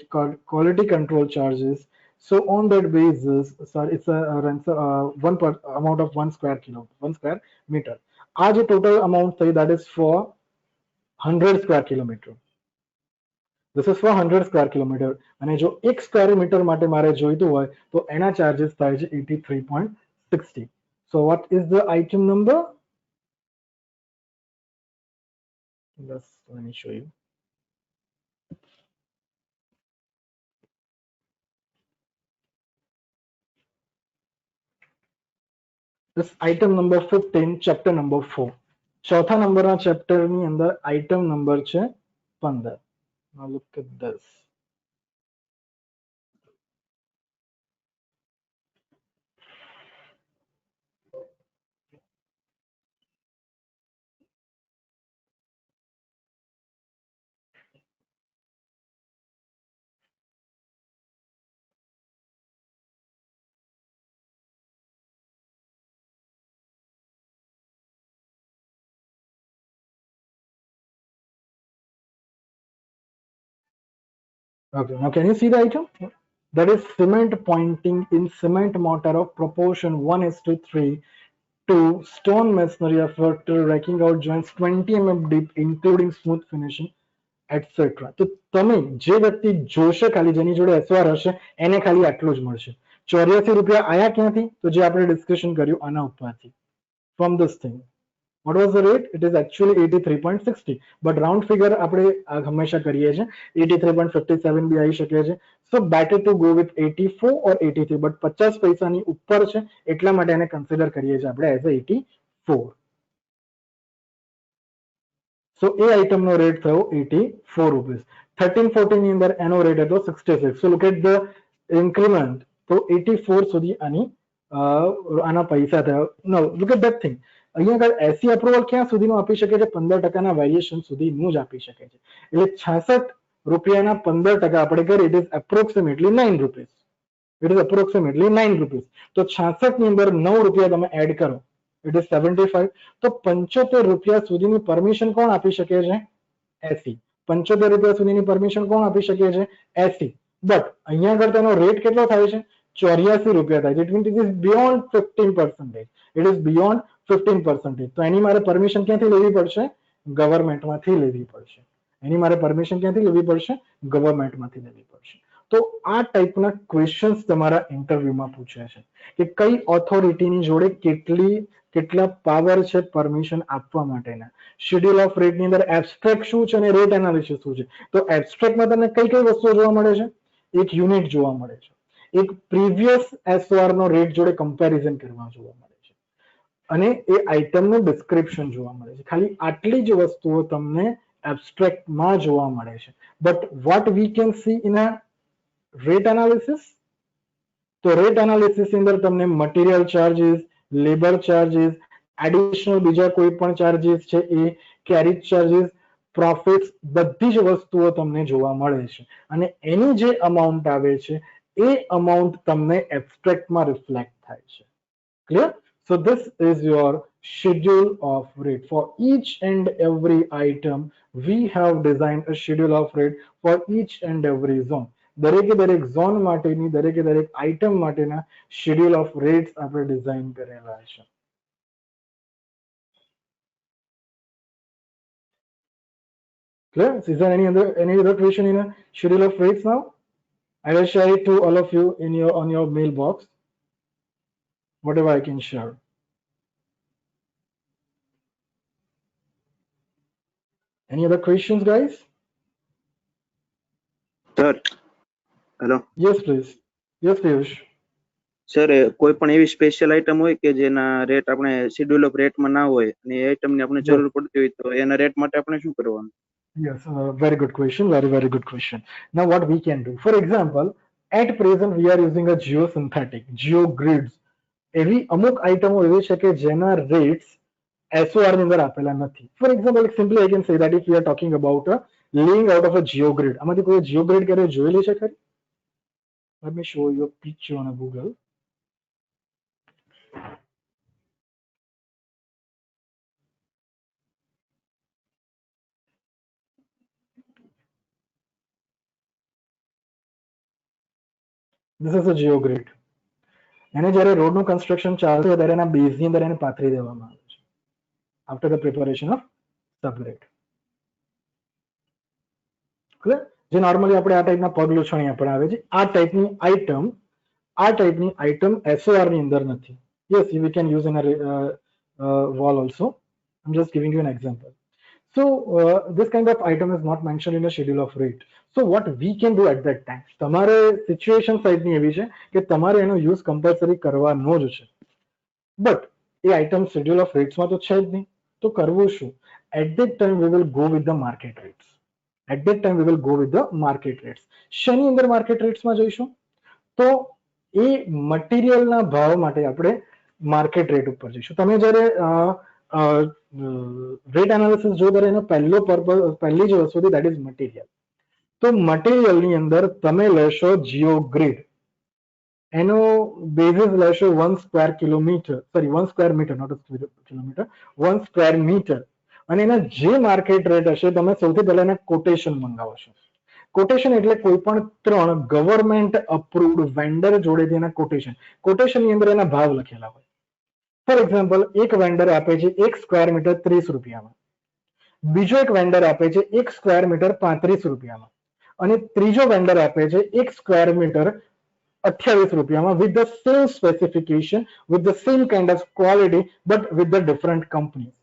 quality control charges. So on that basis, sorry, it's amount of 1 square meter. Aaj total amount thayi, that is for 100 square kilometer. This is for 100 square kilometer. અને જો 1 square meter માટે મારે જોઈતું હોય તો એના ચાર્जेस થાય છે 83.60. So what is the item number? Let me show you. This item number 15, chapter number 4. ચોથા નંબરના ચેપ્ટરની અંદર આઇટમ નંબર છે 15. Now look at this. Okay, now can you see the item? That is cement pointing in cement mortar of proportion 1:3 to stone masonry after racking out joints 20 mm deep, including smooth finishing, etc. તો તમે જે વ્યક્તિ જોશે ખાલી જેની જોડે SR હશે એને ખાલી આટલું જ મળશે. 84 રૂપિયા આયા ક્યાંથી? તો જે આપણે ડિસ્કશન કર્યું આના ઉપરથી. From this thing. What was the rate? It is actually 83.60. But round figure આપણે હંમેશા કરીએ છીએ 83.57 બી આવી શકે છે. So better to go with 84 or 83. But 50 પૈસાની ઉપર છે એટલા માટે એને કન્સિડર કરીએ છીએ આપણે એઝ 84. So એ આઇટમનો રેટ થયો 84 રૂપીસ. 13-14 ની અંદર એનો રેટ હતો 66. So look at the increment. તો 84 સુધી આના પૈસા થયા. Now look at that thing. અહીંયા આગળ એસી અપ્રુવલ ક્યાં સુધીનું આપી શકે છે? 15% વેરિએશન સુધીનું જ આપી શકે છે. એટલે 66 રૂપિયાના 15% આપણે કરીએ, it is approximately 9 rupees. It is approximately 9 rupees. તો 66 ની અંદર 9 રૂપિયા તમે એડ કરો, ઇટ ઇઝ 75. તો 75 રૂપિયા સુધીની પરમિશન કોણ આપી શકે છે? એસી. 75 રૂપિયા સુધીની પરમિશન કોણ આપી શકે છે? એસી. બટ અહીંયા આગળ તેનો રેટ કેટલો થાય છે? 84 રૂપિયા થાય છે. It means it is beyond 15%. It is beyond 15%. તો એની મારે પરમિશન ક્યાંથી લેવી પડશે? ગવર્મેન્ટમાંથી લેવી પડશે. એની મારે પરમિશન ક્યાંથી લેવી પડશે? ગવર્મેન્ટમાંથી લેવી પડશે. તો આ ટાઈપના ક્વેશ્ચન્સ તમારા ઇન્ટરવ્યુમાં પૂછે છે કે કઈ ઓથોરિટીની જોડે કેટલા પાવર છે પરમિશન આપવા માટેના. શેડ્યુલ ઓફ રેટની અંદર એબ્સ્ટ્રેક્ટ શું છે અને રેટ એનાલિસિસ શું છે? તો એબ્સ્ટ્રેક્ટમાં તમને કઈ કઈ વસ્તુઓ જોવા મળે છે? એક યુનિટ જોવા મળે છે. એક પ્રીવિયસ એસઓઆર નો રેટ જોડે કમ્પેરિઝન કરવા જોવા મળે છે અને એ આઇટમનું ડિસ્ક્રિપ્શન જોવા મળે છે. ખાલી આટલી જ વસ્તુઓ તમને એબ્સ્ટ્રેક્ટમાં જોવા મળે છે. But what we can see in a rat analysis, તો રેટ એનાલિસિસ ની અંદર તમને material charges, labour charges, additional બીજા કોઈ પણ ચાર્જીસ છે એ, કેરેજ ચાર્જીસ, પ્રોફિટ્સ, બધી જ વસ્તુઓ તમને જોવા મળે છે અને એની જે અમાઉન્ટ આવે છે એ અમાઉન્ટ તમને એબ્સ્ટ્રેક્ટમાં રિફ્લેક્ટ થાય છે. Clear? So this is your schedule of rate. For each and every item, we have designed a schedule of rate for each and every zone. દરેકે દરેક ઝોન માટેની, દરેકે દરેક આઇટમ માટેના schedule of rates આપણે design કરેલા છે. Clear? Is there any other question in a schedule of rates now? I will share it to all of you in your on your mailbox. Whatever I can share. Any other questions, guys? Sir hello Yes, please. Yes, Piyush. Sir કોઈ પણ એવી special item હોય કે જેના rate આપણે schedule of રેટમાં ના હોય અને એ આઈટમની આપણે જરૂર પડતી હોય તો એના રેટ માટે આપણે શું કરવાનું? Yes, very good question. Very good question. Now, what we can do? For example, at present we are using a geosynthetic, geogrids. એવી અમુક આઇટમો એવી છે કે જેના રેટ્સ SOR ની અંદર આપેલા નથી. For example, simply I can say that if we are talking about a laying out of a geogrid, આમાંથી કોઈ geogrid ક્યારે જોયેલી છે ખરી? Let me show you a picture on a Google. This is a geogrid. એને જ્યારે રોડનું construction ચાલતું હોય ત્યારે એના બેઝની અંદર એને પાથરી દેવામાં આવે છે after the preparation of subgrade. Clear? જે નોર્મલી આપણે આ ટાઈપના પગ લૂછણિયા પણ આવે છે, આ ટાઈપની આઇટમ SOR ની અંદર નથી. Yes, we can use in a wall also. I'm just giving you an example. So this kind of item is not mentioned in the schedule of rate. So what we can do at that time, તમારે situation સાઈડની એવી છે કે તમારે એનો use compulsory કરવાનો જ છે, but એ આઇટમ શેડ્યુલ ઓફ રેટ્સમાં તો છે જ નહીં, તો કરવું શું? At that time we will go with the market rates. At that time we will go with the market rates. શેની અંદર માર્કેટ રેટ્સમાં જઈશું? તો એ મટીરિયલના ભાવ માટે આપણે માર્કેટ રેટ ઉપર જઈશું. તમે જ્યારે રેટ એનાલિસિસ જો ત્યારે એનો પહેલી જ વસ્તુ હતી, દેટ ઇઝ મટીરિયલ. તો મટીરિયલની અંદર તમે લેશો જીઓગ્રીડ, એનો બેઝિસ લેશો 1 square kilometre, sorry 1 square metre, not kilometre, 1 square metre, અને એના જે માર્કેટ રેટ હશે તમે સૌથી પહેલા એના કોટેશન મંગાવશો. કોટેશન એટલે કોઈ પણ 3 ગવર્મેન્ટ અપ્રુવડ વેન્ડર જોડેથી એના કોટેશનની અંદર એના ભાવ લખેલા હોય. ફોર એક્ઝામ્પલ, એક વેન્ડર આપે છે 1 સ્ક્વેર મીટર 30 રૂપિયામાં, બીજો એક વેન્ડર આપે છે 1 સ્ક્વેર મીટર 35 રૂપિયામાં, અને ત્રીજો વેન્ડર આપે છે 1 સ્ક્વેર મીટર 28 રૂપિયામાં, with the same specification, with the same kind of quality, but with the different companies.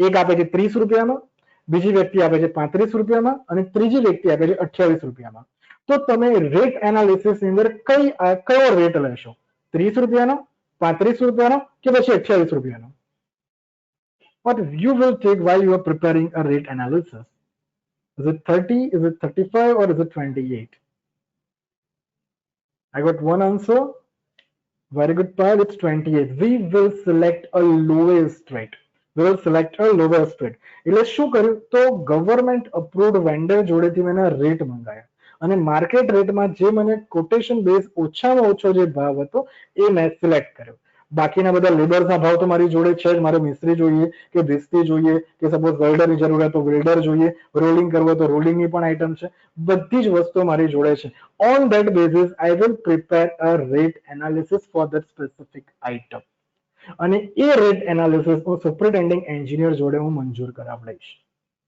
એક આપે છે 30 રૂપિયામાં, બીજી વ્યક્તિ આપે છે 35 રૂપિયામાં, અને ત્રીજી વ્યક્તિ આપે છે 28 રૂપિયામાં. તો તમે રેટ એનાલિસિસ ની અંદર કયો રેટ લેશો? 30 રૂપિયાનો, 35 રૂપિયાનો કે પછી 28 રૂપિયાનો? What you will take while you are preparing a rate analysis? Is it 30? Is it 35? Or is it 28? I got one answer. Very good, Pal. It's 28. We will select a lowest rate. We will select a lowest rate. એટલે શું કર્યું? તો government approved vendor જોડેથી મેં rate મંગાયા અને market રેટમાં જે મને કોટેશન બેઝ ઓછામાં ઓછો જે ભાવ હતો એ મેં સિલેક્ટ કર્યો. બાકીના બધા લેબર્સના ભાવ તો મારી જોડે છે જ. મારે મિસ્ત્રી જોઈએ કે ભિસ્ત્રી જોઈએ કે સપોઝ વેલ્ડરની જરૂર હોય તો વેલ્ડર જોઈએ, રોલિંગ કરવું હોય તો રોલિંગની પણ આઇટમ છે, બધી જ વસ્તુઓ મારી જોડે છે. On that basis, I will prepare a rate analysis for that specific item. અને એ રેટ એનાલિસિસ હું સુપરિન્ટેન્ડિંગ એન્જિનિયર જોડે હું મંજૂર કરાવડાવીશ.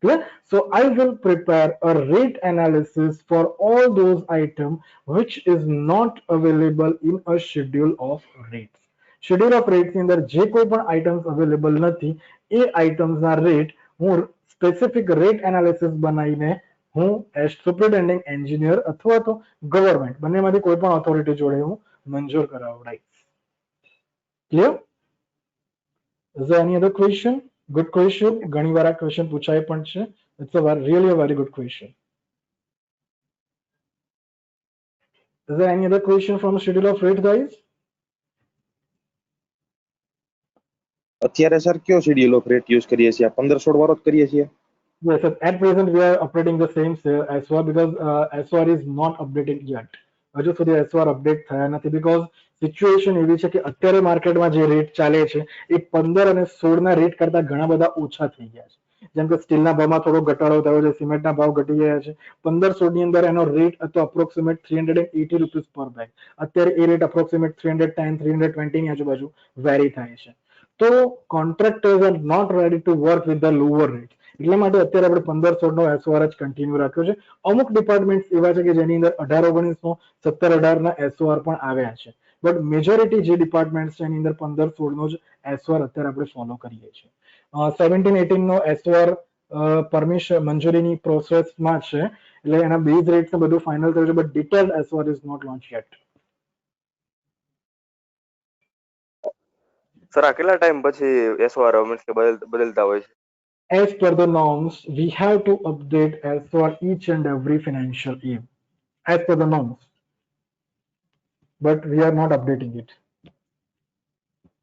Clear? So I will prepare a rate analysis for all those items which is not available in a schedule of rates. Schedule of rates ની અંદર જે કોઈ પણ આઇટમ્સ અવેલેબલ નથી એ આઇટમ્સના રેટ હું સ્પેસિફિક રેટ એનાલિસિસ બનાવીને હું એઝ સુપ્રિન્ટેન્ડિંગ એન્જિનિયર અથવા તો ગવર્મેન્ટ બંનેમાંથી કોઈ પણ ઓથોરિટી જોડે હું મંજૂર કરાવડાવીશ. Clear? Is there any other question? Good question. ઘણી વાર આ ક્વેશ્ચન પૂછાય પણ છે. It's really a very good question. Is there any other question from schedule of rate, guys? અત્યારે સર કયો શેડ્યુલ ઓફ રેટ યુઝ કરીએ છીએ? 15-16 વાળો જ કરીએ છીએ? Yes, sir. At present we are operating the same SOR because SOR is not updated yet. હજુ સુધી SOR update થયા નથી because સિચ્યુએશન એવી છે કે અત્યારે માર્કેટમાં જે રેટ ચાલે છે એ 15 અને 16 ના રેટ કરતા ઘણા બધા ઓછા થઈ ગયા છે. જેમ કે સ્ટીલના ભાવમાં થોડો ઘટાડો થયો છે, સિમેન્ટના ભાવ ઘટી ગયા છે. 15-16 ની અંદર એનો રેટ હતો અપ્રોક્સિમેટ 380 રૂપીસ પર બેગ. અત્યારે એ રેટ અપ્રોક્સિમેટ 310 320 ની આજુબાજુ વેરી થાય છે. તો contractors are not ready to work with the lower rate. એટલા માટે અત્યારે આપણે 15-16 નો SOR જ કન્ટિન્યુ રાખ્યો છે. અમુક ડિપાર્ટમેન્ટ એવા છે કે જેની અંદર 18-19 નો 17-18 ના SOR પણ આવ્યા છે. બટ મેજોરિટી જે ડિપાર્ટમેન્ટ છે એની અંદર 15-16 નો જ SOR અત્યારે આપણે ફોલો કરીએ છીએ. 17-18 નો SOR પરમિશન મંજૂરીની પ્રોસેસમાં છે, એટલે એના બેઝ રેટ ને બધું ફાઇનલ થયું છે, but detailed SOR is not launch yet. Sir આ કેટલા ટાઈમ પછી SOR મીન્સ કે બદલતા હોય છે? As per the norms, we have to update SOR each and every financial year. As per the norms. But we are not updating it.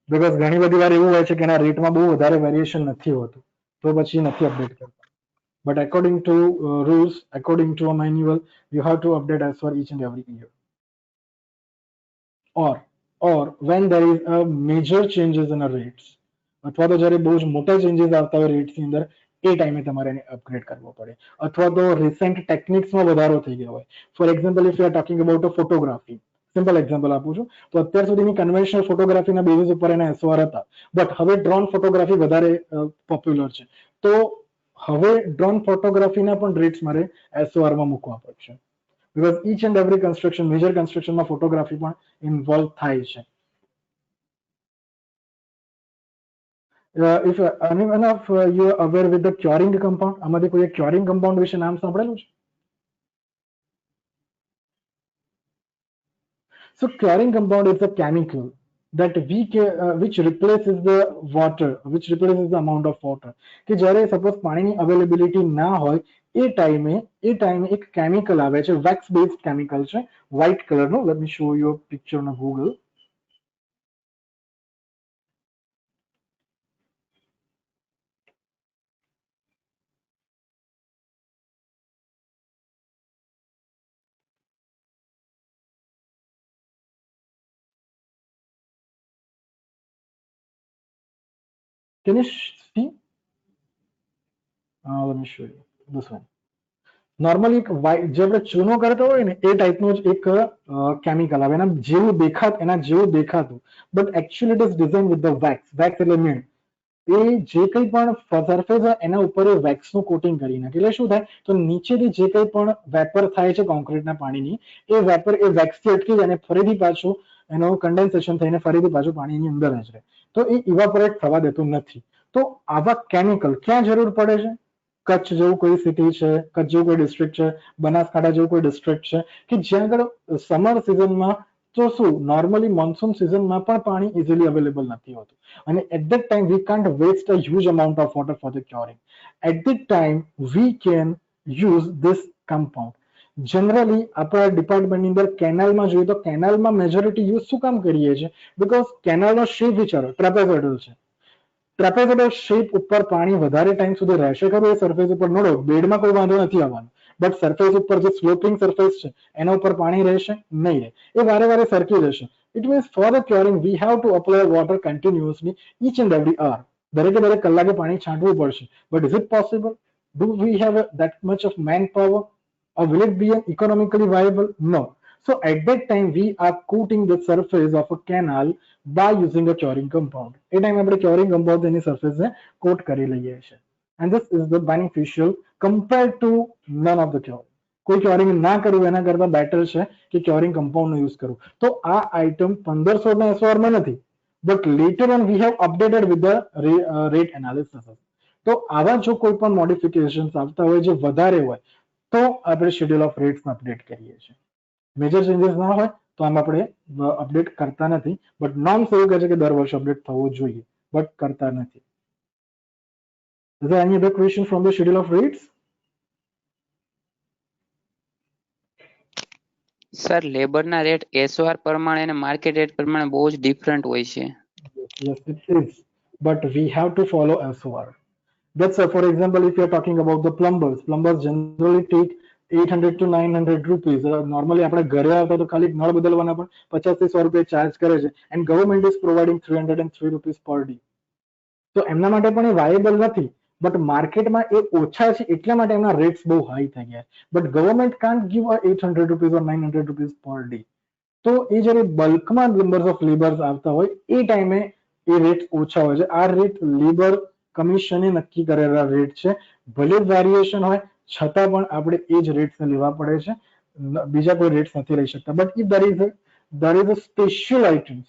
Because ઘણી બધી વાર એવું હોય છે કે એના રેટમાં બહુ વધારે વેરિએશન નથી હોતું, તો પછી નથી અપડેટ કરતા. But according to rules, according to a manual, you have to update SOR each and every year. Or when there is a major changes in a rates, અથવા તો જ્યારે બહુ જ મોટા ચેન્જીસ આવતા હોય રેટ્સની અંદર, એ ટાઈમે તમારે એને અપગ્રેડ કરવો પડે. અથવા તો રિસેન્ટ ટેકનિક્સમાં વધારો થઈ ગયો હોય. Four example, if you are talking about a photography, simple example આપું છું, તો અત્યાર સુધીની કન્વેન્શનલ ફોટોગ્રાફીના બેઝિસ ઉપર એના SOR હતા, બટ હવે ડ્રોન ફોટોગ્રાફી વધારે પોપ્યુલર છે, તો હવે ડ્રોન ફોટોગ્રાફીના પણ રેટ્સ મારે SOR માં મૂકવા પડશે. Because each and every construction, major કન્સ્ટ્રક્શનમાં ફોટોગ્રાફી પણ ઇન્વોલ્વ થાય છે. If anyone of you are aware with the curing compound, આમાંથી કોઈ curing compound વિશે નામ સાંભળેલું છે? So curing compound is a chemical that which replaces the water, which replaces the amount of water. કે જ્યારે સપોઝ પાણીની અવેલેબિલિટી ના હોય એ ટાઈમે એક કેમિકલ આવે છે, વેક્સ બેઝડ કેમિકલ છે, વ્હાઇટ કલરનું. Let me show you a picture on Google. Can you see? Let me show you this one. Normally જે આપણે ચૂનો કરતા હોય ને એ ટાઈપનું જ એક કેમિકલ આવે, એના જેવું દેખાતું, but actually it is design with the wax. Wax એટલે મીણ. એ જે કંઈ પણ સરફેસ હોય એના ઉપર એ વેક્સનું કોટિંગ કરી નાખે. એટલે શું થાય, તો નીચેથી જે કંઈ પણ વેપર થાય છે કોન્ક્રીટના પાણીની, એ વેપર એ વેક્સથી અટકી જાય અને ફરીથી પાછું એનું કન્ડેન્સેશન થઈને ફરીથી પાછું પાણીની અંદર જ રહે. તો એ ઇવાપોરેટ થવા દેતું નથી. તો આવા કેમિકલ ક્યાં જરૂર પડે છે? કચ્છ જેવું કોઈ સિટી છે, કચ્છ જેવું કોઈ ડિસ્ટ્રિક્ટ છે, બનાસકાંઠા જેવું કોઈ ડિસ્ટ્રિક્ટ છે કે જ્યાં આગળ સમર સિઝનમાં તો શું નોર્મલી મોન્સૂન સિઝનમાં પણ પાણી ઇઝીલી અવેલેબલ નથી હોતું, અને at that time we can't waste a huge amount of water for the curing. At that time we can use this compound. Generally આપણા ડિપાર્ટમેન્ટની અંદર કેનાલમાં જોઈએ તો કેનાલમાં મેજોરિટી યુઝ શું કામ કરીએ છીએ? બીકોઝ કેનાલનો શેપ વિચારો, ટ્રેપેઝોઇડલ છે. ટ્રેપેઝોઇડલ શેપ ઉપર પાણી વધારે ટાઈમ સુધી રહેશે ખરું? એ સરફેસ ઉપર નડો બેડમાં કોઈ વાંધો નથી આવવાનો, બટ સરફેસ ઉપર જે સ્લોપિંગ સરફેસ છે એના ઉપર પાણી રહેશે નહીં રહે, એ વારે વારે સરકી રહેશે. It means for the curing we have to apply water continuously each and every hour. દરેક કલાકે પાણી છાંટવું પડશે. But is it possible? Do we have that much of manpower? Or will it be an economically viable? No. So at that time we are coating the surface of a canal by using a curing compound. એ ટાઈમે આપણે curing compound એની સરફેસને કોટ કરી લઈએ છીએ. And this is the beneficial compared to none of the curing. કોઈ curing ના કરવું એના કરતા બેટર છે કે curing compound નો યુઝ કરવો. તો આ આઇટમ 1500 ના SOR માં નથી, but later on we have updated with the rate analysis. તો આવા જો કોઈ પણ મોડિફિકેશન્સ આવતા હોય જે વધારે હોય, તો આપણે શેડ્યુલ ઓફ રેટ્સ અપડેટ કરીએ છીએ. મેજર ચેન્જીસ ના હોય તો આમ આપણે અપડેટ કરતા નથી, બટ નોર્મ્સ એવું કહે છે કે દર વર્ષે અપડેટ થવો જોઈએ, બટ કરતા નથી. Is there any other question from the schedule of rates? Sir લેબરના રેટ એસઓઆર પ્રમાણે અને માર્કેટ રેટ પ્રમાણે બહુ જ ડિફરન્ટ હોય છે. Yes, it is, but we have to follow SOR. That's for example, if you're talking about the plumbers generally take 800 to 900 rupees. Normally આપણે ઘરે આવતા તો ખાલી નળ બદલવાના પણ 50 થી 100 રૂપિયા ચાર્જ કરે છે, and government is providing 303 rupees per day. તો એમના માટે પણ એ વાયેબલ નથી, બટ માર્કેટમાં એ ઓછા છે એટલા માટે એમના રેટ્સ બહુ હાઈ થઈ ગયા. But government can't give 800 rupees or 900 rupees per day. તો એ જ્યારે બલ્કમાં નંબર્સ ઓફ લેબર્સ આવતા હોય એ ટાઈમે એ રેટ ઓછા હોય છે. આ રેટ લેબર કમિશને નક્કી કરેલા રેટ છે, ભલે વેરિએશન હોય છતાં પણ આપણે એ જ રેટ્સ લેવા પડે છે, બીજા કોઈ રેટ્સ નથી લઈ શકતા. But if there is a special items,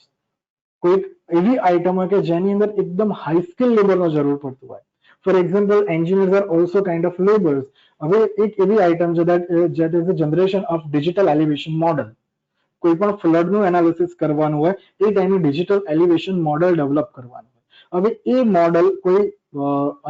કોઈક એવી આઇટમ હોય કે જેની અંદર એકદમ હાઈ સ્કિલ લેબરનો જરૂર પડતું હોય. For example, engineers are also kind of labours. હવે એક એવી આઇટમ છે that is the generation of digital elevation model. કોઈ પણ ફ્લડનું એનાલિસિસ કરવાનું હોય એ ટાઈમે ડિજિટલ એલિવેશન મોડલ ડેવલપ કરવાનું હોય. હવે એ મોડલ કોઈ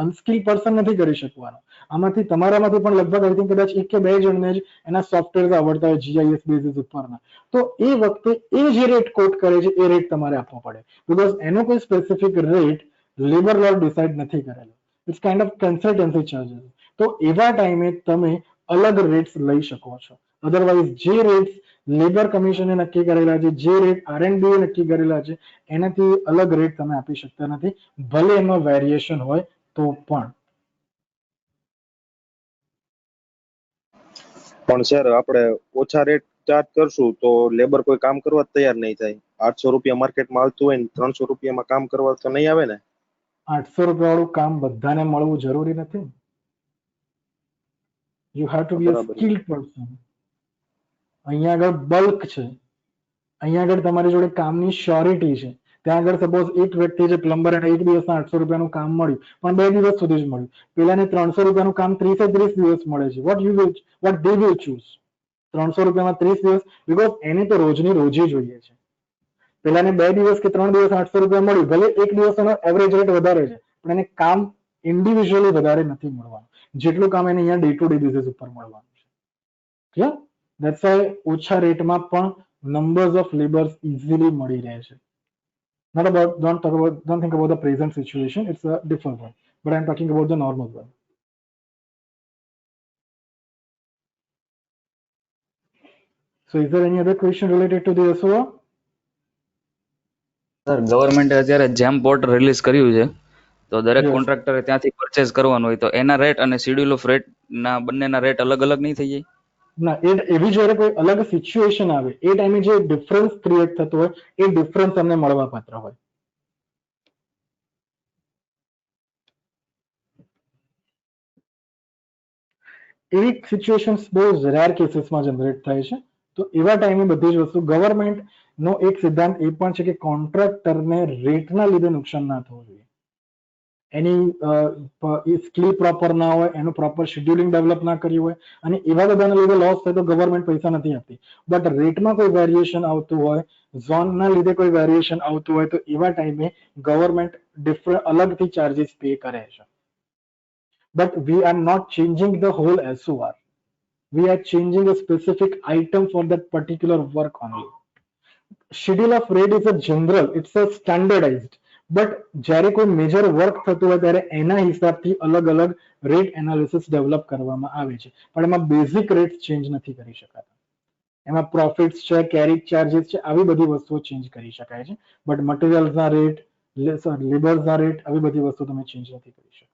અનસ્કિલ પર્સન નથી કરી શકવાનો. આમાંથી તમારામાંથી પણ લગભગ આઈ થિંક કદાચ એક કે બે જણને જ એના સોફ્ટવેર આવડતા હોય GIS બેઝિસ ઉપરના. તો એ વખતે એ જે રેટ કોટ કરે છે એ રેટ તમારે આપવો પડે, બીકોઝ એનો કોઈ specific rate labour law decide નથી કરેલો. It's kind of consultancy charges. તો એવા ટાઈમે તમે અલગ રેટ્સ લઈ શકો છો. અધરવાઇઝ જે રેટ્સ લેબર કમિશને નક્કી કરેલા છે, જે રેટ R&B નક્કી કરેલા છે, એનાથી અલગ રેટ તમે આપી શકતા નથી, ભલે એમાં વેરિએશન હોય તો પણ. પણ સર આપણે ઓછા રેટ ચાર્જ કરશું તો લેબર કોઈ કામ કરવા તૈયાર નહીં થાય. 800 રૂપિયા માર્કેટમાં આવતું હોય ને 300 રૂપિયામાં કામ કરવા તો નહીં આવે ને. 800 રૂપિયા વાળું કામ બધાને મળવું જરૂરી નથી. You have to be a skilled person. અહીંયા આગળ બલ્ક છે, અહીંયા આગળ તમારી જોડે કામની શ્યોરિટી છે. ત્યાં આગળ સપોઝ એક વ્યક્તિ છે પ્લમ્બર, અને એક દિવસના 800 રૂપિયાનું કામ મળ્યું, પણ 2 દિવસ સુધી જ મળ્યું. પેલાને 300 રૂપિયાનું કામ 30 દિવસ મળે છે. What they will choose? 300 રૂપિયામાં 30 દિવસ, બીકોઝ એને તો રોજની રોજી જોઈએ છે. પેલાને 2 દિવસ કે 3 દિવસ 800 રૂપિયા મળ્યું, ભલે એક દિવસનો એવરેજ રેટ વધારે છે, પણ એને કામ ઇન્ડિવિજ્યુઅલી વધારે નથી મળવાનું જેટલું કામ એને અહીંયા ડે ટુ ડે બેસિસ ઉપર મળવાનું છે. That's why ઓછા રેટમાં પણ numbers of laborers easily મળી રહે છે. Don't think about the present situation, it's a different one, but I'm talking about the normal one. So is there any other question related to the SOR? Sir, ગવર્મેન્ટે અત્યારે જેમ port release કર્યું છે તો દરેક કોન્ટ્રાક્ટરે ત્યાંથી પરચેઝ કરવાનું હોય, તો એના રેટ અને શેડ્યુલ ઓફ રેટ ના બંનેના રેટ અલગ અલગ નહીં થઈ જાય? ના, એવી જ્યારે કોઈ અલગ સિચ્યુએશન આવે એ ટાઈમે જે ડિફરન્સ ક્રિએટ થતો હોય એ ડિફરન્સ અમને મળવા પાત્ર હોય. એવી સિચ્યુએશન્સ બહુ જ રેર કેસીસમાં જનરેટ થાય છે. તો એવા ટાઈમે બધી જ વસ્તુ, ગવર્મેન્ટનો એક સિદ્ધાંત એ પણ છે કે કોન્ટ્રાક્ટરને રેટના લીધે નુકસાન ના થવું જોઈએ. એની સ્કિલ પ્રોપર ના હોય, એનું પ્રોપર શેડ્યુલિંગ ડેવલપ ના કર્યું હોય, અને એવા બધાના લીધે લોસ થાય તો ગવર્મેન્ટ પૈસા નથી આપતી. બટ રેટમાં કોઈ વેરિએશન આવતું હોય, ઝોનના લીધે કોઈ વેરિએશન આવતું હોય, તો એવા ટાઈમે ગવર્મેન્ટ અલગથી ચાર્જીસ પે કરે છે. But we are not changing the whole SOR. We are changing a specific item for that particular work only. Schedule of rate is a general, it's a standardized. But જ્યારે કોઈ major work થતું હોય ત્યારે એના હિસાબથી અલગ અલગ rate analysis develop કરવામાં આવે છે, પણ એમાં બેઝિક રેટ ચેન્જ નથી કરી શકાતા. એમાં પ્રોફિટ્સ છે, કેરી ચાર્જીસ છે, આવી બધી વસ્તુઓ ચેન્જ કરી શકાય છે, બટ મટીરિયલ્સના રેટ, લેબર્સના રેટ, આવી બધી વસ્તુ તમે ચેન્જ નથી કરી શકતા.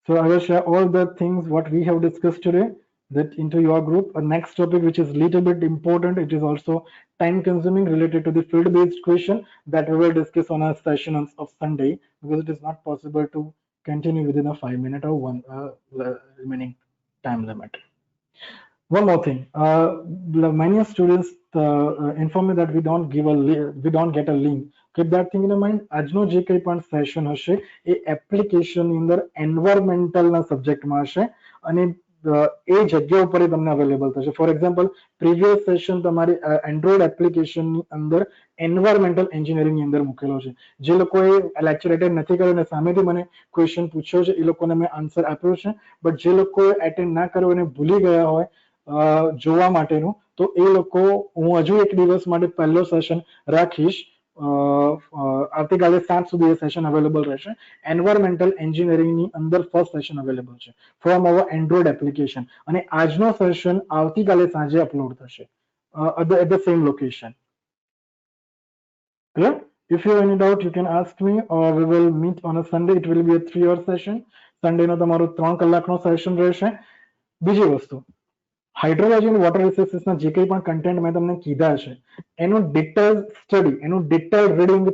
So I will share all the things what we have discussed today that into your group. A next topic which is little bit important, it is also time consuming, related to the field based question that we will discuss on our session of Sunday, because it is not possible to continue within a 5-minute or one remaining time limit. One more thing, many students inform me that we don't get a link. Keep that thing in mind. આજનો જે કંઈ પણ session હશે એ application ની અંદર environmental ના સબ્જેક્ટમાં હશે અને એ જગ્યા ઉપર તમને અવેલેબલ થશે. ફોર એક્ઝામ્પલ પ્રીવિયસ સેશન તમારી એન્ડ્રોઇડ એપ્લિકેશનની અંદર એન્વાયરમેન્ટલ એન્જિનિયરિંગની અંદર મૂકેલો છે. જે લોકોએ લેક્ચર એટેન્ડ નથી કર્યો અને સામેથી મને ક્વેશ્ચન પૂછ્યો છે એ લોકોને મેં આન્સર આપ્યો છે. બટ જે લોકોએ એટેન્ડ ના કર્યો અને ભૂલી ગયા હોય જોવા માટેનું, તો એ લોકો હું હજુ એક દિવસ માટે પહેલો સેશન રાખીશ. આવતીકાલે 7 સુધી એ સેશન અવેલેબલ રહેશે. એન્વાયરમેન્ટલ એન્જિનિયરિંગની અંદર ફર્સ્ટ સેશન અવેલેબલ છે ફ્રોમ અવર એન્ડ્રોઇડ એપ્લિકેશન અને આજનો સેશન આવતીકાલે સાંજે અપલોડ થશે at the same location. Clear? If you have any doubt, you can ask me, or we will meet on a Sunday. It will be a 3-hour session. Sunday નો તમારો 3 કલાકનો session રહેશે. બીજી વસ્તુ, hydrology અને water રિસોર્સિસના જે કંઈ પણ content મેં તમને કીધા છે એનું ડિટેલ સ્ટડી, એનું ડિટેલ રીડિંગ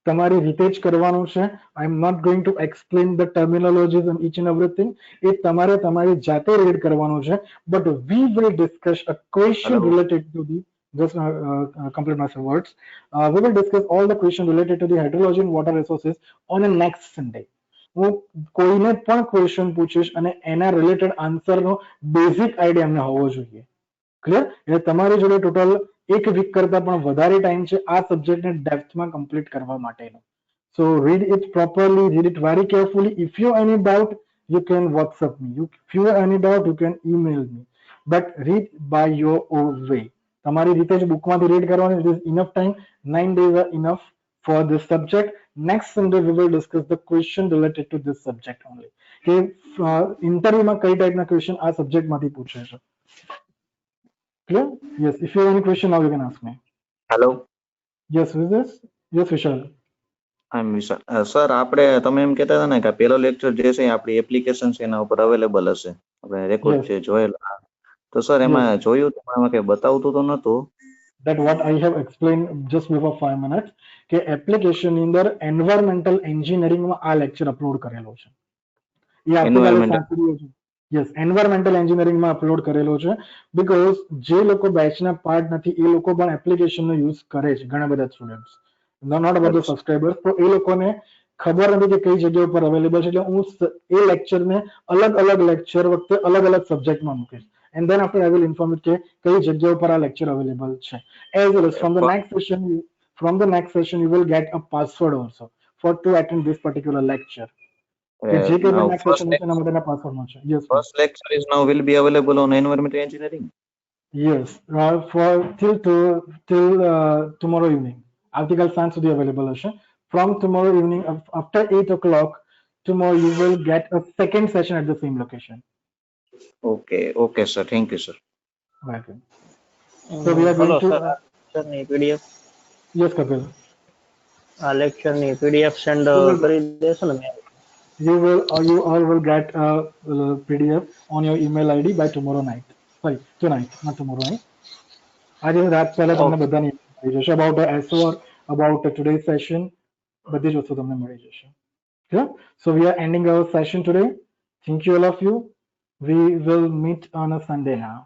તમારી રીતે જ કરવાનું છે. I am not going to explain the terminologies and each and everything. એ તમારે તમારી જાતે રીડ કરવાનું છે. But we will discuss a question related to the just complete my words. We will discuss all the questions related to the hydrology and water resources on the next Sunday. હું કોઈને પણ question પૂછીશ અને એના related આન્સરનો basic idea અમને હોવો જોઈએ. Clear? એટલે તમારી જોડે ટોટલ 1 વીક કરતા પણ વધારે ટાઈમ છે આ સબ્જેક્ટને ડેપ્થમાં કમ્પ્લીટ કરવા માટેનો. So read it properly, read it very carefully. If you any doubt you can WhatsApp me. If you have any doubt you can email me. But read by your own way. તમારી રીતે જ બુકમાંથી read કરવાની. It is enough time. 9 days are enough for this subject. Next Sunday we will discuss the question related to this subject only. કે ઇન્ટરવ્યુમાં કઈ ટાઈપના question આ સબ્જેક્ટમાંથી પૂછે છે. Clear? Yes. If you have any question now you can ask me. Hello. Yes, who is this? Yes, Vishal. I'm Vishal. Sir આપણે તમે એમ કહેતા હતા ને કે પહેલો લેક્ચર જે છે આપણી એપ્લિકેશન છે એના ઉપર અવેલેબલ હશે, આપણે રેકોર્ડ છે જોયેલા. તો સર એમાં જોયું તો એમાં કઈ બતાવતું તો નતું. That what I have explained just before 5 minutes કે એપ્લિકેશન ની અંદર એન્વાયરમેન્ટલ એન્જિનિયરિંગમાં આ લેક્ચર અપલોડ કરેલો છે. એ આવતીકાલે સાંજે યસ એન્વાયરમેન્ટલ એન્જિનિયરિંગમાં અપલોડ કરેલો છે. બીકોઝ જે લોકો બેચના પાર્ટ નથી એ લોકો પણ એપ્લિકેશનનો યુઝ કરે છે, ઘણા બધા students, not about the subscribers. તો એ લોકોને ખબર નથી કે કઈ જગ્યા ઉપર અવેલેબલ છે. એટલે હું એ લેક્ચરને અલગ અલગ લેક્ચર વખતે અલગ અલગ સબ્જેક્ટમાં મૂકીશ. And then after I will inform you કે કઈ જગ્યા ઉપર આ લેક્ચર અવેલેબલ છે. As well as from the next session you will get a password also for to attend this particular lecture. જે કંઈ પણ next session છે એના માટેના પાસવર્ડ મળશે. Yes. First lecture is now will be available on environmental engineering. Yes. For till tomorrow evening. આવતીકાલ સાંજ સુધી અવેલેબલ હશે. From tomorrow evening after 8 o'clock tomorrow you will get a second session at the same location. Okay sir, thank you sir. Welcome. So we are going to lecture ની PDF. Yes Kapil. આ lecture ની PDF send કરી દેશો ને. You all will get a PDF on your email ID by tomorrow night. Sorry, tonight, not tomorrow night. આજે રાત પહેલા તમને બધાની મળી જશે about the SOR, about today's session. બધી જ વસ્તુ તમને મળી જશે. Okay? So we are ending our session today. Thank you all of you. We will meet on a Sunday now.